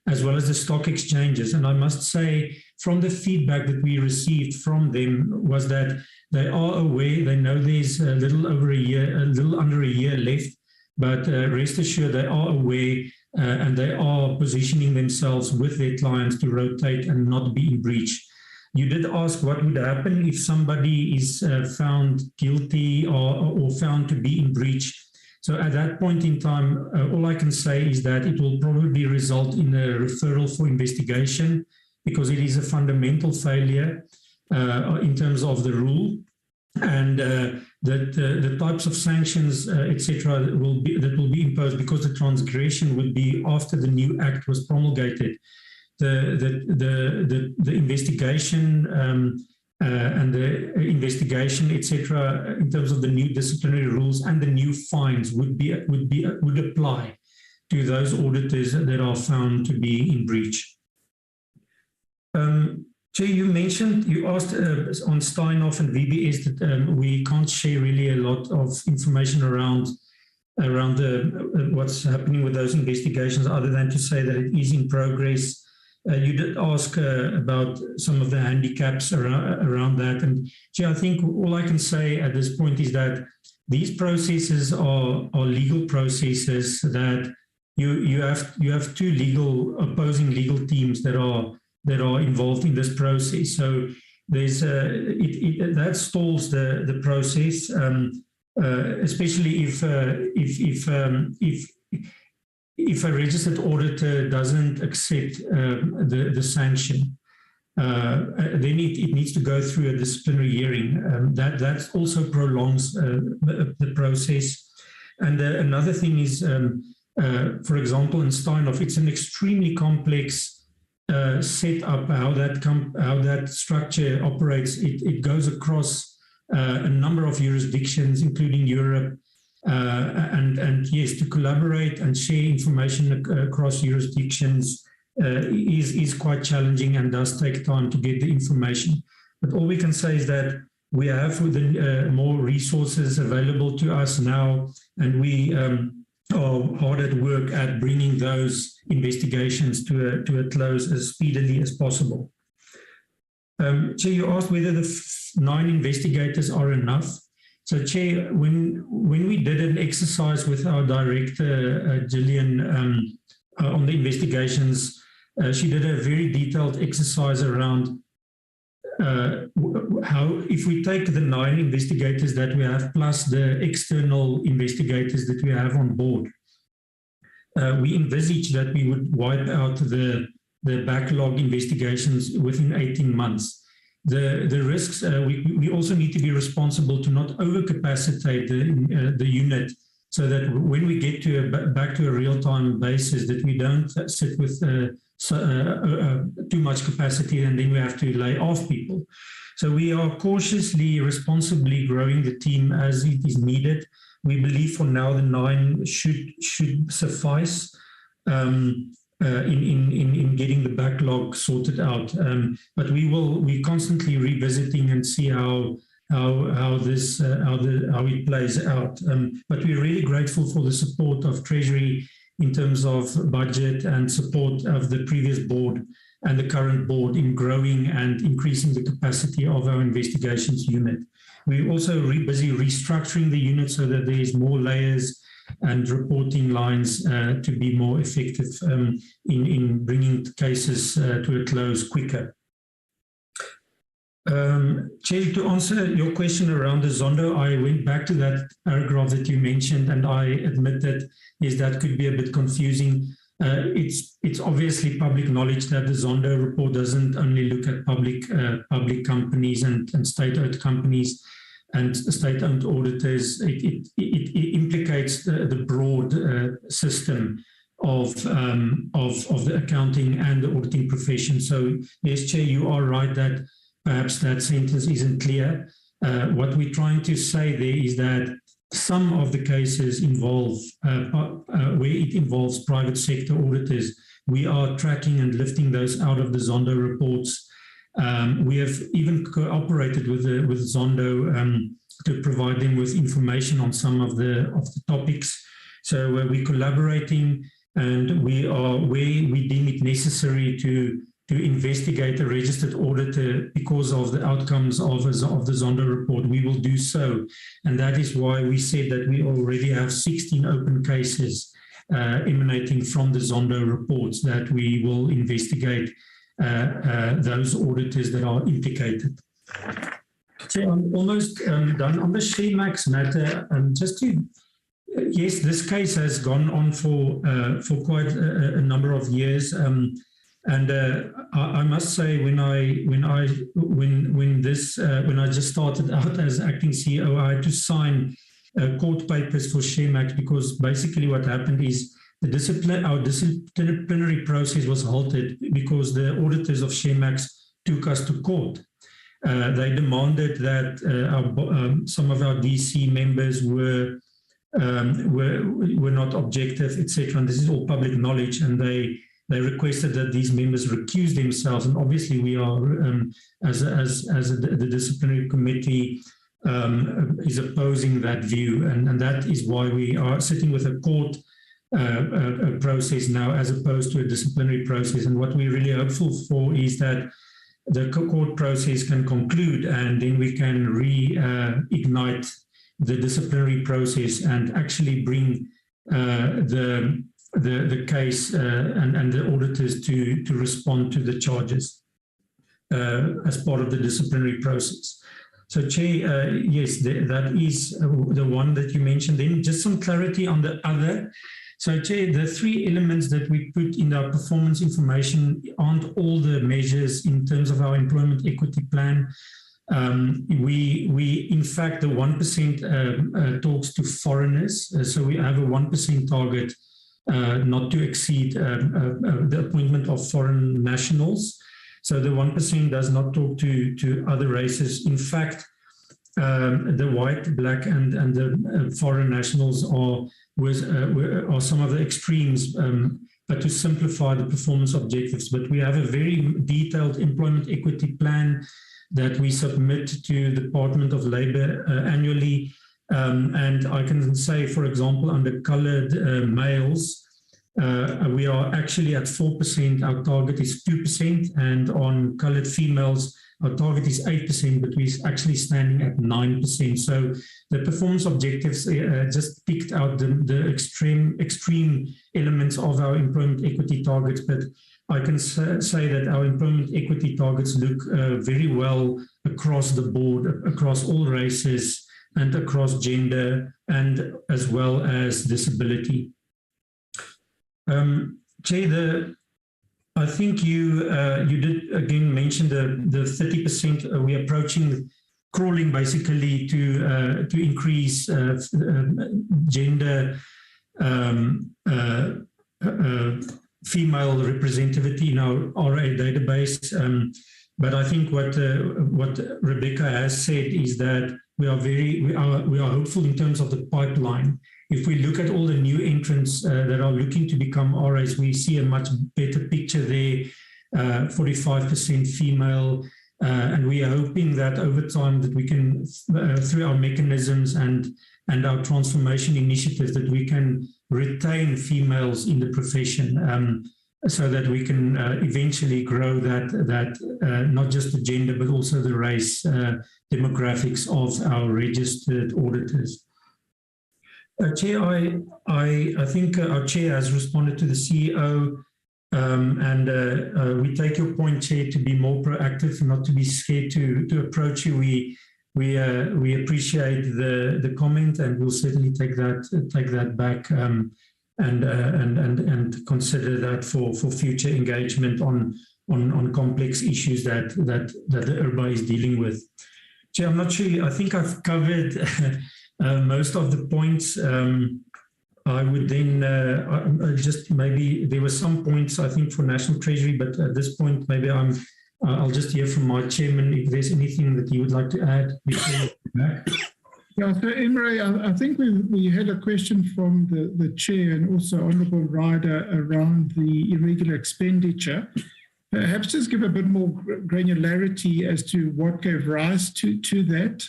as well as the stock exchanges. And I must say, from the feedback that we received from them, was that they are aware, they know there's a little under a year left, but rest assured they are aware and they are positioning themselves with their clients to rotate and not be in breach. You did ask what would happen if somebody is found guilty or found to be in breach. So at that point in time, all I can say is that it will probably result in a referral for investigation, because it is a fundamental failure in terms of the rule, and that the types of sanctions, etc., that will be imposed, because the transgression would be after the new act was promulgated. The investigation and the investigation, etc., in terms of the new disciplinary rules and the new fines would apply to those auditors that are found to be in breach. Chair, you asked on Steinhoff and VBS that we can't share really a lot of information around what's happening with those investigations, other than to say that it is in progress. You did ask about some of the handicaps around that. And Chair, I think all I can say at this point is that these processes are legal processes, that you have two opposing legal teams that are involved in this process. So there's that stalls the process, especially if a registered auditor doesn't accept the sanction, then it needs to go through a disciplinary hearing. That also prolongs the process. And another thing is, for example, in Steinhoff, it's an extremely complex set up how that structure operates. It goes across a number of jurisdictions, including Europe. And yes, to collaborate and share information across jurisdictions is quite challenging and does take time to get the information. But all we can say is that we have more resources available to us now, and we are hard at work at bringing those investigations to a close as speedily as possible. So you asked whether the 9 investigators are enough. So, Chair, when we did an exercise with our director, Gillian, on the investigations, she did a very detailed exercise around how, if we take the 9 investigators that we have, plus the external investigators that we have on board, we envisage that we would wipe out the backlog investigations within 18 months. The risks, we also need to be responsible to not overcapacitate the unit, so that when we get back to a real-time basis, that we don't sit with too much capacity and then we have to lay off people. So we are cautiously, responsibly growing the team as it is needed. We believe for now the 9 should suffice in getting the backlog sorted out, but we're constantly revisiting and see how it plays out. But we're really grateful for the support of Treasury in terms of budget and support of the previous board and the current board in growing and increasing the capacity of our investigations unit. We're also busy restructuring the unit so that there is more layers and reporting lines to be more effective in bringing cases to a close quicker. Chair, to answer your question around the Zondo, I went back to that paragraph that you mentioned, and I admit that that could be a bit confusing. It's obviously public knowledge that the Zondo report doesn't only look at public companies and state-owned companies and state-owned auditors. It implicates the broad system of the accounting and the auditing profession. So yes, Chair, you are right that perhaps that sentence isn't clear. What we're trying to say there is that some of the cases involve, where it involves private sector auditors, we are tracking and lifting those out of the Zondo reports. We have even cooperated with Zondo to provide them with information on some of the topics. So we're collaborating, and we are, where we deem it necessary to investigate a registered auditor because of the outcomes of the Zondo report, we will do so. And that is why we said that we already have 16 open cases emanating from the Zondo reports that we will investigate those auditors that are implicated. So I'm almost done on the ShareMax matter. Just to, yes, this case has gone on for quite a number of years. And I must say, when I just started out as acting CEO, I had to sign court papers for ShareMax, because basically what happened is our disciplinary process was halted because the auditors of ShareMax took us to court. They demanded that some of our DC members were not objective, etc. And this is all public knowledge, and they requested that these members recuse themselves, and obviously we are, the disciplinary committee is opposing that view, and that is why we are sitting with a court process now as opposed to a disciplinary process. And what we're really hopeful for is that the court process can conclude, and then we can reignite the disciplinary process and actually bring the case and the auditors to respond to the charges as part of the disciplinary process. So, Chair, yes, that is the one that you mentioned. Then just some clarity on the other. So, Chair, the three elements that we put in our performance information aren't all the measures in terms of our employment equity plan. We in fact, the 1% talks to foreigners. So we have a 1% target not to exceed the appointment of foreign nationals. So the 1% does not talk to other races. In fact, the white, black, and the foreign nationals are some of the extremes, but to simplify the performance objectives. But we have a very detailed employment equity plan that we submit to the Department of Labour annually. And I can say, for example, under coloured males, we are actually at 4%, our target is 2%, and on coloured females, our target is 8%, but we're actually standing at 9%. So the performance objectives just picked out the extreme elements of our employment equity targets, but I can say that our employment equity targets look very well across the board, across all races, and across gender, and as well as disability. Chair, I think you did again mention the 30%. We're approaching crawling basically to increase gender female representativity in our RA database. But I think what Rebecca has said is that we are hopeful in terms of the pipeline. If we look at all the new entrants that are looking to become RAs, we see a much better picture there, 45% female, and we are hoping that over time that we can, through our mechanisms and our transformation initiatives, that we can retain females in the profession, so that we can eventually grow that not just the gender but also the race demographics of our registered auditors. Chair, I think our chair has responded to the CEO We take your point, Chair, to be more proactive and not to be scared to approach you. We appreciate the comment, and we'll certainly take that back and consider that for future engagement on complex issues that the IRBA is dealing with. Chair, I'm not sure. I think I've covered most of the points. I would then just maybe there were some points I think for National Treasury, but at this point maybe I'll just hear from my chairman if there's anything that he would like to add before we go back. Yeah, so Imre, I think we had a question from the chair and also Honourable Ryder around the irregular expenditure. Perhaps just give a bit more granularity as to what gave rise to that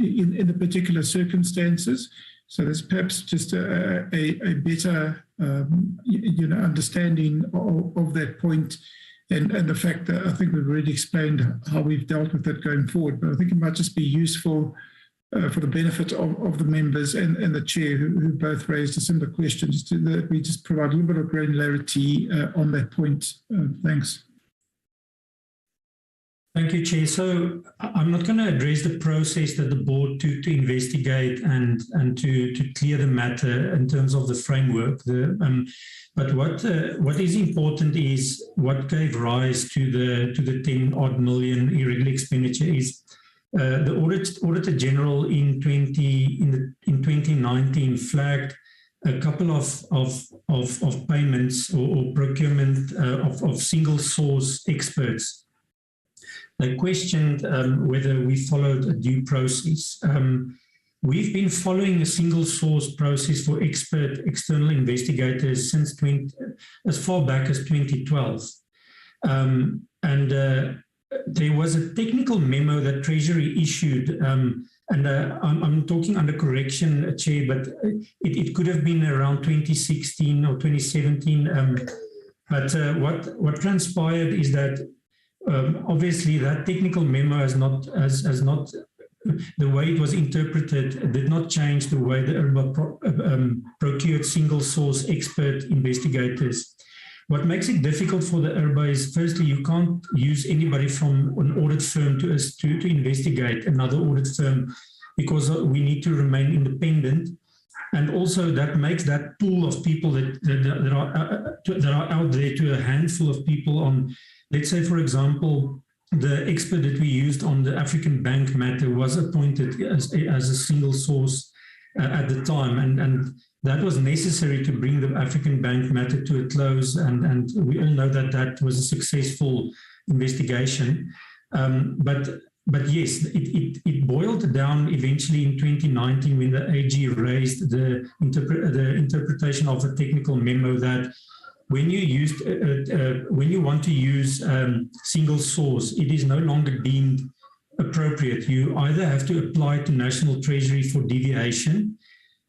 in the particular circumstances. So there's perhaps just a better understanding of that point and the fact that I think we've already explained how we've dealt with it going forward. But I think it might just be useful for the benefit of the members and the chair who both raised a similar question, just that we just provide a little bit of granularity on that point. Thanks. Thank you, Chair. So I'm not going to address the process that the board to investigate and to clear the matter in terms of the framework. But what is important is what gave rise to the 10-odd million irregular expenditure is the Auditor General in 2019 flagged a couple of payments or procurement of single source experts. They questioned whether we followed a due process. We've been following a single source process for expert external investigators since as far back as 2012. There was a technical memo that Treasury issued, I'm talking under correction, Chair, but it could have been around 2016 or 2017. But what transpired is that obviously that technical memo has not the way it was interpreted did not change the way the IRBA procured single source expert investigators. What makes it difficult for the IRBA is, firstly, you can't use anybody from an audit firm to investigate another audit firm because we need to remain independent. And also that makes that pool of people that are out there to a handful of people on, let's say, for example, the expert that we used on the African Bank matter was appointed as a single source at the time. And that was necessary to bring the African Bank matter to a close, and we all know that that was a successful investigation. But yes, it boiled down eventually in 2019 when the AG raised the interpretation of a technical memo that when you want to use single source, it is no longer deemed appropriate. You either have to apply to National Treasury for deviation.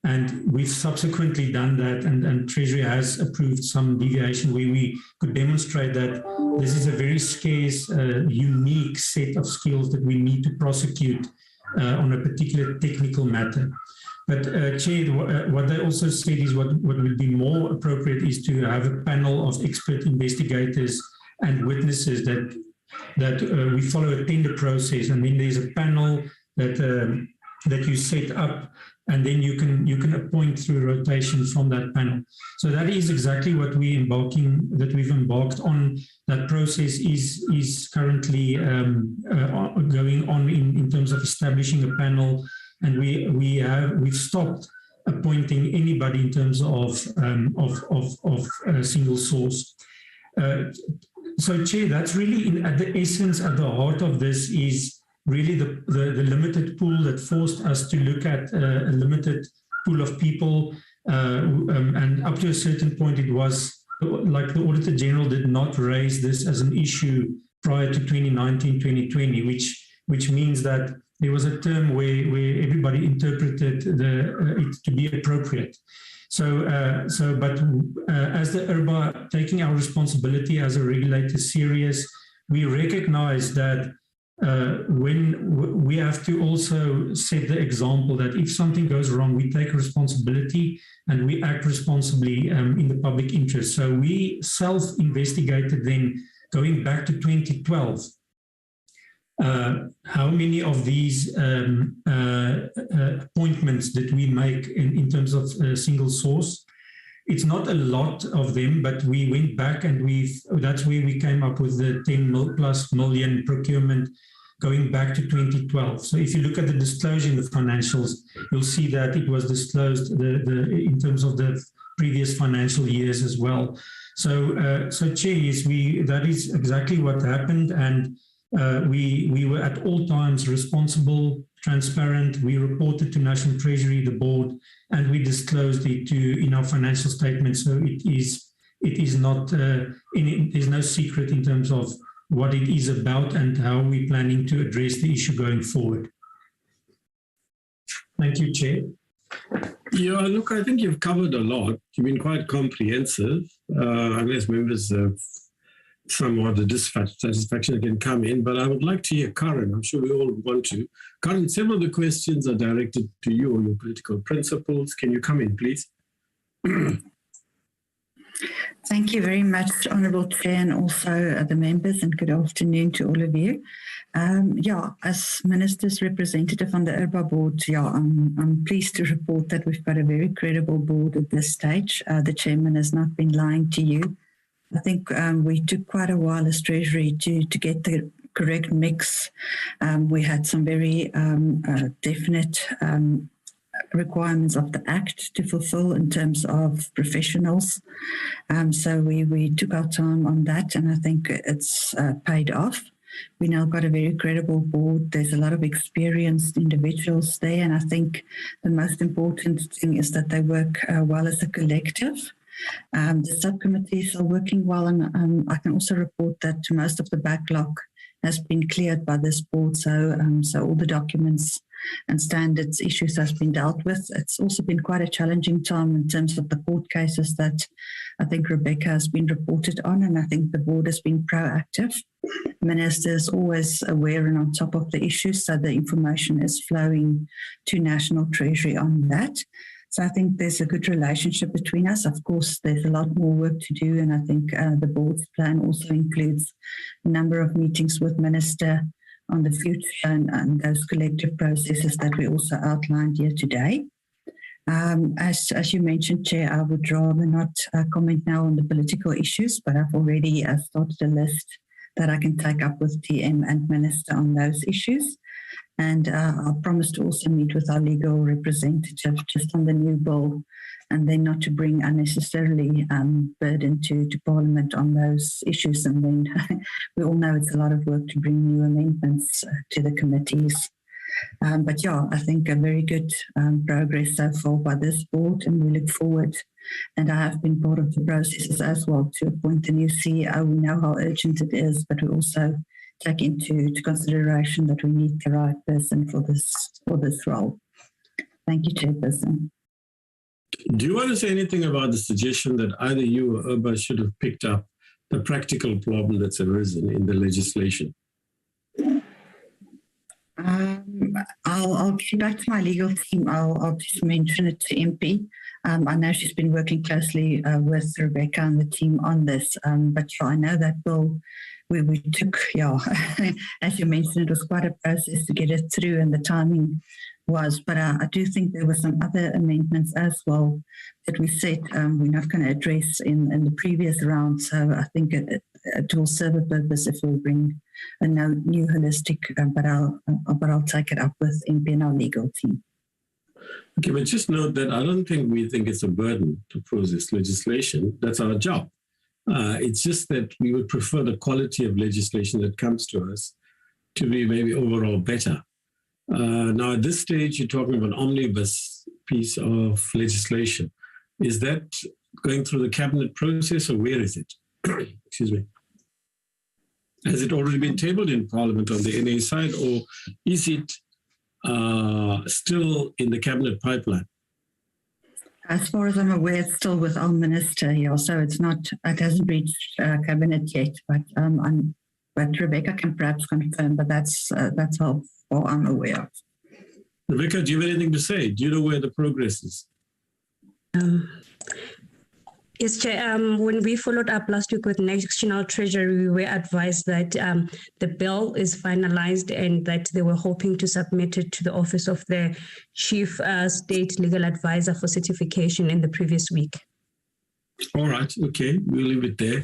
And we've subsequently done that, and Treasury has approved some deviation where we could demonstrate that this is a very scarce, unique set of skills that we need to prosecute on a particular technical matter. But Chair, what they also said is what would be more appropriate is to have a panel of expert investigators and witnesses that we follow a tender process, and then there's a panel that you set up, and then you can appoint through rotation from that panel. So that is exactly what we've embarked on. That process is currently going on in terms of establishing a panel, and we've stopped appointing anybody in terms of single source. So Chair, that's really at the essence, at the heart of this is really the limited pool that forced us to look at a limited pool of people, and up to a certain point it was like the Auditor General did not raise this as an issue prior to 2019-2020, which means that there was a term where everybody interpreted it to be appropriate. But as the IRBA taking our responsibility as a regulator serious, we recognize that when we have to also set the example that if something goes wrong, we take responsibility and we act responsibly in the public interest. So we self-investigated then, going back to 2012, how many of these appointments did we make in terms of single source? It's not a lot of them, but we went back and that's where we came up with the 10+ million procurement going back to 2012. So if you look at the disclosure in the financials, you'll see that it was disclosed in terms of the previous financial years as well. So, Chair, yes, that is exactly what happened, and we were at all times responsible, transparent. We reported to National Treasury, the board, and we disclosed it in our financial statement. So it is not there's no secret in terms of what it is about and how we're planning to address the issue going forward. Thank you, Chair. Yeah, look, I think you've covered a lot. You've been quite comprehensive. Unless members have somewhat the dissatisfaction can come in, but I would like to hear Karen. I'm sure we all want to. Karen, several of the questions are directed to you or your political principles. Can you come in, please? Thank you very much, Honourable Chair, and also the members, and good afternoon to all of you. As Minister's representative on the IRBA board, I'm pleased to report that we've got a very credible board at this stage. The chairman has not been lying to you. I think we took quite a while as Treasury to get the correct mix. We had some very definite requirements of the Act to fulfill in terms of professionals. So we took our time on that, and I think it's paid off. We now got a very credible board. There's a lot of experienced individuals there, and I think the most important thing is that they work well as a collective. The subcommittees are working well, and I can also report that most of the backlog has been cleared by this board. So all the documents and standards issues has been dealt with. It's also been quite a challenging time in terms of the court cases that I think Rebecca has been reported on, and I think the board has been proactive. Minister is always aware and on top of the issues, so the information is flowing to National Treasury on that. So I think there's a good relationship between us. Of course, there's a lot more work to do, and I think the board's plan also includes a number of meetings with Minister on the future and those collective processes that we also outlined here today. As you mentioned, Chair, I would rather not comment now on the political issues, but I've already started a list that I can take up with TM and Minister on those issues. And I'll promise to also meet with our legal representative just on the new bill, and then not to bring unnecessarily burden to Parliament on those issues. And then we all know it's a lot of work to bring new amendments to the committees. But I think a very good progress so far by this board, and we look forward. And I have been part of the processes as well to appoint a new CEO. We know how urgent it is, but we also take into consideration that we need the right person for this role. Thank you, Chairperson. Do you want to say anything about the suggestion that either you or IRBA should have picked up the practical problem that's arisen in the legislation? I'll get back to my legal team. I'll just mention it to MP. I know she's been working closely with Rebecca and the team on this, but I know that bill we took, as you mentioned, it was quite a process to get it through, and the timing was, but I do think there were some other amendments as well that we said we're not going to address in the previous round. So I think it will serve a purpose if we bring a new holistic, but I'll take it up with MP and our legal team. Okay, but just note that I don't think we think it's a burden to process legislation. That's our job. It's just that we would prefer the quality of legislation that comes to us to be maybe overall better. Now, at this stage, you're talking about an omnibus piece of legislation. Is that going through the cabinet process, or where is it? Excuse me. Has it already been tabled in Parliament on the NA side, or is it still in the cabinet pipeline? As far as I'm aware, it's still with our minister here, so it hasn't reached cabinet yet. But but Rebecca can perhaps confirm, but that's how far I'm aware of. Rebecca, do you have anything to say? Do you know where the progress is? Yes, Chair. When we followed up last week with National Treasury, we were advised that the bill is finalized and that they were hoping to submit it to the Office of the Chief State Legal Advisor for certification in the previous week. All right. Okay. We'll leave it there.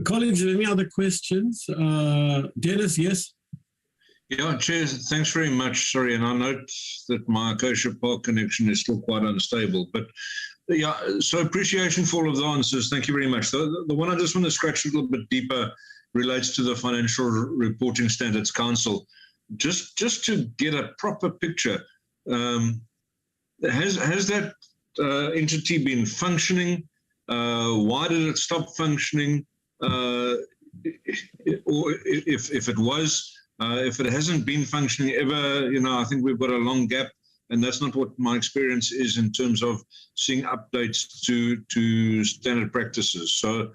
Colleagues, any other questions? Dennis, yes? Yeah, Chair, thanks very much. Sorry, and I note that my Acacia Park connection is still quite unstable, but yeah, so appreciation for all of the answers. Thank you very much. The one I just want to scratch a little bit deeper relates to the Financial Reporting Standards Council. Just to get a proper picture, has that entity been functioning? Why did it stop functioning? Or if it was, if it hasn't been functioning ever, I think we've got a long gap, and that's not what my experience is in terms of seeing updates to standard practices. So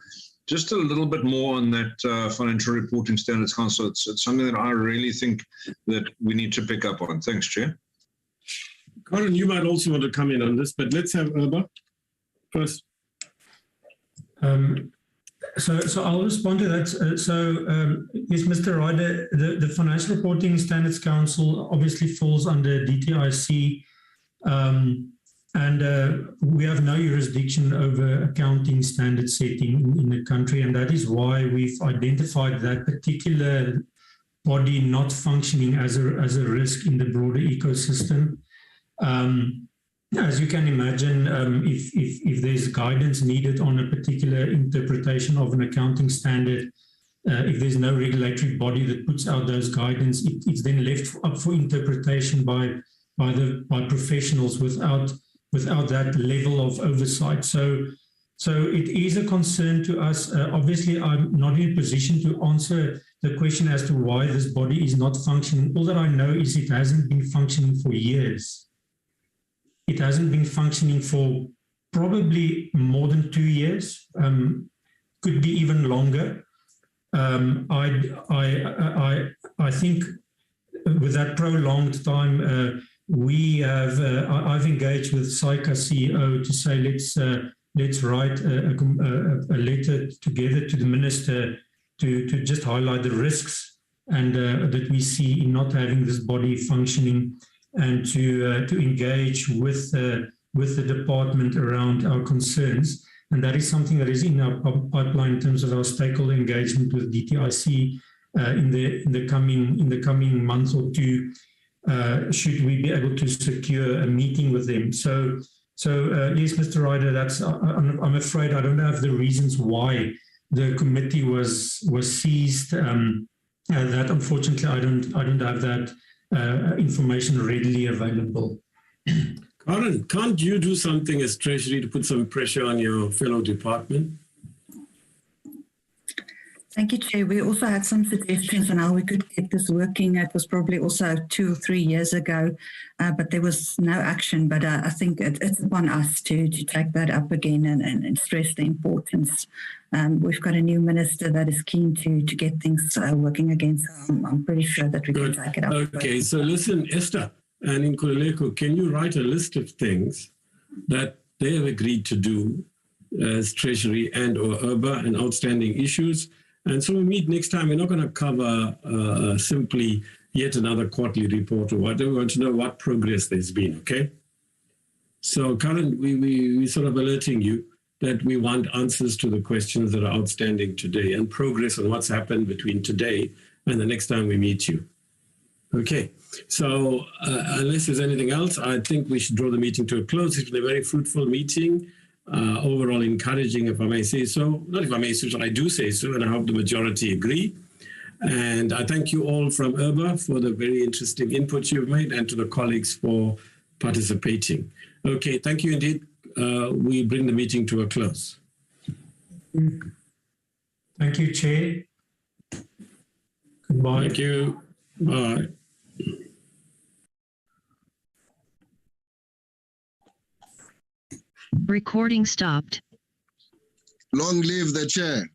just a little bit more on that Financial Reporting Standards Council. It's something that I really think that we need to pick up on. Thanks, Chair. Corin, you might also want to come in on this, but let's have IRBA first. So I'll respond to that. Yes, Mr. Ryder, the Financial Reporting Standards Council obviously falls under DTIC, and we have no jurisdiction over accounting standard setting in the country, and that is why we've identified that particular body not functioning as a risk in the broader ecosystem. As you can imagine, if there's guidance needed on a particular interpretation of an accounting standard, if there's no regulatory body that puts out those guidance, it's then left up for interpretation by professionals without that level of oversight. So it is a concern to us. Obviously, I'm not in a position to answer the question as to why this body is not functioning. All that I know is it hasn't been functioning for years. It hasn't been functioning for probably more than 2 years, could be even longer. I think with that prolonged time, I've engaged with SAICA CEO to say let's write a letter together to the minister to just highlight the risks and that we see in not having this body functioning, and to engage with the department around our concerns. And that is something that is in our pipeline in terms of our stakeholder engagement with DTIC in the coming month or two, should we be able to secure a meeting with them. So yes, Mr. Ryder, I'm afraid I don't have the reasons why the committee was seized. That unfortunately I don't have that information readily available. Corin, can't you do something as Treasury to put some pressure on your fellow department? Thank you, Chair. We also had some suggestions on how we could get this working. It was probably also 2 or 3 years ago, but there was no action. But I think it's upon us to take that up again and stress the importance. We've got a new minister that is keen to get things working again. So I'm pretty sure that we can take it up. Okay, so listen, Esther and Nkululeko, can you write a list of things that they have agreed to do as Treasury and or IRBA and outstanding issues? And so we meet next time. We're not going to cover simply yet another quarterly report or whatever. We want to know what progress there's been, okay? So, Karen, we sort of alerting you that we want answers to the questions that are outstanding today and progress on what's happened between today and the next time we meet you. Okay, so unless there's anything else, I think we should draw the meeting to a close. It's been a very fruitful meeting. Overall encouraging, if I may say so. Not if I may say so, I do say so, and I hope the majority agree. And I thank you all from IRBA for the very interesting inputs you've made, and to the colleagues for participating. Okay, thank you indeed. We bring the meeting to a close. Thank you, Chair. Goodbye. Thank you. Bye. Recording stopped. Long live the chair.